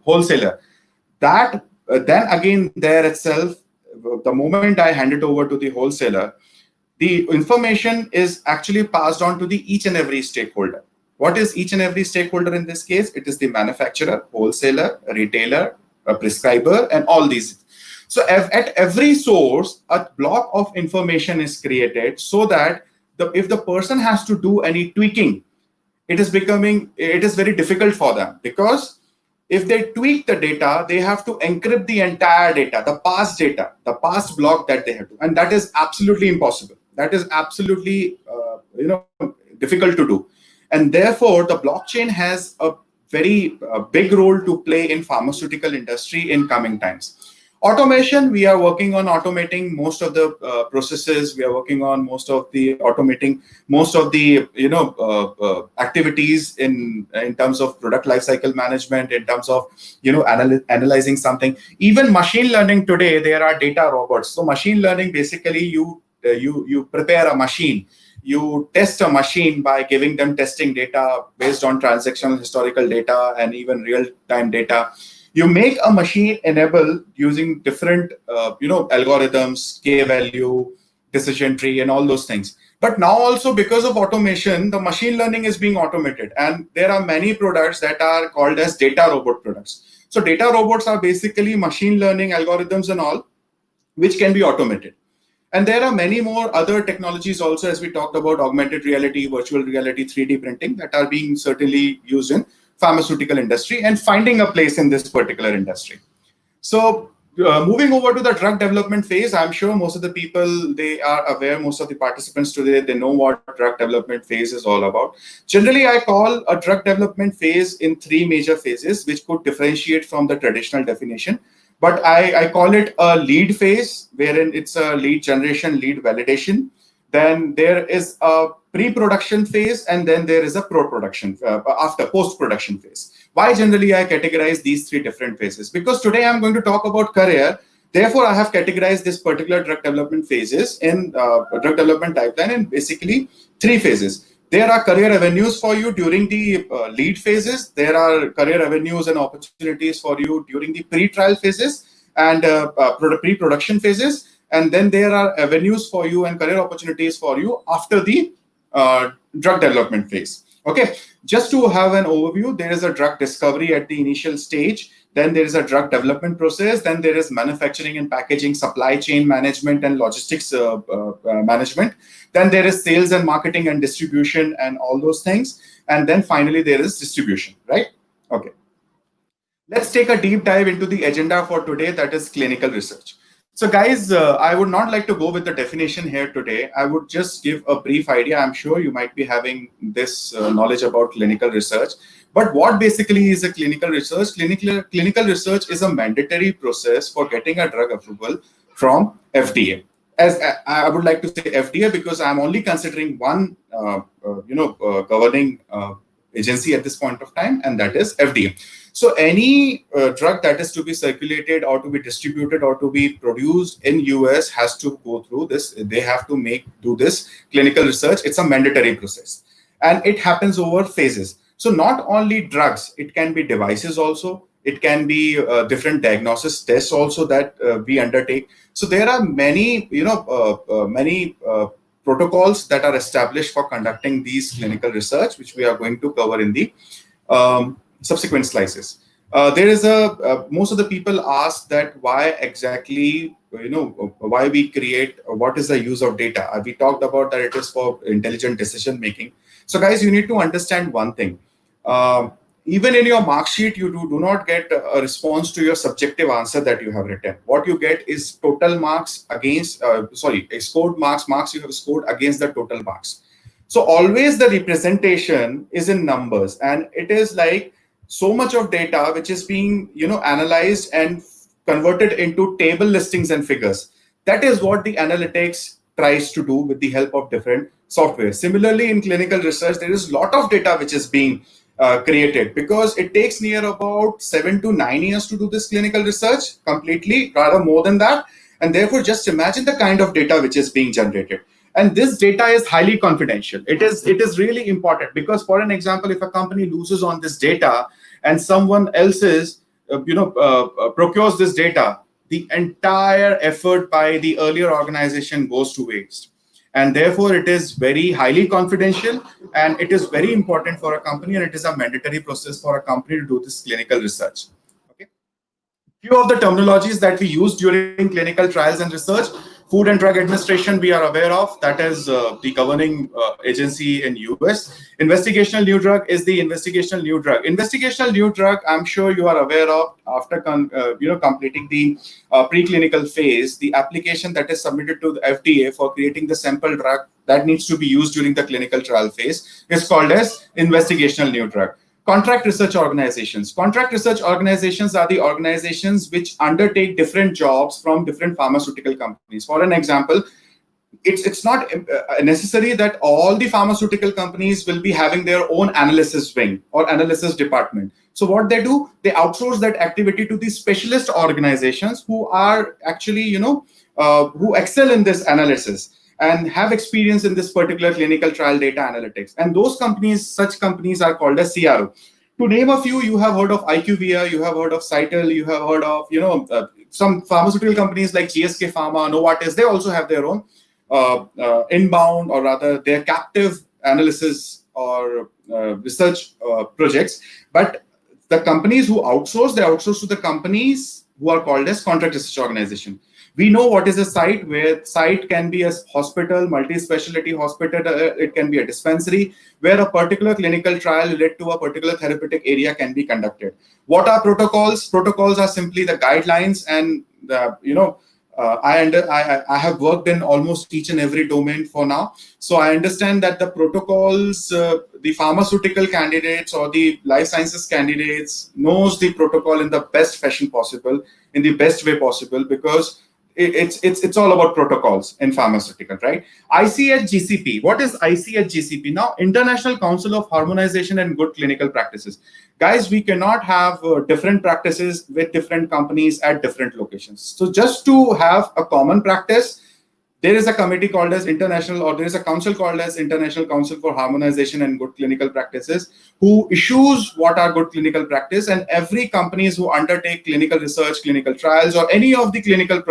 wholesaler, that then again there itself, the moment I hand it over to the wholesaler, the information is actually passed on to the each and every stakeholder. What is each and every stakeholder in this case? It is the manufacturer, wholesaler, retailer, a prescriber, and all these. So at every source, a block of information is created so that if the person has to do any tweaking, it is very difficult for them, because if they tweak the data, they have to encrypt the entire data, the past block that they have to, and that is absolutely impossible. That is absolutely difficult to do, and therefore the blockchain has a very big role to play in pharmaceutical industry in coming times. Automation, we are working on automating most of the processes. We are working on automating most of the activities in terms of product lifecycle management, in terms of analyzing something. Even machine learning today, there are data robots. So machine learning, basically you prepare a machine. You test a machine by giving them testing data based on transactional historical data and even real-time data. You make a machine enable using different algorithms, k-value, decision tree, and all those things. But now also, because of automation, the machine learning is being automated, and there are many products that are called as data robot products. So data robots are basically machine learning algorithms and all, which can be automated. And there are many more other technologies also, as we talked about augmented reality, virtual reality, 3D printing, that are being certainly used in pharmaceutical industry and finding a place in this particular industry. So moving over to the drug development phase, I'm sure most of the people, they are aware, most of the participants today, they know what drug development phase is all about. Generally, I call a drug development phase in 3 major phases, which could differentiate from the traditional definition. But I call it a lead phase, wherein it's a lead generation, lead validation. Then there is a pre-production phase, and then there is a post-production phase. Why generally I categorize these 3 different phases? Because today I'm going to talk about career. Therefore, I have categorized this particular drug development phases in drug development pipeline in basically 3 phases. There are career avenues for you during the lead phases. There are career avenues and opportunities for you during the pre-trial phases and pre-production phases. And then there are avenues for you and career opportunities for you after the drug development phase. Okay, just to have an overview, there is a drug discovery at the initial stage. Then there is a drug development process. Then there is manufacturing and packaging, supply chain management, and logistics management. Then there is sales and marketing and distribution and all those things. And then finally, there is distribution, right? Okay. Let's take a deep dive into the agenda for today, that is clinical research. So guys, I would not like to go with the definition here today. I would just give a brief idea. I'm sure you might be having this knowledge about clinical research. But what basically is a clinical research? Clinical research is a mandatory process for getting a drug approval from FDA. As I would like to say FDA, because I'm only considering one governing agency at this point of time, and that is FDA. So any drug that is to be circulated or to be distributed or to be produced in US has to go through this. They have to do this clinical research. It's a mandatory process, and it happens over phases. So not only drugs, it can be devices also. It can be different diagnosis tests also that we undertake. So there are many, protocols that are established for conducting these clinical research, which we are going to cover in the subsequent slices. There is most of the people ask that why exactly, why we create, what is the use of data? We talked about that it is for intelligent decision making. So guys, you need to understand one thing. even in your mark sheet, you do not get a response to your subjective answer that you have written. What you get is total marks against, scored marks you have scored against the total marks. So always the representation is in numbers, and it is like so much of data which is being, analyzed and converted into table listings and figures. That is what the analytics tries to do with the help of different software. Similarly, in clinical research, there is a lot of data which is being created, because it takes near about 7 to 9 years to do this clinical research completely, rather more than that. And therefore, just imagine the kind of data which is being generated. And this data is highly confidential. It is really important, because, for an example, if a company loses on this data and someone else's procures this data, the entire effort by the earlier organization goes to waste. And therefore it is very highly confidential, and it is very important for a company, and it is a mandatory process for a company to do this clinical research. Okay. Few of the terminologies that we use during clinical trials and research: Food and Drug Administration, we are aware of, that is the governing agency in US. Investigational new drug is the investigational new drug. Investigational new drug, I'm sure you are aware of, after completing the preclinical phase, the application that is submitted to the FDA for creating the sample drug that needs to be used during the clinical trial phase is called as investigational new drug. Contract research organizations. Contract research organizations are the organizations which undertake different jobs from different pharmaceutical companies. For an example, it's not necessary that all the pharmaceutical companies will be having their own analysis wing or analysis department. So what they do, they outsource that activity to the specialist organizations who are actually, who excel in this analysis and have experience in this particular clinical trial data analytics. And those companies, such companies are called as CRO. To name a few, you have heard of IQVIA, you have heard of Cytel, you have heard of, some pharmaceutical companies like GSK Pharma, Novartis. They also have their own inbound, or rather their captive analysis or research projects. But the companies who outsource, they outsource to the companies who are called as contract research organization. We know what is a site, where site can be a hospital, multi-specialty hospital, it can be a dispensary, where a particular clinical trial related to a particular therapeutic area can be conducted. What are protocols? Protocols are simply the guidelines, and I have worked in almost each and every domain for now. So I understand that the protocols, the pharmaceutical candidates or the life sciences candidates knows the protocol in the best fashion possible, in the best way possible, because it's all about protocols in pharmaceutical, right? ICH-GCP. What is ICH-GCP? Now, International Council of Harmonization and Good Clinical Practices. Guys, we cannot have different practices with different companies at different locations. So just to have a common practice, there is a committee called as International, or there is a council called as International Council for Harmonization and Good Clinical Practices, who issues what are good clinical practice, and every companies who undertake clinical research, clinical trials, or any of the clinical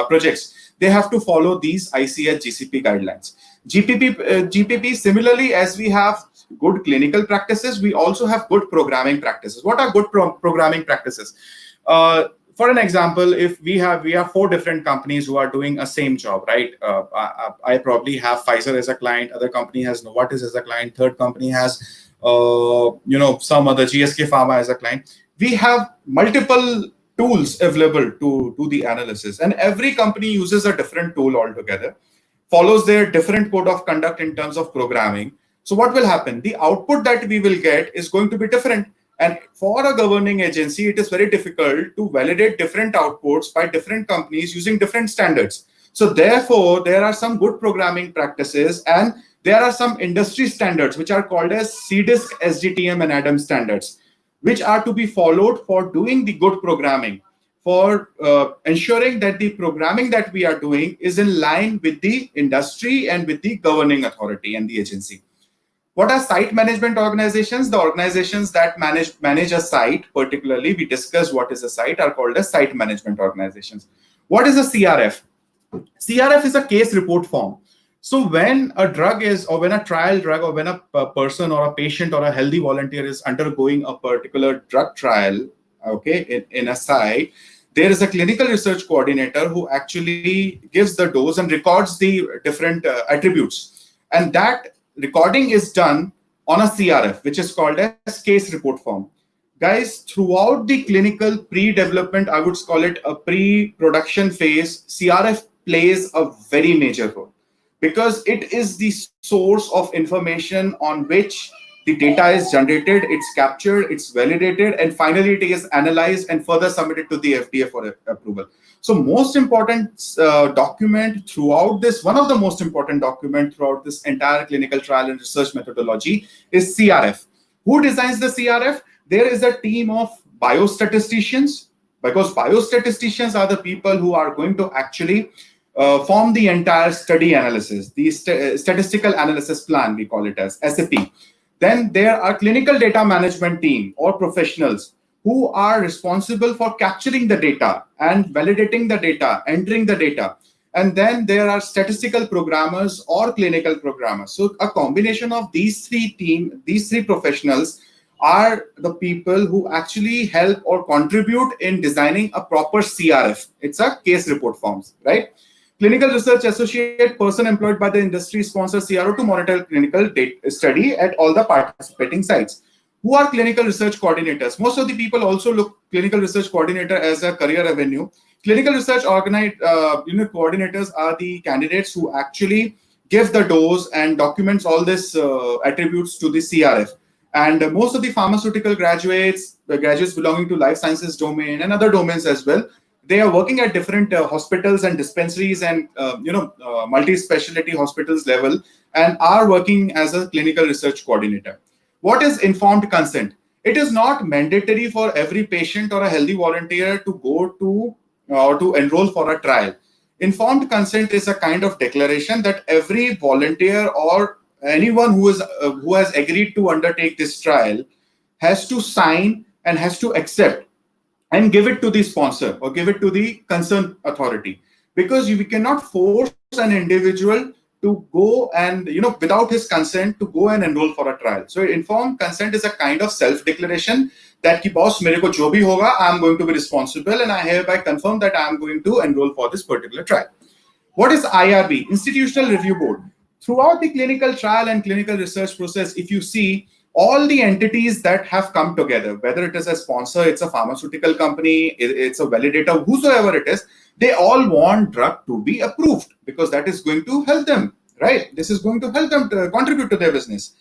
projects, they have to follow these ICH-GCP guidelines. GPP, similarly, as we have good clinical practices, we also have good programming practices. What are good programming practices? For an example, if we have 4 different companies who are doing a same job, right? I probably have Pfizer as a client, other company has Novartis as a client, third company has some other GSK Pharma as a client. We have multiple tools available to do the analysis, and every company uses a different tool altogether, follows their different code of conduct in terms of programming. So what will happen? The output that we will get is going to be different. And for a governing agency, it is very difficult to validate different outputs by different companies using different standards. So therefore, there are some good programming practices, and there are some industry standards which are called as CDISC, SDTM, and ADAM standards, which are to be followed for doing the good programming, for ensuring that the programming that we are doing is in line with the industry and with the governing authority and the agency. What are site management organizations? The organizations that manage a site, particularly we discussed what is a site, are called as site management organizations. What is a CRF? CRF is a case report form. So when a drug is, or when a trial drug, or when a person or a patient or a healthy volunteer is undergoing a particular drug trial, okay, in a site, there is a clinical research coordinator who actually gives the dose and records the different attributes. And that recording is done on a CRF, which is called as case report form. Guys, throughout the clinical pre-development, I would call it a pre-production phase, CRF plays a very major role because it is the source of information on which the data is generated, it's captured, it's validated, and finally it is analyzed and further submitted to the FDA for approval. So most important document throughout this, one of the most important document throughout this entire clinical trial and research methodology is CRF. Who designs the CRF? There is a team of biostatisticians, because biostatisticians are the people who are going to actually form the entire study analysis, the statistical analysis plan, we call it as SAP. Then there are clinical data management team or professionals who are responsible for capturing the data and validating the data, entering the data. And then there are statistical programmers or clinical programmers. So a combination of these three professionals are the people who actually help or contribute in designing a proper CRF. It's a case report forms, right? Clinical research associate, person employed by the industry sponsor CRO to monitor clinical study at all the participating sites. Who are clinical research coordinators? Most of the people also look clinical research coordinator as a career avenue. Clinical research coordinators are the candidates who actually give the dose and documents all this attributes to the CRF. And most of the pharmaceutical graduates, the graduates belonging to life sciences domain and other domains as well, they are working at different hospitals and dispensaries and multi-specialty hospitals level and are working as a clinical research coordinator. What is informed consent? It is not mandatory for every patient or a healthy volunteer to go to or to enroll for a trial. Informed consent is a kind of declaration that every volunteer or anyone who has agreed to undertake this trial has to sign and has to accept and give it to the sponsor or give it to the concerned authority, because we cannot force an individual to go and without his consent to go and enroll for a trial. So informed consent is a kind of self-declaration that ki boss mere ko jo bhi hoga, I am going to be responsible and I hereby confirm that I am going to enroll for this particular trial. What is IRB? Institutional Review Board. Throughout the clinical trial and clinical research process, if you see all the entities that have come together, whether it is a sponsor, it's a pharmaceutical company, it's a validator, whosoever it is, they all want drug to be approved because that is going to help them, right? This is going to help them to contribute to their business.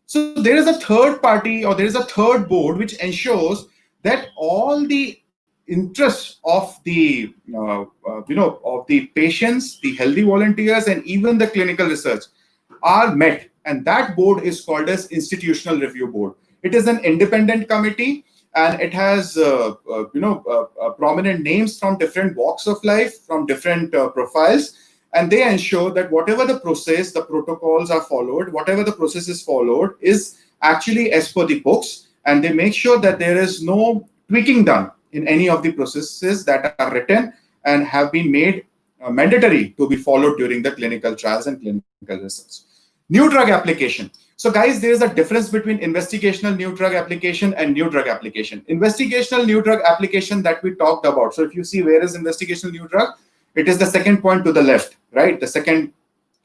So there is a third party or there is a third board which ensures that all the interests of the of the patients, the healthy volunteers, and even the clinical research are met, and that board is called as Institutional Review Board. It is an independent committee, and it has prominent names from different walks of life, from different profiles, and they ensure that whatever the process, the protocols are followed, whatever the process is followed is actually as per the books, and they make sure that there is no tweaking done in any of the processes that are written and have been made mandatory to be followed during the clinical trials and clinical research. New drug application. So guys, there is a difference between investigational new drug application and new drug application. Investigational new drug application that we talked about. So if you see where is investigational new drug, it is the second point to the left, right? The second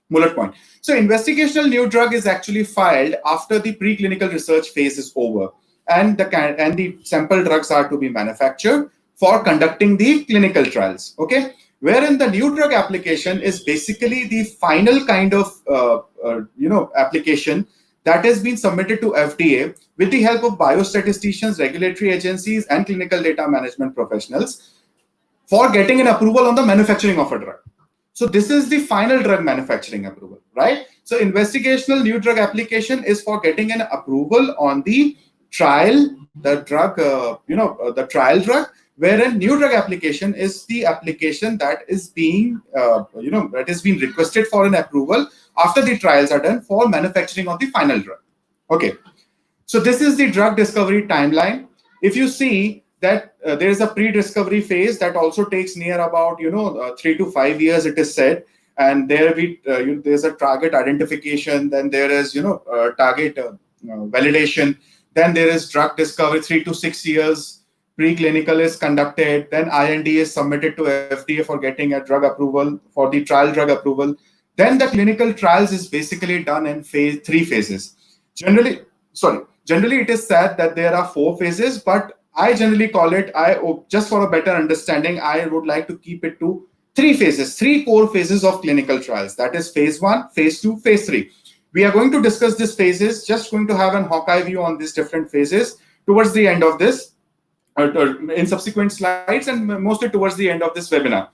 bullet point. So investigational new drug is actually filed after the preclinical research phase is over, and the sample drugs are to be manufactured for conducting the clinical trials. Okay, wherein the new drug application is basically the final kind of application that has been submitted to FDA with the help of biostatisticians, regulatory agencies, and clinical data management professionals for getting an approval on the manufacturing of a drug. So this is the final drug manufacturing approval, right? So investigational new drug application is for getting an approval on the trial, the drug, the trial drug, wherein new drug application is the application that is being, that is being requested for an approval after the trials are done for manufacturing of the final drug. Okay, so this is the drug discovery timeline. If you see that there is a pre-discovery phase that also takes near about 3 to 5 years, it is said, and there there's a target identification, then there is target validation, then there is drug discovery, 3 to 6 years. Preclinical is conducted, then IND is submitted to FDA for getting a drug approval, for the trial drug approval. Then the clinical trials is basically done in 3 phases. Generally, generally it is said that there are 4 phases, but I generally call it, just for a better understanding, I would like to keep it to 3 phases, 3 core phases of clinical trials. That is phase 1, phase 2, phase 3. We are going to discuss these phases, just going to have an Hawkeye view on these different phases towards the end of this, or in subsequent slides, and mostly towards the end of this webinar.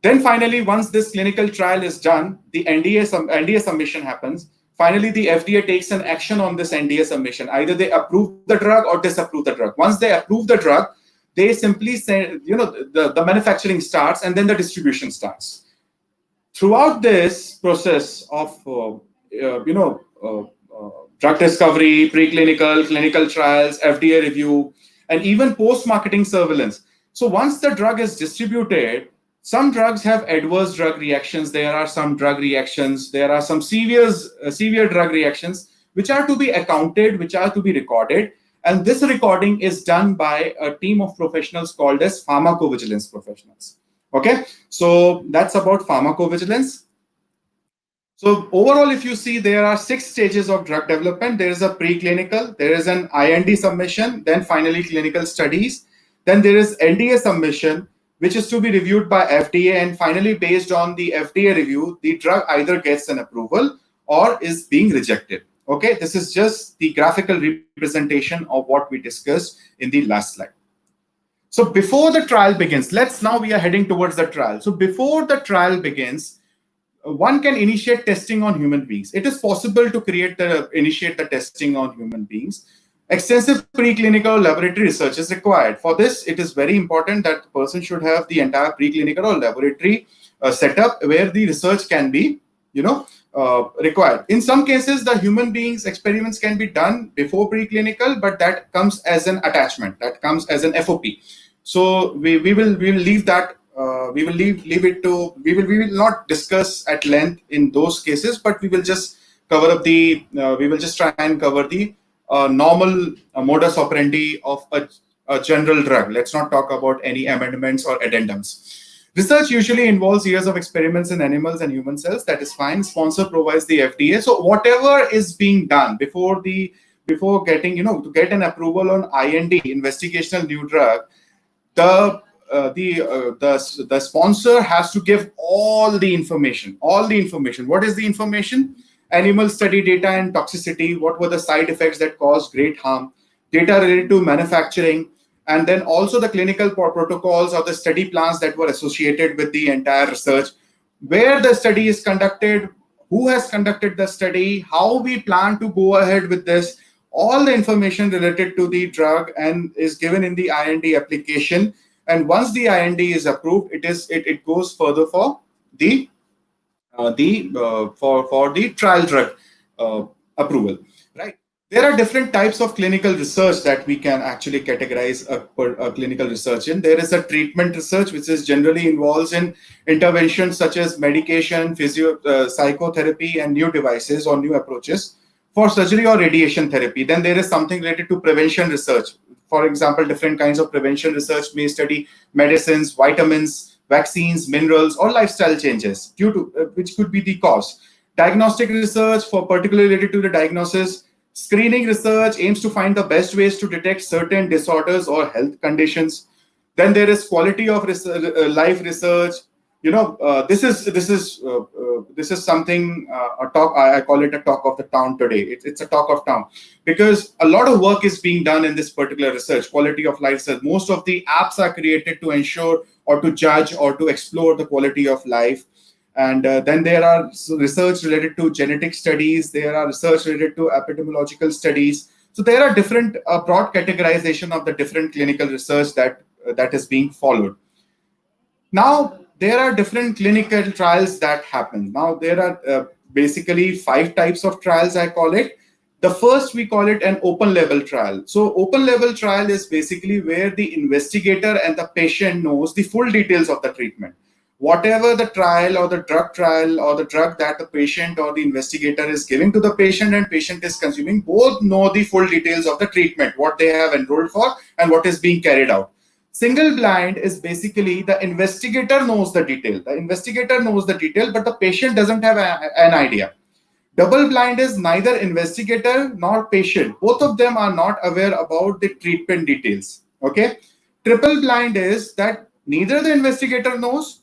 Then finally, once this clinical trial is done, the NDA submission happens. Finally, the FDA takes an action on this NDA submission. Either they approve the drug or disapprove the drug. Once they approve the drug, they simply say, the manufacturing starts and then the distribution starts. Throughout this process of, drug discovery, preclinical, clinical trials, FDA review, and even post-marketing surveillance. So once the drug is distributed, some drugs have adverse drug reactions. There are some drug reactions. There are some severe drug reactions, which are to be accounted, which are to be recorded. And this recording is done by a team of professionals called as pharmacovigilance professionals. Okay, so that's about pharmacovigilance. So overall, if you see, there are 6 stages of drug development. There is a preclinical, there is an IND submission, then finally clinical studies. Then there is NDA submission, which is to be reviewed by FDA, and finally, based on the FDA review, the drug either gets an approval or is being rejected. Okay, this is just the graphical representation of what we discussed in the last slide. So before the trial begins, we are heading towards the trial. So before the trial begins, one can initiate testing on human beings. It is possible to initiate the testing on human beings. Extensive preclinical laboratory research is required. For this, it is very important that the person should have the entire preclinical or laboratory setup where the research can be, required. In some cases, the human beings experiments can be done before preclinical, but that comes as an attachment, that comes as an FOP. So we will leave that. We will not discuss at length in those cases, but we will just cover up we will just try and cover the normal modus operandi of a general drug. Let's not talk about any amendments or addendums. Research usually involves years of experiments in animals and human cells. That is fine. Sponsor provides the FDA. So whatever is being done before getting, to get an approval on IND, investigational new drug, the sponsor has to give all the information. What is the information? Animal study data and toxicity. What were the side effects that caused great harm? Data related to manufacturing, and then also the clinical protocols or the study plans that were associated with the entire research. Where the study is conducted, who has conducted the study, how we plan to go ahead with this. All the information related to the drug and is given in the IND application. And once the IND is approved, it goes further for the trial drug approval. Right? There are different types of clinical research that we can actually categorize a clinical research in. There is a treatment research, which is generally involves in interventions such as medication, psychotherapy, and new devices or new approaches for surgery or radiation therapy. Then there is something related to prevention research. For example, different kinds of prevention research may study medicines, vitamins, vaccines, minerals, or lifestyle changes due to which could be the cause. Diagnostic research, for particularly related to the diagnosis. Screening research aims to find the best ways to detect certain disorders or health conditions. Then there is quality of life research. This is something a talk. I call it a talk of the town today. It's a talk of town because a lot of work is being done in this particular research. Quality of life research. Most of the apps are created to ensure or to judge or to explore the quality of life. And then there are research related to genetic studies. There are research related to epidemiological studies. So there are different broad categorization of the different clinical research that is being followed. Now, there are different clinical trials that happen. Now, there are basically 5 types of trials, I call it. The first, we call it an open label trial. So open label trial is basically where the investigator and the patient knows the full details of the treatment. Whatever the trial or the drug that the patient or the investigator is giving to the patient and patient is consuming, both know the full details of the treatment, what they have enrolled for and what is being carried out. Single blind is basically the investigator knows the detail. The investigator knows the detail, but the patient doesn't have an idea. Double blind is neither investigator nor patient. Both of them are not aware about the treatment details. Okay. Triple blind is that neither the investigator knows,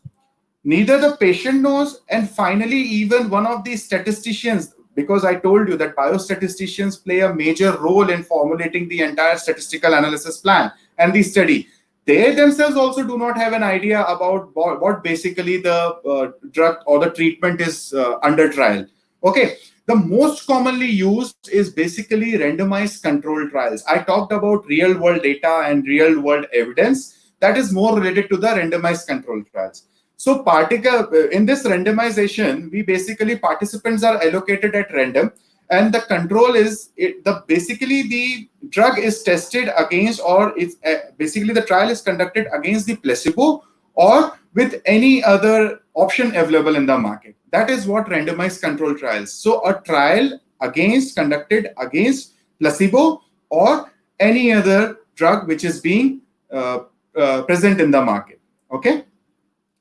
neither the patient knows, and finally even one of the statisticians, because I told you that biostatisticians play a major role in formulating the entire statistical analysis plan and the study, they themselves also do not have an idea about what basically the drug or the treatment is under trial. Okay. The most commonly used is basically randomized control trials. I talked about real world data and real world evidence. That is more related to the randomized control trials. So in this randomization, we basically participants are allocated at random, and the control is basically the drug is tested against, or it's basically the trial is conducted against the placebo or with any other option available in the market. That is what randomized control trials. So a trial conducted against placebo or any other drug which is being present in the market. Okay.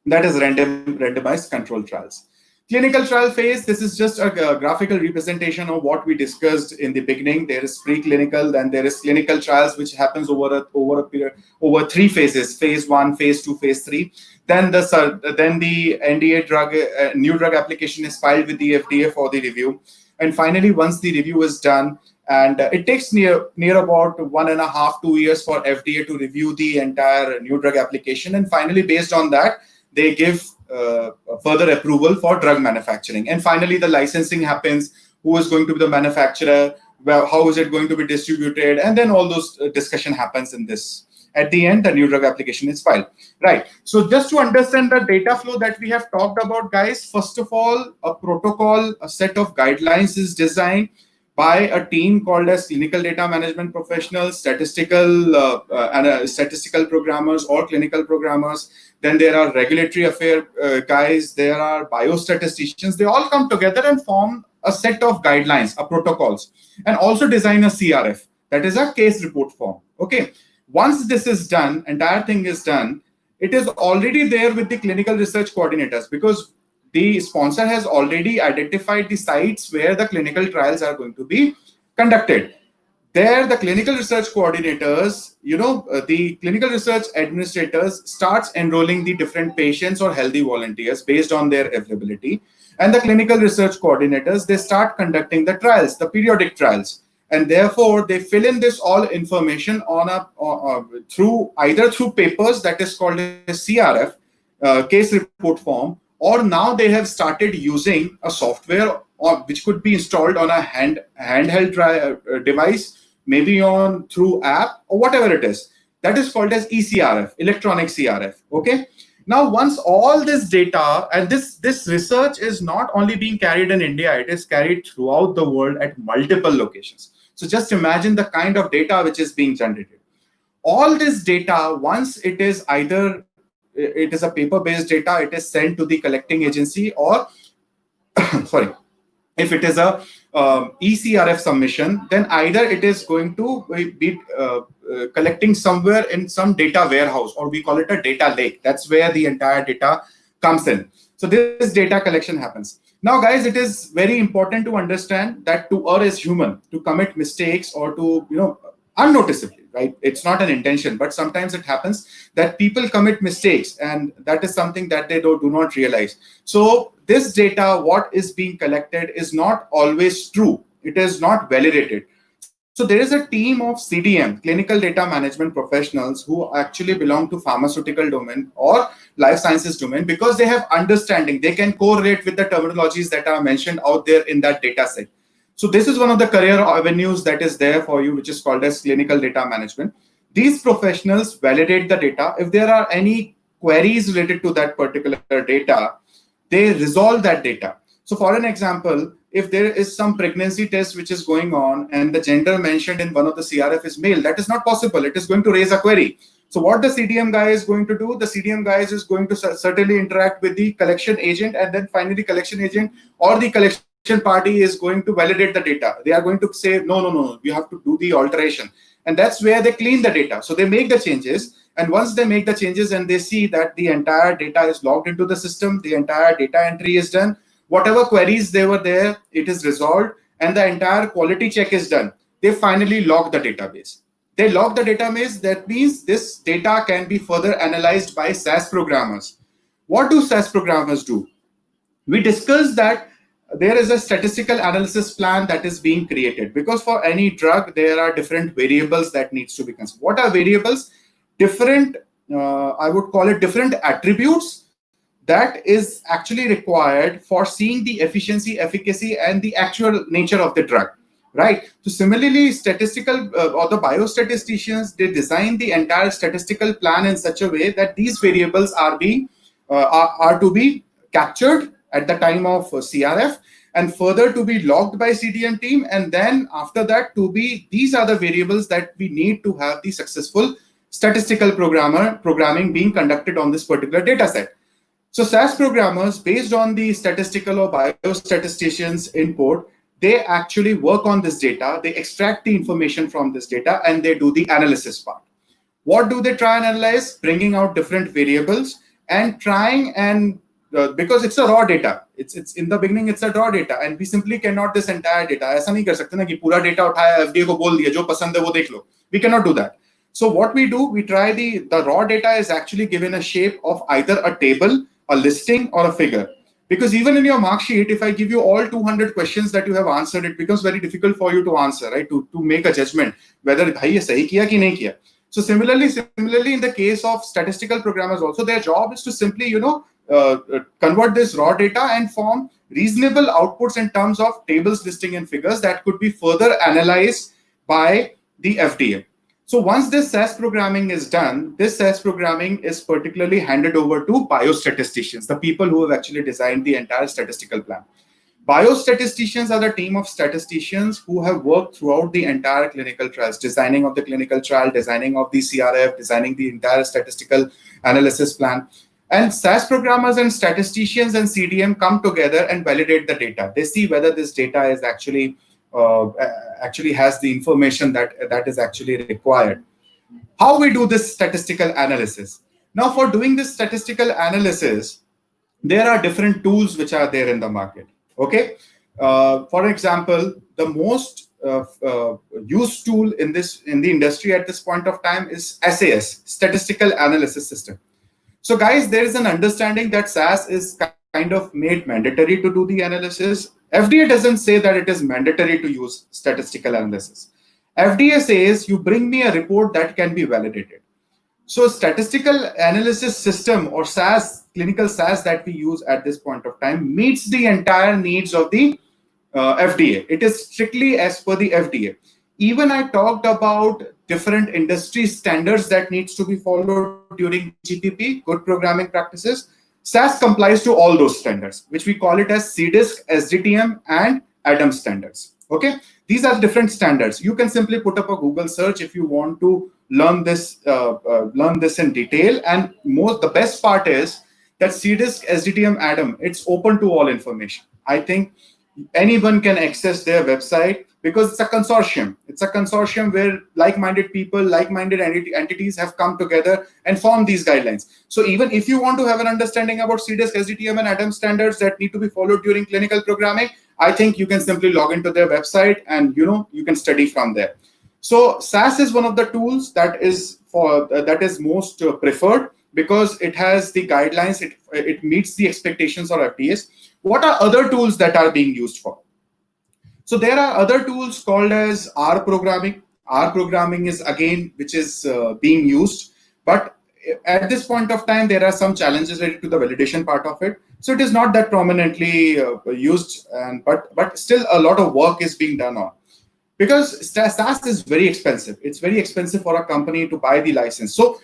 That is randomized control trials. Clinical trial phase, this is just a graphical representation of what we discussed in the beginning. There is preclinical, then there is clinical trials, which happens over a period, over 3 phases: phase 1, phase 2, phase 3. Then the NDA drug, new drug application is filed with the FDA for the review. And finally, once the review is done, and it takes near about 1.5 to 2 years for FDA to review the entire new drug application. And finally, based on that, they give further approval for drug manufacturing. And finally, the licensing happens. Who is going to be the manufacturer? Well, how is it going to be distributed? And then all those discussion happens in this. At the end, the new drug application is filed. Right. So just to understand the data flow that we have talked about, guys, first of all, a protocol, a set of guidelines is designed by a team called as clinical data management professionals, statistical programmers or clinical programmers. Then there are regulatory affair guys, there are biostatisticians. They all come together and form a set of guidelines, protocols, and also design a CRF, that is a case report form. Okay. Once this is done, entire thing is done, it is already there with the clinical research coordinators, because the sponsor has already identified the sites where the clinical trials are going to be conducted. There, the clinical research coordinators, the clinical research administrators starts enrolling the different patients or healthy volunteers based on their availability. And the clinical research coordinators, they start conducting the trials, the periodic trials. And therefore, they fill in this all information either through papers, that is called a CRF, case report form, or now they have started using a software which could be installed on a handheld device, maybe on through app or whatever it is. That is called as eCRF, electronic CRF. Okay. Now, once all this data, and this research is not only being carried in India, it is carried throughout the world at multiple locations. So just imagine the kind of data which is being generated. All this data, once it is either it is a paper-based data, it is sent to the collecting agency, or sorry, if it is a eCRF submission, then either it is going to be collecting somewhere in some data warehouse, or we call it a data lake. That's where the entire data comes in. So this data collection happens. Now, guys, it is very important to understand that to err as human, to commit mistakes or to, unnoticeably, right? It's not an intention, but sometimes it happens that people commit mistakes, and that is something that they do not realize. So this data, what is being collected, is not always true. It is not validated. So there is a team of CDM, clinical data management professionals, who actually belong to pharmaceutical domain or life sciences domain, because they have understanding. They can correlate with the terminologies that are mentioned out there in that data set. So this is one of the career avenues that is there for you, which is called as clinical data management. These professionals validate the data. If there are any queries related to that particular data, they resolve that data. So for an example, if there is some pregnancy test which is going on and the gender mentioned in one of the CRF is male, that is not possible. It is going to raise a query. So what the CDM guy is going to do, the CDM guy is going to certainly interact with the collection agent, and then finally collection agent or the collection party is going to validate the data. They are going to say, no, you have to do the alteration. And that's where they clean the data. So they make the changes. And once they make the changes and they see that the entire data is logged into the system, the entire data entry is done, whatever queries they were there, it is resolved, and the entire quality check is done. They finally log the database. They log the database. That means this data can be further analyzed by SAS programmers. What do SAS programmers do? We discussed that there is a statistical analysis plan that is being created, because for any drug there are different variables that needs to be considered. What are variables? Different, I would call it different attributes that is actually required for seeing the efficiency, efficacy, and the actual nature of the drug, right? So similarly, statistical or the biostatisticians, they design the entire statistical plan in such a way that these variables are being are to be captured at the time of CRF, and further to be logged by CDM team, and then after that to be, these are the variables that we need to have the successful statistical programming being conducted on this particular data set. So SAS programmers, based on the statistical or biostatisticians input, they actually work on this data, they extract the information from this data, and they do the analysis part. What do they try and analyze? Bringing out different variables and trying and because it's a raw data, it's in the beginning it's a raw data, and we simply cannot this entire data. ऐसा नहीं कर सकते ना कि पूरा data उठाया FDA को बोल दिया जो पसंद है वो देख लो. We cannot do that. So what we do, we try the raw data is actually given a shape of either a table, a listing, or a figure. Because even in your mark sheet, if I give you all 200 questions that you have answered, it becomes very difficult for you to answer, right? To make a judgment whether bhai ye sahi kiya ki nahi kiya. So similarly, in the case of statistical programmers, also their job is to simply, convert this raw data and form reasonable outputs in terms of tables, listing, and figures that could be further analyzed by the FDA. So once this SAS programming is done, this SAS programming is particularly handed over to biostatisticians, the people who have actually designed the entire statistical plan. Biostatisticians are the team of statisticians who have worked throughout the entire clinical trials, designing of the clinical trial, designing of the CRF, designing the entire statistical analysis plan. And SAS programmers and statisticians and CDM come together and validate the data. They see whether this data is actually has the information that is actually required. How we do this statistical analysis? Now, for doing this statistical analysis, there are different tools which are there in the market. Okay, for example, the most used tool in the industry at this point of time is SAS, Statistical Analysis System. So guys, there is an understanding that SAS is kind of made mandatory to do the analysis. FDA doesn't say that it is mandatory to use statistical analysis. FDA says you bring me a report that can be validated. So statistical analysis system, or SAS, clinical SAS that we use at this point of time, meets the entire needs of the FDA. It is strictly as per the FDA. Even I talked about different industry standards that needs to be followed during GPP, good programming practices. SAS complies to all those standards, which we call it as CDISC, SDTM, and ADAM standards. Okay, these are different standards. You can simply put up a Google search if you want to learn this in detail. And the best part is that CDISC, SDTM, ADAM, it's open to all information. I think anyone can access their website because it's a consortium. It's a consortium where like-minded people, like-minded entities have come together and formed these guidelines. So even if you want to have an understanding about CDISC, SDTM, and ADAM standards that need to be followed during clinical programming, I think you can simply log into their website and you can study from there. So SAS is one of the tools that is most preferred because it has the guidelines. It meets the expectations of FDAs. What are other tools that are being used for? So there are other tools called as R programming. R programming is again which is being used, but at this point of time there are some challenges related to the validation part of it. So it is not that prominently used, but still a lot of work is being done on. Because SAS is very expensive. It's very expensive for a company to buy the license. So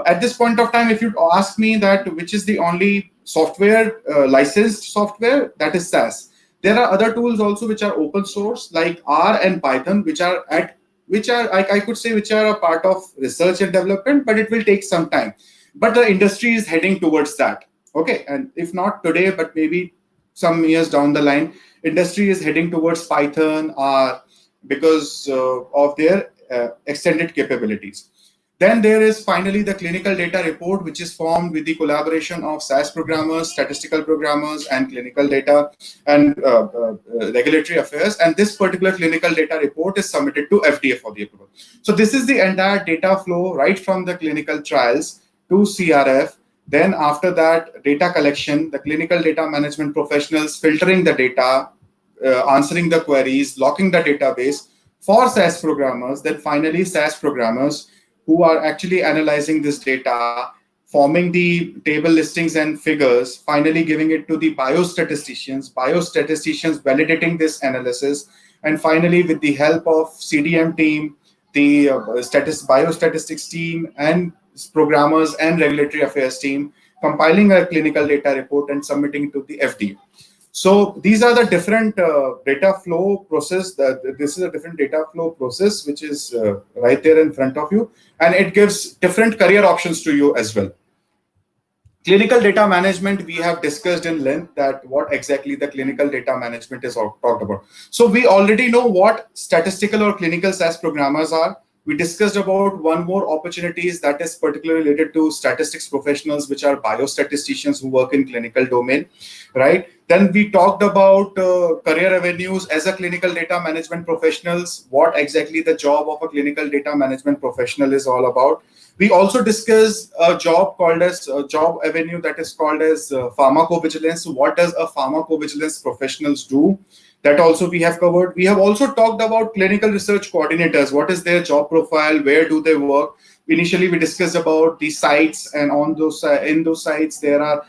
at this point of time, if you ask me that which is the only software, licensed software, that is SAS. There are other tools also which are open source like R and Python, which are I could say which are a part of research and development, but it will take some time. But the industry is heading towards that. Okay, and if not today, but maybe some years down the line, industry is heading towards Python, R, because of their extended capabilities. Then there is finally the clinical data report, which is formed with the collaboration of SAS programmers, statistical programmers, and clinical data and regulatory affairs. And this particular clinical data report is submitted to FDA for the approval. So this is the entire data flow right from the clinical trials to CRF. Then after that, data collection, the clinical data management professionals filtering the data, answering the queries, locking the database for SAS programmers, then finally SAS programmers who are actually analyzing this data, forming the table listings and figures, finally giving it to the biostatisticians validating this analysis, and finally with the help of CDM team, the biostatistics team, and programmers and regulatory affairs team, compiling a clinical data report and submitting it to the FDA. So these are the different data flow process. This is a different data flow process, which is right there in front of you, and it gives different career options to you as well. Clinical data management, we have discussed in length that what exactly the clinical data management is talked about. So we already know what statistical or clinical SAS programmers are. We discussed about one more opportunities that is particularly related to statistics professionals, which are biostatisticians who work in clinical domain, right? Then we talked about career avenues as a clinical data management professionals, what exactly the job of a clinical data management professional is all about. We also discussed a job called as a job avenue that is called as pharmacovigilance. What does a pharmacovigilance professionals do? That also we have covered. We have also talked about clinical research coordinators. What is their job profile? Where do they work? Initially, we discussed about the sites, and on those in those sites there are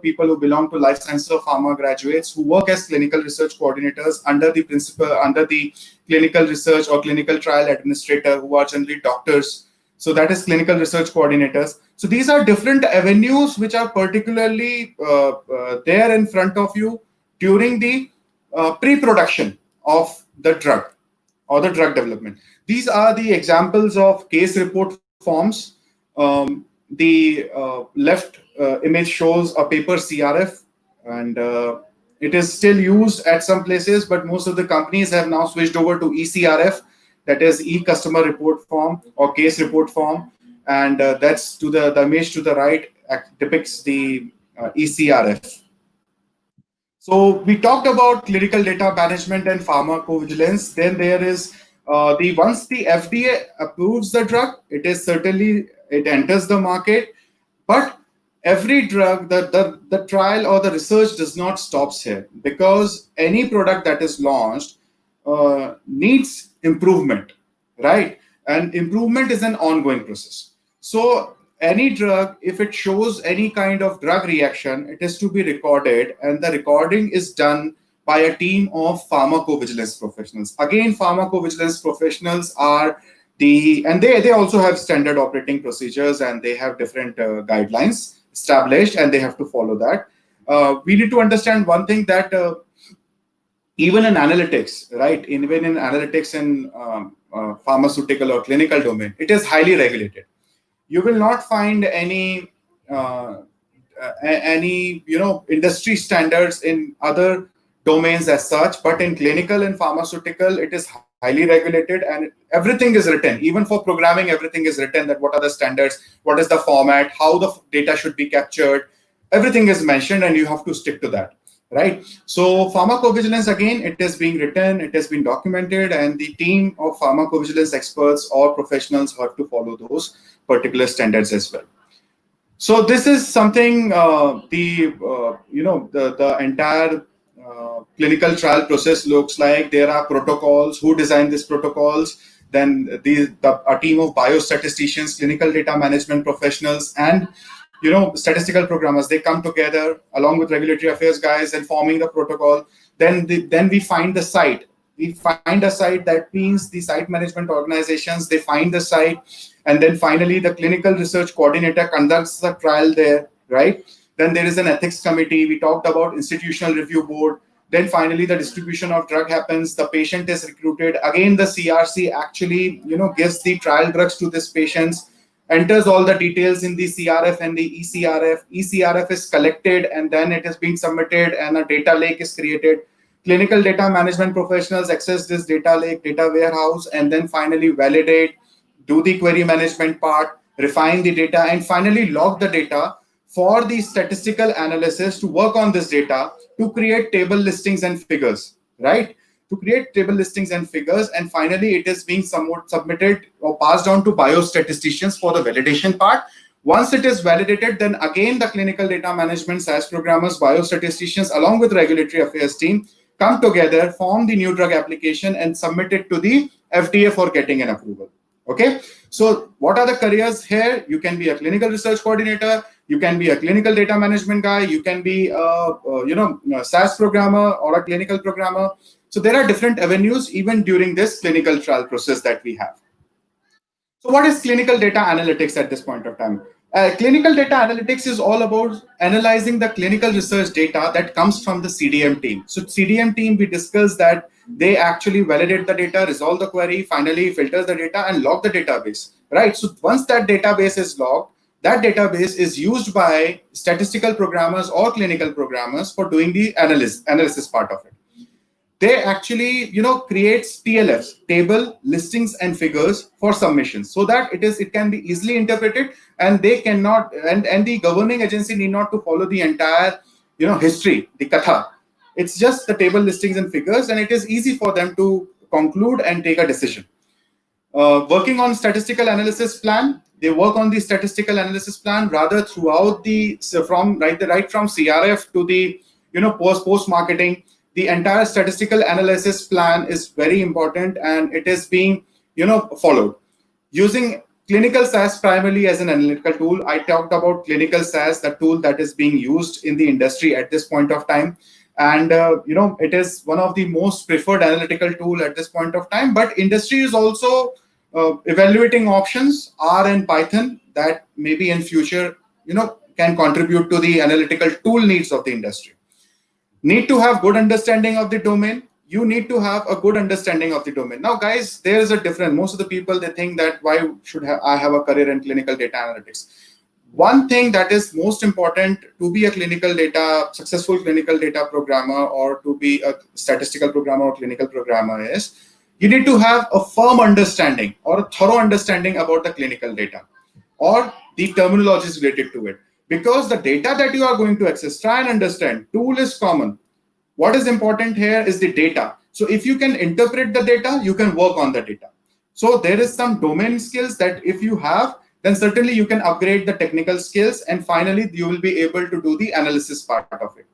people who belong to life sciences or pharma graduates who work as clinical research coordinators under the clinical research or clinical trial administrator, who are generally doctors. So that is clinical research coordinators. So these are different avenues which are particularly there in front of you during the pre-production of the drug or the drug development. These are the examples of case report forms. The left image shows a paper CRF, and it is still used at some places, but most of the companies have now switched over to ECRF, that is e-customer report form or case report form, and that's to the image to the right depicts the ECRF. So we talked about clinical data management and pharmacovigilance. Then there is once the FDA approves the drug, it enters the market. But every drug, the trial or the research does not stops here, because any product that is launched needs improvement, right? And improvement is an ongoing process. So any drug, if it shows any kind of drug reaction, it is to be recorded, and the recording is done by a team of pharmacovigilance professionals. Again, pharmacovigilance professionals are and they also have standard operating procedures, and they have different guidelines established, and they have to follow that. We need to understand one thing, that even in analytics, right? Even in analytics in pharmaceutical or clinical domain, it is highly regulated. You will not find any industry standards in other domains as such, but in clinical and pharmaceutical, it is highly regulated, and everything is written. Even for programming, everything is written, that what are the standards, what is the format, how the data should be captured. Everything is mentioned, and you have to stick to that, right? So pharmacovigilance, again, it is being written, it has been documented, and the team of pharmacovigilance experts or professionals have to follow those particular standards as well. So this is something the entire clinical trial process looks like. There are protocols. Who designed these protocols? Then a team of biostatisticians, clinical data management professionals, and statistical programmers, they come together along with regulatory affairs guys and forming the protocol. Then we find the site. We find a site. That means the site management organizations, they find the site, and then finally the clinical research coordinator conducts the trial there, right? Then there is an ethics committee. We talked about institutional review board. Then finally the distribution of drug happens. The patient is recruited. Again, the CRC actually gives the trial drugs to these patients, enters all the details in the CRF and the ECRF. ECRF is collected, and then it is being submitted, and a data lake is created. Clinical data management professionals access this data lake, data warehouse, and then finally validate, do the query management part, refine the data, and finally log the data for the statistical analysis to work on this data to create table listings and figures, right? To create table listings and figures, and finally it is being somewhat submitted or passed on to biostatisticians for the validation part. Once it is validated, then again the clinical data management SAS programmers, biostatisticians, along with regulatory affairs team come together, form the new drug application, and submit it to the FDA for getting an approval. Okay, so what are the careers here? You can be a clinical research coordinator, you can be a clinical data management guy, you can be a SAS programmer or a clinical programmer. So there are different avenues even during this clinical trial process that we have. So what is clinical data analytics at this point of time? Clinical data analytics is all about analyzing the clinical research data that comes from the CDM team. So CDM team, we discussed that they actually validate the data, resolve the query, finally filters the data and log the database, right? So once that database is logged, that database is used by statistical programmers or clinical programmers for doing the analysis part of it. They actually creates TLFs, table listings and figures for submissions, so that it can be easily interpreted, and they cannot and the governing agency need not to follow the entire history, the katha. It's just the table listings and figures, and it is easy for them to conclude and take a decision. Working on statistical analysis plan, they work on the statistical analysis plan rather throughout the from CRF to the post marketing. The entire statistical analysis plan is very important, and it is being followed using clinical SAS primarily as an analytical tool. I talked about clinical SAS, the tool that is being used in the industry at this point of time, and it is one of the most preferred analytical tool at this point of time. But industry is also evaluating options R and Python that maybe in future can contribute to the analytical tool needs of the industry. Need to have good understanding of the domain. You need to have a good understanding of the domain. Now, guys, there is a difference. Most of the people, they think that why should I have a career in clinical data analytics? One thing that is most important to be a successful clinical data programmer, or to be a statistical programmer or clinical programmer, is you need to have a firm understanding or a thorough understanding about the clinical data or the terminologies related to it. Because the data that you are going to access, try and understand. Tool is common. What is important here is the data. So if you can interpret the data, you can work on the data. So there is some domain skills that if you have, then certainly you can upgrade the technical skills, and finally you will be able to do the analysis part of it.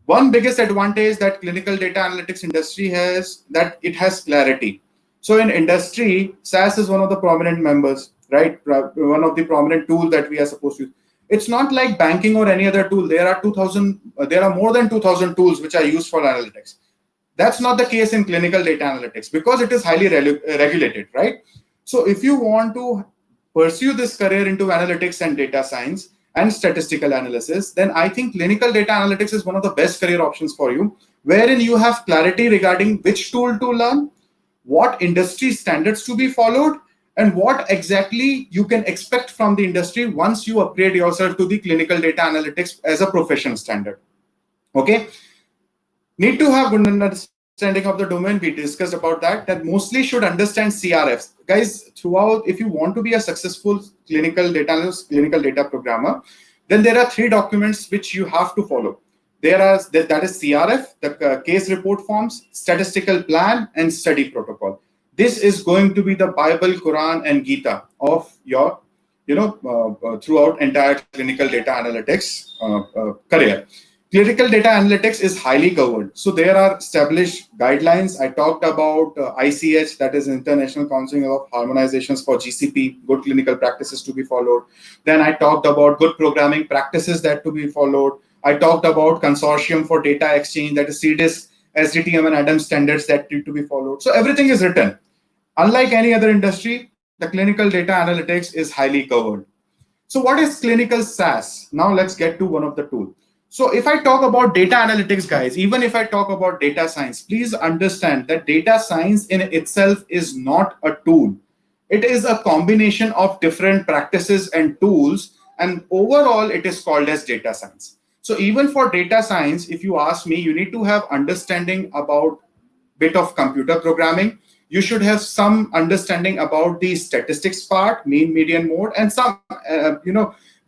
One biggest advantage that clinical data analytics industry has, that it has clarity. So in industry, SAS is one of the prominent members, right? One of the prominent tools that we are supposed to use. It's not like banking or any other tool. There are more than 2,000 tools which are used for analytics. That's not the case in clinical data analytics because it is highly regulated, right? So if you want to pursue this career into analytics and data science and statistical analysis, then I think clinical data analytics is one of the best career options for you, wherein you have clarity regarding which tool to learn, what industry standards to be followed, and what exactly you can expect from the industry once you upgrade yourself to the clinical data analytics as a professional standard. Okay. Need to have good understanding of the domain. We discussed about that mostly should understand CRFs. Guys, throughout, if you want to be a successful clinical data analyst, clinical data programmer, then there are 3 documents which you have to follow. That is CRF, the case report forms, statistical plan, and study protocol. This is going to be the Bible, Quran, and Gita of your, throughout entire clinical data analytics career. Clinical data analytics is highly governed. So there are established guidelines. I talked about ICH, that is International Council of Harmonizations for GCP, good clinical practices to be followed. Then I talked about good programming practices that to be followed. I talked about Consortium for Data Exchange, that is CDISC, SDTM and ADAM standards that need to be followed. So everything is written. Unlike any other industry, the clinical data analytics is highly governed. So what is clinical SAS? Now let's get to one of the tools. So if I talk about data analytics, guys, even if I talk about data science, please understand that data science in itself is not a tool. It is a combination of different practices and tools, and overall it is called as data science. So even for data science, if you ask me, you need to have understanding about bit of computer programming. You should have some understanding about the statistics part, mean, median, mode, and some,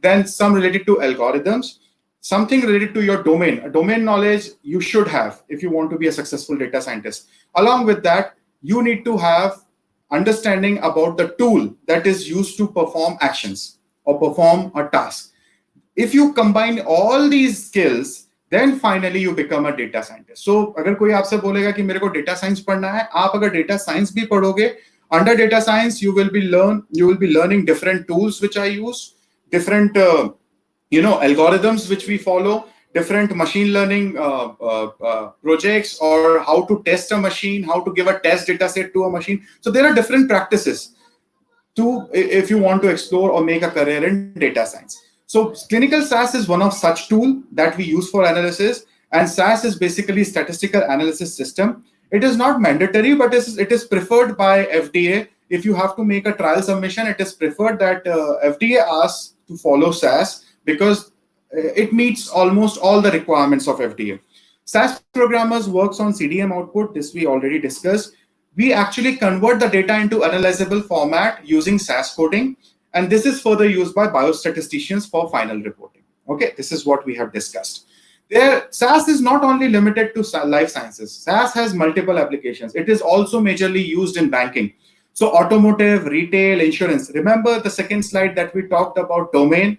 then some related to algorithms, something related to your domain. A domain knowledge you should have if you want to be a successful data scientist. Along with that, you need to have understanding about the tool that is used to perform actions or perform a task. If you combine all these skills, then finally you become a data scientist. So अगर कोई आपसे बोलेगा कि मेरे को data science पढ़ना है, आप अगर data science भी पढ़ोगे, under data science you will be learning different tools which I use, different algorithms which we follow, different machine learning projects, or how to test a machine, how to give a test data set to a machine. So there are different practices if you want to explore or make a career in data science. So clinical SAS is one of such tool that we use for analysis, and SAS is basically statistical analysis system. It is not mandatory, but it is preferred by FDA. If you have to make a trial submission, it is preferred that FDA asks to follow SAS because it meets almost all the requirements of FDA. SAS programmers works on CDM output. This we already discussed. We actually convert the data into analyzable format using SAS coding, and this is further used by biostatisticians for final reporting. Okay, this is what we have discussed. SAS is not only limited to life sciences. SAS has multiple applications. It is also majorly used in banking. So automotive, retail, insurance. Remember the second slide that we talked about domain.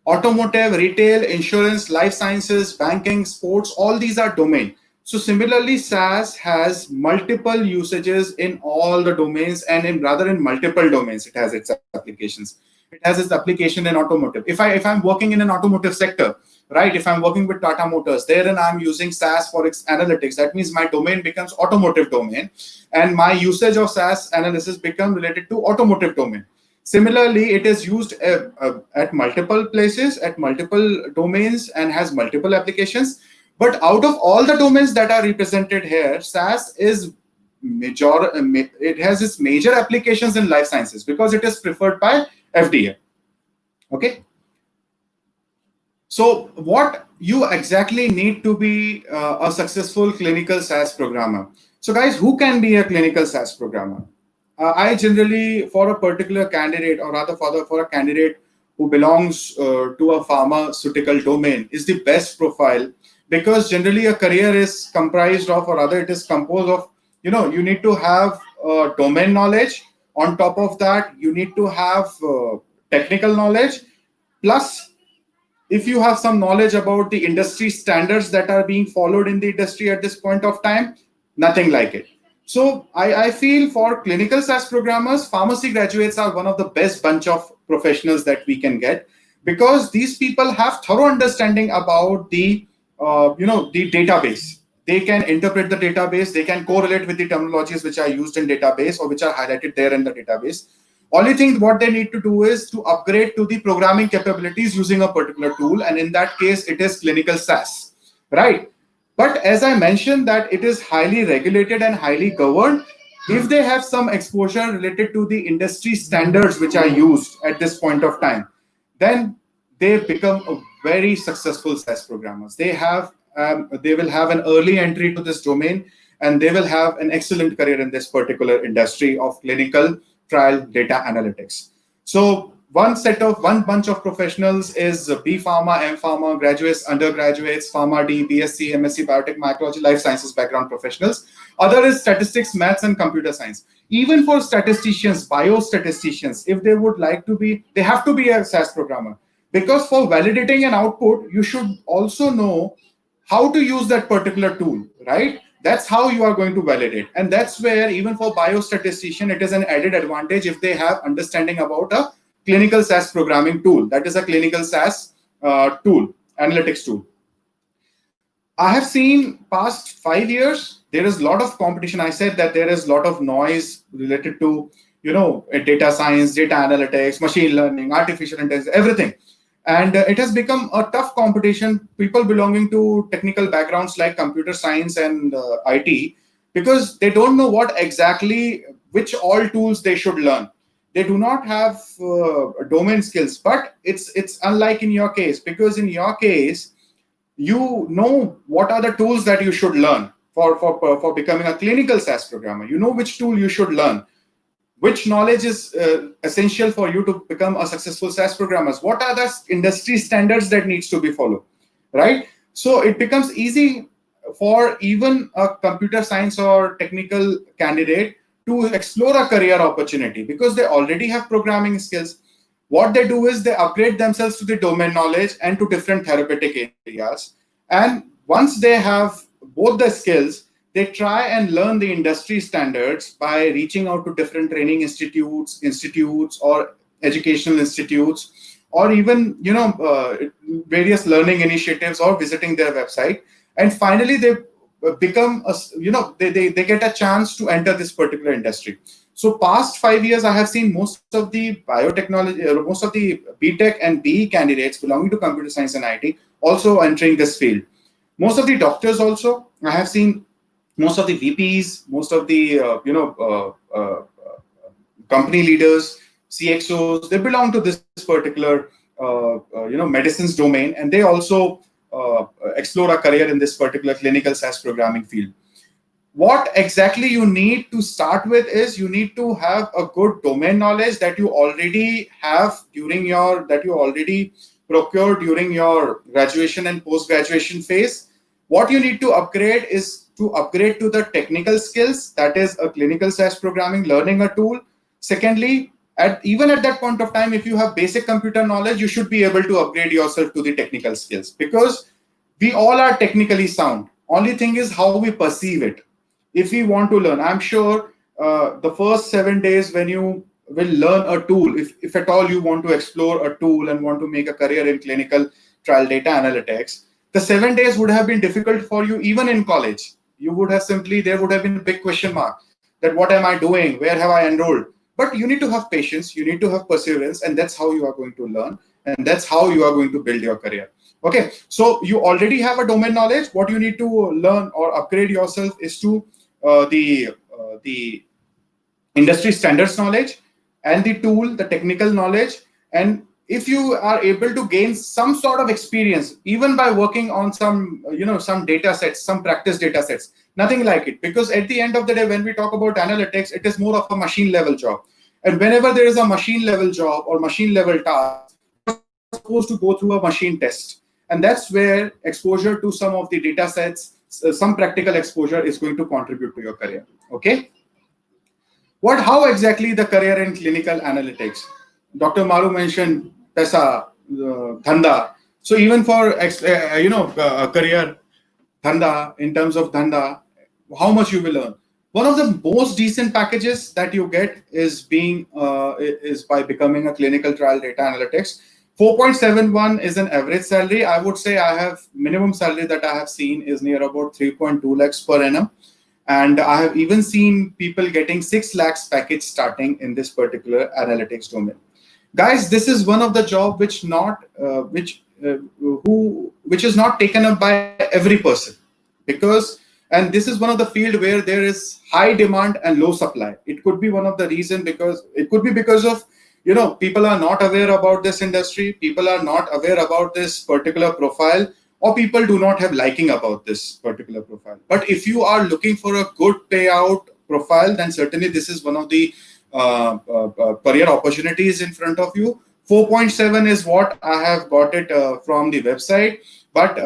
Automotive, retail, insurance, life sciences, banking, sports, all these are domain. So similarly, SAS has multiple usages in all the domains, and in multiple domains, it has its applications. It has its application in automotive. If I'm working in an automotive sector, right? If I'm working with Tata Motors, therein I'm using SAS for its analytics. That means my domain becomes automotive domain, and my usage of SAS analysis becomes related to automotive domain. Similarly, it is used at multiple places, at multiple domains, and has multiple applications. But out of all the domains that are represented here, SAS is it has its major applications in life sciences because it is preferred by FDA. Okay. So what you exactly need to be a successful clinical SAS programmer? So guys, who can be a clinical SAS programmer? I generally, for a particular candidate, or rather for a candidate who belongs to a pharmaceutical domain, is the best profile, because generally a career is comprised of, or rather it is composed of, you need to have domain knowledge. On top of that, you need to have technical knowledge. Plus, if you have some knowledge about the industry standards that are being followed in the industry at this point of time, nothing like it. So I feel for clinical SAS programmers, pharmacy graduates are one of the best bunch of professionals that we can get, because these people have thorough understanding about the the database. They can interpret the database. They can correlate with the terminologies which are used in database or which are highlighted there in the database. Only thing what they need to do is to upgrade to the programming capabilities using a particular tool, and in that case, it is clinical SAS, right? But as I mentioned that it is highly regulated and highly governed, if they have some exposure related to the industry standards which are used at this point of time, then they become a very successful SAS programmers. They will have an early entry to this domain, and they will have an excellent career in this particular industry of clinical trial data analytics. So one bunch of professionals is B Pharma, M Pharma, graduates, undergraduates, Pharma D, BSc, MSc, Biotech, Microbiology, Life Sciences background professionals. Other is statistics, maths, and computer science. Even for statisticians, biostatisticians, if they would like to be, they have to be a SAS programmer. Because for validating an output, you should also know how to use that particular tool, right? That's how you are going to validate. And that's where even for biostatistician, it is an added advantage if they have understanding about a clinical SAS programming tool. That is a clinical SAS tool, analytics tool. I have seen past 5 years, there is a lot of competition. I said that there is a lot of noise related to, data science, data analytics, machine learning, artificial intelligence, everything. And it has become a tough competition. People belonging to technical backgrounds like computer science and IT, because they don't know which all tools they should learn. They do not have domain skills. But it's unlike in your case, because in your case, you know what are the tools that you should learn. for becoming a clinical SAS programmer. You know which tool you should learn, which knowledge is essential for you to become a successful SAS programmer. What are the industry standards that needs to be followed, right? So it becomes easy for even a computer science or technical candidate to explore a career opportunity because they already have programming skills. What they do is they upgrade themselves to the domain knowledge and to different therapeutic areas. And once they have both the skills, they try and learn the industry standards by reaching out to different training institutes or educational institutes, or even various learning initiatives, or visiting their website. And finally they become they get a chance to enter this particular industry. So past 5 years, I have seen most of the biotechnology, most of the BTech and BE candidates belonging to computer science and IT also entering this field. Most of the doctors also, I have seen most of the VPs, most of the company leaders, CXOs, they belong to this particular medicines domain, and they also explore a career in this particular clinical SAS programming field. What exactly you need to start with is you need to have a good domain knowledge that you already have that you already procured during your graduation and post-graduation phase. What you need to upgrade is to upgrade to the technical skills, that is a clinical SAS programming, learning a tool. Secondly, even at that point of time, if you have basic computer knowledge, you should be able to upgrade yourself to the technical skills, because we all are technically sound. Only thing is how we perceive it. If we want to learn, I'm sure the first 7 days when you will learn a tool, if at all you want to explore a tool and want to make a career in clinical trial data analytics, the 7 days would have been difficult for you even in college. You would have there would have been a big question mark that what am I doing? Where have I enrolled? But you need to have patience, you need to have perseverance, and that's how you are going to learn, and that's how you are going to build your career. Okay, so you already have a domain knowledge. What you need to learn or upgrade yourself is to the industry standards knowledge, and the tool, the technical knowledge. And if you are able to gain some sort of experience, even by working on some some data sets, some practice data sets, nothing like it, because at the end of the day, when we talk about analytics, it is more of a machine level job. And whenever there is a machine level job or machine level task, you're supposed to go through a machine test. And that's where exposure to some of the data sets, some practical exposure is going to contribute to your career. Okay. How exactly the career in clinical analytics? Dr. Maru mentioned Pesa, Dhanda. So even for a career Dhanda, in terms of Dhanda, how much you will earn. One of the most decent packages that you get is by becoming a clinical trial data analytics. 4.71 is an average salary. I would say I have minimum salary that I have seen is near about 3.2 lakhs per annum. And I have even seen people getting 6 lakhs package starting in this particular analytics domain. Guys, this is one of the job which is not taken up by every person, and this is one of the field where there is high demand and low supply. It could be one of the reason, because it could be because of people are not aware about this industry, people are not aware about this particular profile, or people do not have liking about this particular profile. But if you are looking for a good payout profile, then certainly this is one of the career opportunities in front of you. 4.7 is what I have got it from the website, but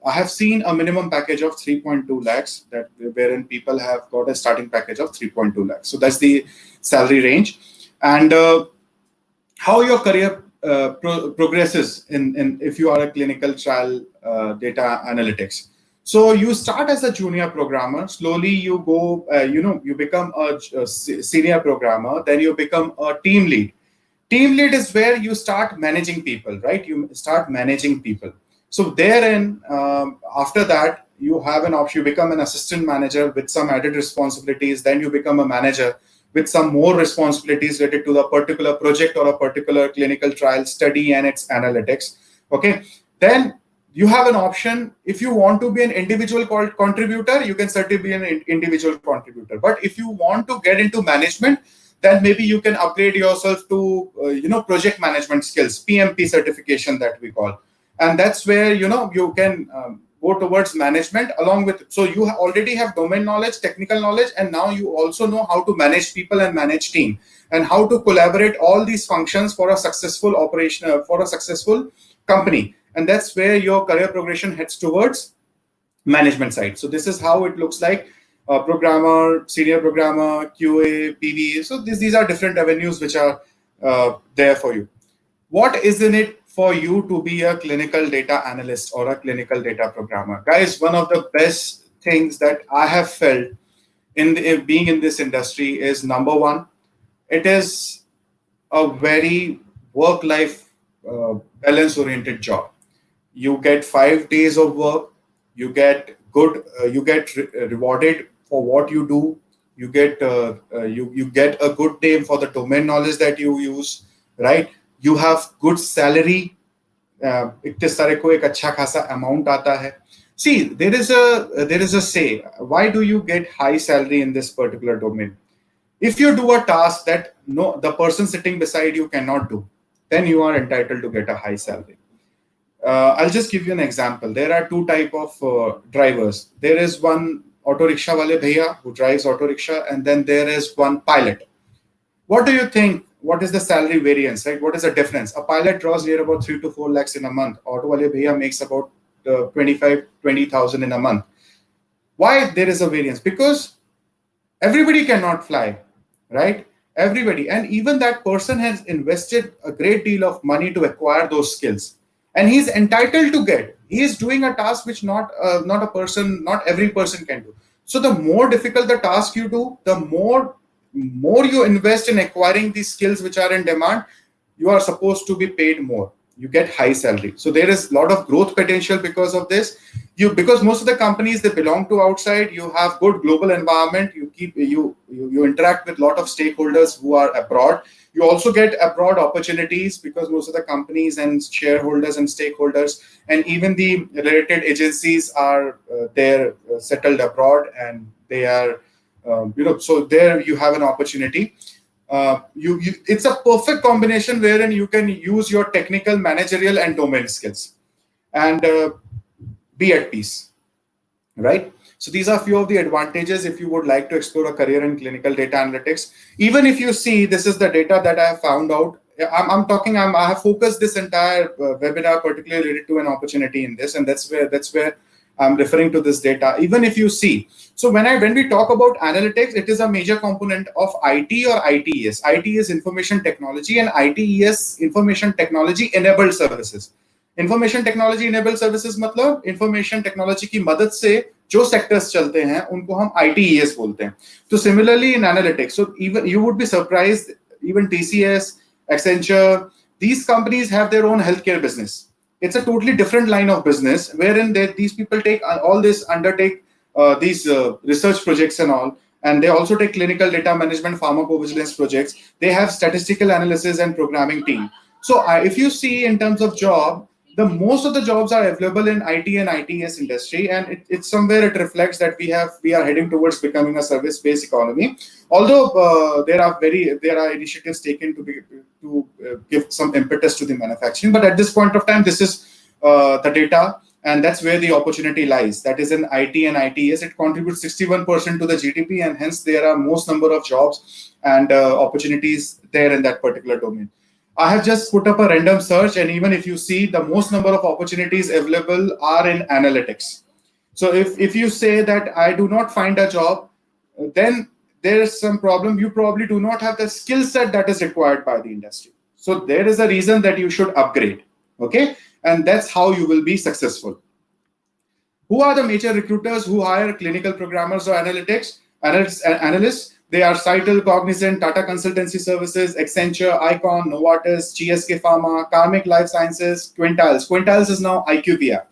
I have seen a minimum package of 3.2 lakhs, that wherein people have got a starting package of 3.2 lakhs. So that's the salary range. And how your career progresses in if you are a clinical trial data analytics. So you start as a junior programmer. Slowly you go, you become a senior programmer. Then you become a team lead. Team lead is where you start managing people, right? You start managing people. So therein, after that, you have an option. You become an assistant manager with some added responsibilities. Then you become a manager with some more responsibilities related to the particular project or a particular clinical trial study and its analytics. Okay. Then you have an option. If you want to be an individual contributor, you can certainly be an individual contributor. But if you want to get into management, then maybe you can upgrade yourself to project management skills, PMP certification that we call. And that's where you can go towards management along with, so you already have domain knowledge, technical knowledge, and now you also know how to manage people and manage team, and how to collaborate all these functions for a successful operation, for a successful company. And that's where your career progression heads towards management side. So this is how it looks like: programmer, senior programmer, QA, PV. So these are different avenues which are there for you. What is in it for you to be a clinical data analyst or a clinical data programmer? Guys, one of the best things that I have felt in being in this industry is, number one, it is a very work-life balance-oriented job. You get 5 days of work, you get good, rewarded for what you do, you get you get a good day for the domain knowledge that you use, right? You have good salary, इतने सारे को एक अच्छा खासा amount आता है. See, there is a say. Why do you get high salary in this particular domain? If you do a task that the person sitting beside you cannot do, then you are entitled to get a high salary. I'll just give you an example. There are two type of drivers. There is one auto rickshaw wale bhaiya who drives auto rickshaw, and then there is one pilot. What do you think? What is the salary variance, right? What is the difference? A pilot draws near about 3 to 4 lakhs in a month. Auto wale bhaiya makes about 20,000 in a month. Why there is a variance? Because everybody cannot fly, right? Everybody, and even that person has invested a great deal of money to acquire those skills, and he's entitled to get. He is doing a task which not every person can do. So the more difficult the task you do, the more you invest in acquiring these skills which are in demand, you are supposed to be paid more. You get high salary. So there is a lot of growth potential because of this. Because most of the companies, they belong to outside, you have good global environment, you interact with a lot of stakeholders who are abroad. You also get abroad opportunities because most of the companies and shareholders and stakeholders and even the related agencies are there settled abroad, and they are so there you have an opportunity. It's a perfect combination wherein you can use your technical, managerial, and domain skills and be at peace, right? So these are few of the advantages if you would like to explore a career in clinical data analytics. Even if you see, this is the data that I have found out. I have focused this entire webinar particularly related to an opportunity in this, and that's where I'm referring to this data. Even if you see, so when we talk about analytics, it is a major component of IT or ITES. IT is information technology, and ITES information technology enabled services. Information technology enabled services मतलब information technology की मदद से जो sectors चलते हैं उनको हम ITES बोलते हैं. So similarly in analytics, so even you would be surprised, even TCS, Accenture, these companies have their own healthcare business. It's a totally different line of business wherein these people take undertake these research projects and all, and they also take clinical data management, pharmacovigilance projects. They have statistical analysis and programming team. So if you see in terms of job, the most of the jobs are available in IT and ITS industry, and it's somewhere it reflects that we are heading towards becoming a service-based economy. Although there are initiatives taken to give some impetus to the manufacturing, but at this point of time, this is the data, and that's where the opportunity lies. That is in IT and ITS. It contributes 61% to the GDP, and hence there are most number of jobs and opportunities there in that particular domain. I have just put up a random search, and even if you see, the most number of opportunities available are in analytics. So if you say that I do not find a job, then there is some problem. You probably do not have the skill set that is required by the industry. So there is a reason that you should upgrade, okay? And that's how you will be successful. Who are the major recruiters who hire clinical programmers or analysts? They are Citel, Cognizant, Tata Consultancy Services, Accenture, Icon, Novartis, GSK Pharma, Karmic Life Sciences, Quintiles. Quintiles is now IQVIA.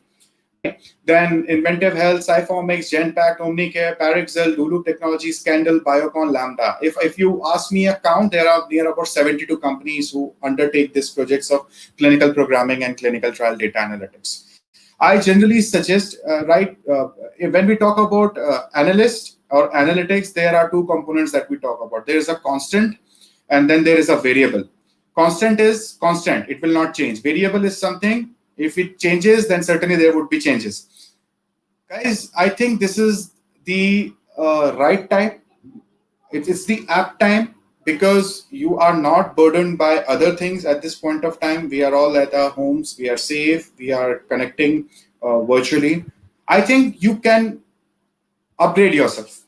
Then Inventive Health, Cyformix, Genpact, Omnicare, Parexel, Lulu Technologies, Scandal, Biocon, Lambda. If you ask me a count, there are near about 72 companies who undertake these projects of clinical programming and clinical trial data analytics. I generally suggest, when we talk about analyst or analytics, there are two components that we talk about. There is a constant, and then there is a variable. Constant is constant. It will not change. Variable is something, if it changes, then certainly there would be changes. Guys, I think this is the right time. It's the apt time because you are not burdened by other things at this point of time. We are all at our homes. We are safe. We are connecting virtually. I think you can upgrade yourself.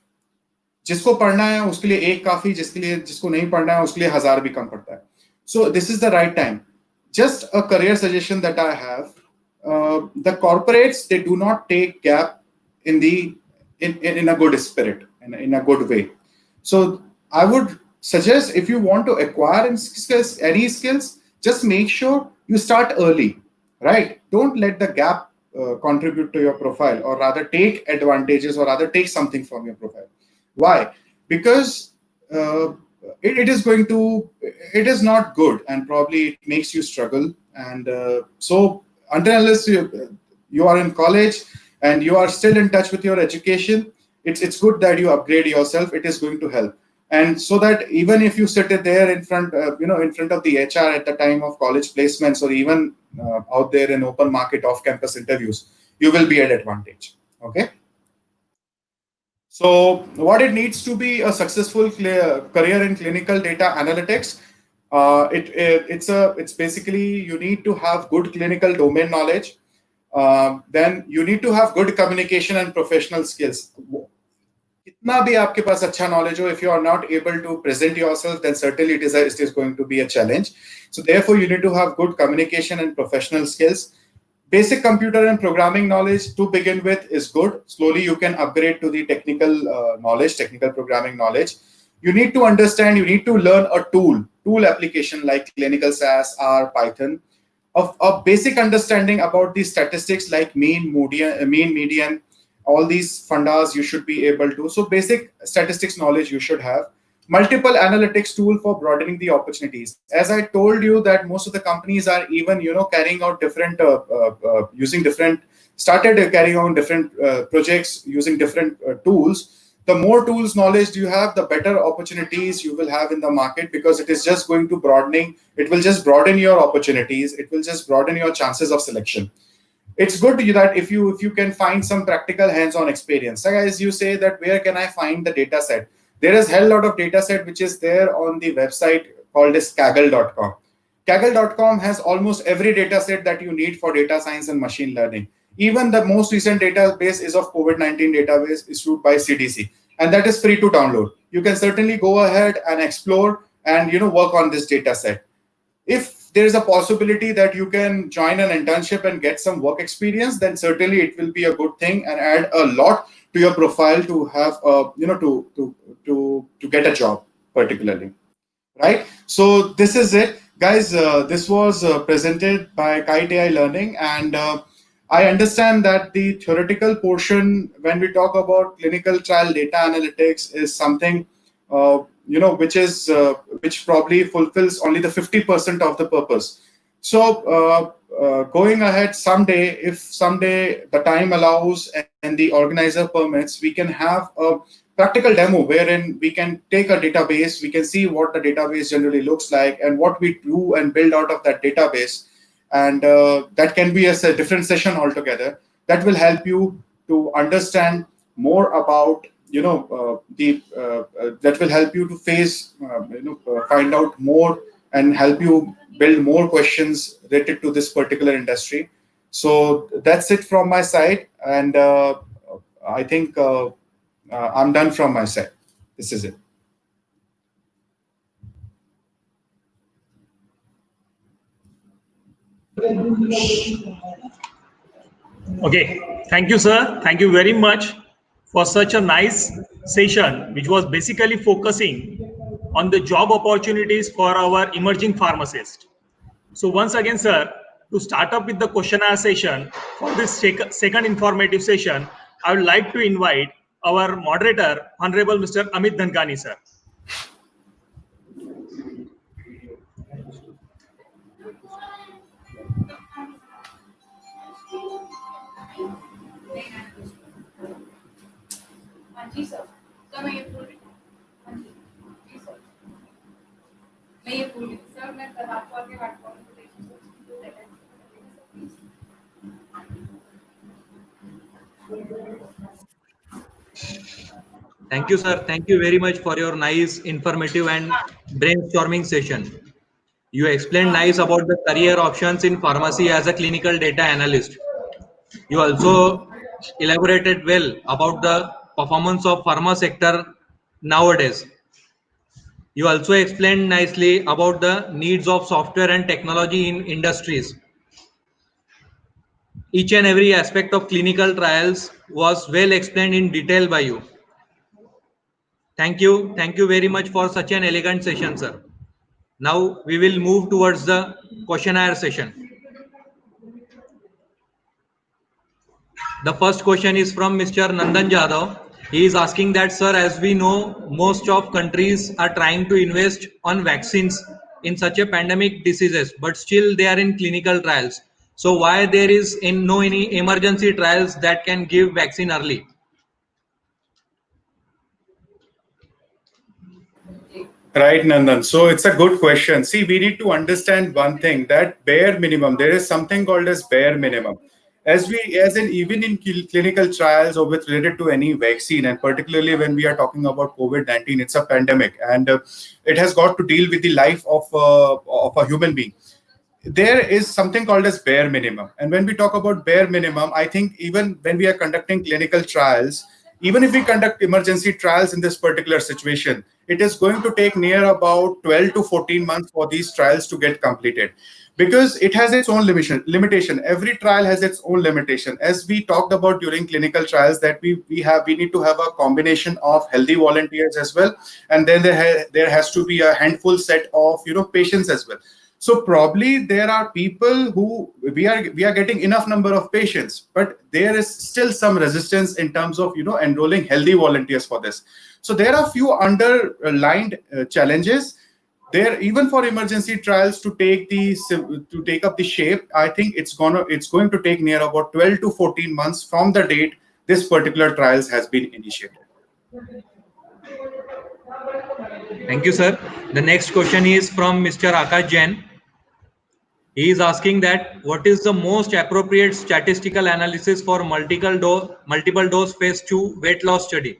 जिसको पढ़ना है उसके लिए एक काफी, जिसको नहीं पढ़ना है उसके लिए हजार भी कम पड़ता है. So this is the right time. Just a career suggestion that I have: the corporates, they do not take gap in in a good spirit, in a good way. So I would suggest, if you want to acquire any skills, just make sure you start early, right? Don't let the gap contribute to your profile, or rather take advantages, or rather take something from your profile. Why? Because it is going to, it is not good, and probably it makes you struggle. And so until unless you are in college and you are still in touch with your education, it's good that you upgrade yourself. It is going to help. And so that even if you sit there in front, in front of the HR at the time of college placements, or even out there in open market off-campus interviews, you will be at advantage. Okay. So what it needs to be a successful career in clinical data analytics, it's basically, you need to have good clinical domain knowledge. Then you need to have good communication and professional skills. कितना भी आपके पास अच्छा knowledge हो, if you are not able to present yourself, then certainly it is going to be a challenge. So therefore, you need to have good communication and professional skills. Basic computer and programming knowledge to begin with is good. Slowly you can upgrade to the technical knowledge, technical programming knowledge. You need to understand, you need to learn a tool application like clinical SAS, R, Python. Of basic understanding about the statistics like mean, median, all these fundas you should be able to. So basic statistics knowledge you should have. Multiple analytics tool for broadening the opportunities. As I told you that most of the companies are even, carrying out different, started carrying on different projects using different tools. The more tools knowledge you have, the better opportunities you will have in the market, because it is just going to broadening. It will just broaden your opportunities. It will just broaden your chances of selection. It's good that if you can find some practical hands-on experience. So guys, you say that where can I find the data set? There is hell lot of data set which is there on the website called as Kaggle.com. Kaggle.com has almost every data set that you need for data science and machine learning. Even the most recent database is of COVID-19 database issued by CDC, and that is free to download. You can certainly go ahead and explore and work on this data set. If there is a possibility that you can join an internship and get some work experience, then certainly it will be a good thing and add a lot to your profile to have to get a job particularly, right? So this is it, guys. This was presented by Kite AI Learning, and I understand that the theoretical portion, when we talk about clinical trial data analytics, is something which probably fulfills only the 50% of the purpose. So going ahead, someday, if someday the time allows and the organizer permits, we can have a practical demo wherein we can take a database, we can see what the database generally looks like and what we do and build out of that database. And that can be a different session altogether. That will help you to understand more about, that will help you to find out more and help you build more questions related to this particular industry. So that's it from my side. And I think I'm done from my side. This is it. Okay, thank you, sir. Thank you very much for such a nice session, which was basically focusing on the job opportunities for our emerging pharmacists. So once again, sir, to start up with the questionnaire session for this second informative session, I would like to invite our moderator, Honorable Mr. Amit Dhankani, sir. Ji sir, sir मैं ये बोल रही हूँ। हाँ जी, जी sir, मैं ये बोल रही हूँ सर, मैं कल आपको आगे बात करूँगी। Thank you, sir. Thank you very much for your nice, informative, and brainstorming session. You explained nice about the career options in pharmacy as a clinical data analyst. You also elaborated well about the performance of pharma sector nowadays. You also explained nicely about the needs of software and technology in industries. Each and every aspect of clinical trials was well explained in detail by you. Thank you. Thank you very much for such an elegant session, sir. Now we will move towards the questionnaire session. The first question is from Mr. Nandan Jadhav. He is asking that, sir, as we know, most of countries are trying to invest on vaccines in such a pandemic diseases, but still they are in clinical trials. So why there is no any emergency trials that can give vaccine early? Right, Nandan. So it's a good question. See, we need to understand one thing, that bare minimum. There is something called as bare minimum. As in even in clinical trials or with related to any vaccine, and particularly when we are talking about COVID-19, it's a pandemic, and it has got to deal with the life of a human being. There is something called as bare minimum, and when we talk about bare minimum, I think even when we are conducting clinical trials, even if we conduct emergency trials in this particular situation, it is going to take near about 12 to 14 months for these trials to get completed, because it has its own limitation. Every trial has its own limitation, as we talked about during clinical trials, that we need to have a combination of healthy volunteers as well, and then there has to be a handful set of patients as well. So probably there are people who we are getting enough number of patients, but there is still some resistance in terms of enrolling healthy volunteers for this. So there are few underlined challenges there, even for emergency trials to take up the shape. I think it's going to take near about 12 to 14 months from the date this particular trials has been initiated. Thank you, sir. The next question is from Mr. Akash Jain. He is asking that what is the most appropriate statistical analysis for multiple dose phase 2 weight loss study?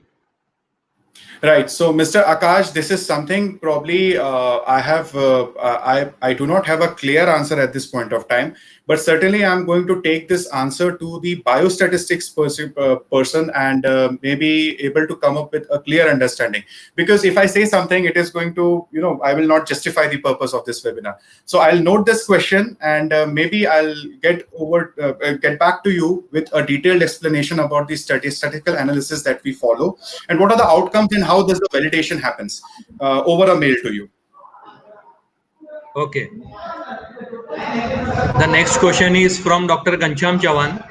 Right. So, Mr. Akash, this is something probably I do not have a clear answer at this point of time, but certainly I'm going to take this answer to the biostatistics person and maybe able to come up with a clear understanding. Because if I say something, it is going to, I will not justify the purpose of this webinar. So I'll note this question, and maybe I'll get back to you with a detailed explanation about the statistical analysis that we follow and what are the outcomes and how does the validation happens over a mail to you. Okay. The next question is from Dr. Gancham Chavan.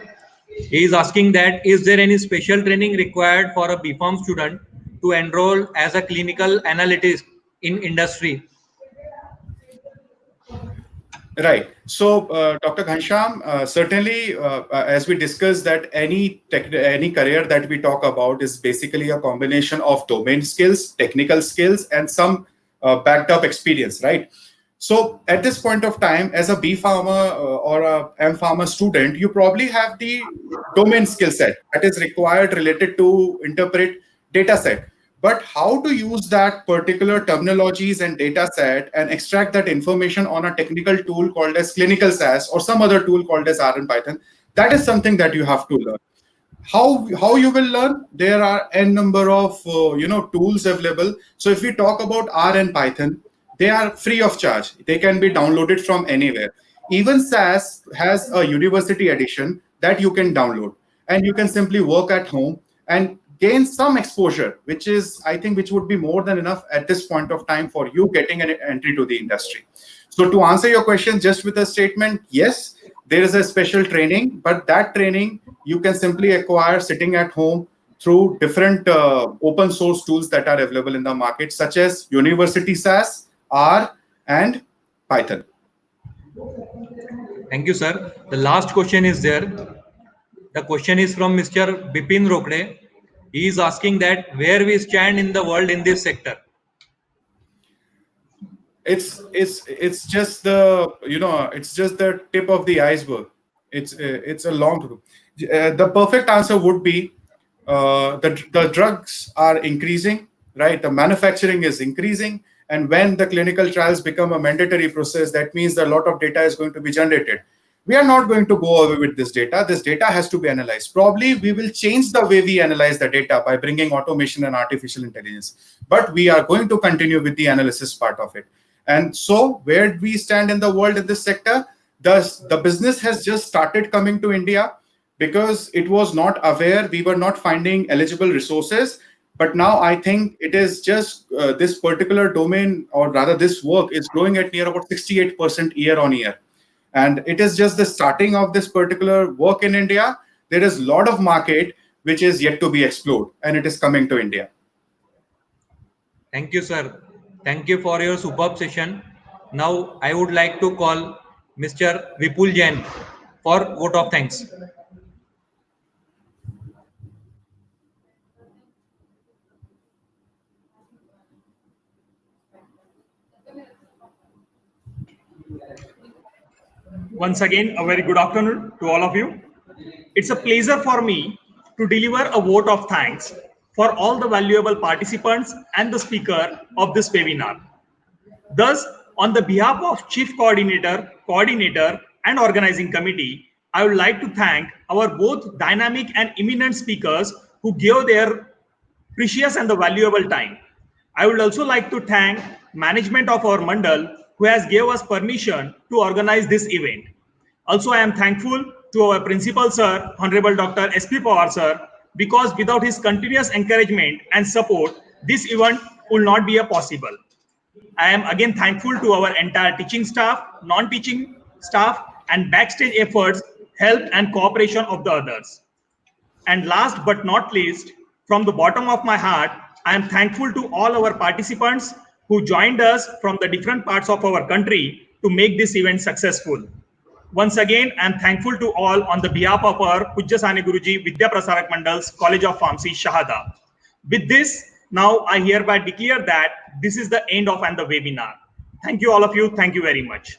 He is asking that is there any special training required for a BPharm student to enroll as a clinical analyst in industry? Right. So, Dr. Ghansham, certainly, as we discussed, that any career that we talk about is basically a combination of domain skills, technical skills, and some backed up experience, right? So, at this point of time, as a B Pharma or a M Pharma student, you probably have the domain skill set that is required related to interpret data set. But how to use that particular terminologies and data set and extract that information on a technical tool called as clinical SAS or some other tool called as R and Python, that is something that you have to learn. How you will learn? There are n number of tools available. So if we talk about R and Python, they are free of charge. They can be downloaded from anywhere. Even SAS has a university edition that you can download, and you can simply work at home and gain some exposure, which would be more than enough at this point of time for you getting an entry to the industry. So to answer your question just with a statement, yes, there is a special training, but that training you can simply acquire sitting at home through different open source tools that are available in the market, such as University SAS, R, and Python. Thank you, sir. The last question is there. The question is from Mr. Bipin Rokde. He is asking that where we stand in the world in this sector. It's just the tip of the iceberg. It's a long. The perfect answer would be the drugs are increasing, right? The manufacturing is increasing. And when the clinical trials become a mandatory process, that means that a lot of data is going to be generated. We are not going to go away with this data. This data has to be analyzed. Probably we will change the way we analyze the data by bringing automation and artificial intelligence. But we are going to continue with the analysis part of it. And so where we stand in the world in this sector, the business has just started coming to India because it was not aware. We were not finding eligible resources. But now I think it is just this particular domain, or rather this work is growing at near about 68% year on year. And it is just the starting of this particular work in India. There is a lot of market which is yet to be explored, and it is coming to India. Thank you, sir. Thank you for your superb session. Now I would like to call Mr. Vipul Jain for vote of thanks. Once again, a very good afternoon to all of you. It's a pleasure for me to deliver a vote of thanks for all the valuable participants and the speaker of this webinar. Thus, on the behalf of Chief Coordinator, and Organizing Committee, I would like to thank our both dynamic and eminent speakers who gave their precious and the valuable time. I would also like to thank management of our Mandal who has gave us permission to organize this event. Also, I am thankful to our principal sir, Honorable Dr. S.P. Pawar sir, because without his continuous encouragement and support, this event would not be possible. I am again thankful to our entire teaching staff, non-teaching staff, and backstage efforts, help, and cooperation of the others. And last but not least, from the bottom of my heart, I am thankful to all our participants who joined us from the different parts of our country to make this event successful. Once again, I am thankful to all on the behalf of our Pujya Sane Guruji Vidya Prasarak Mandal's College of Pharmacy, Shahada. With this, now I hereby declare that this is the end of the webinar. Thank you all of you. Thank you very much.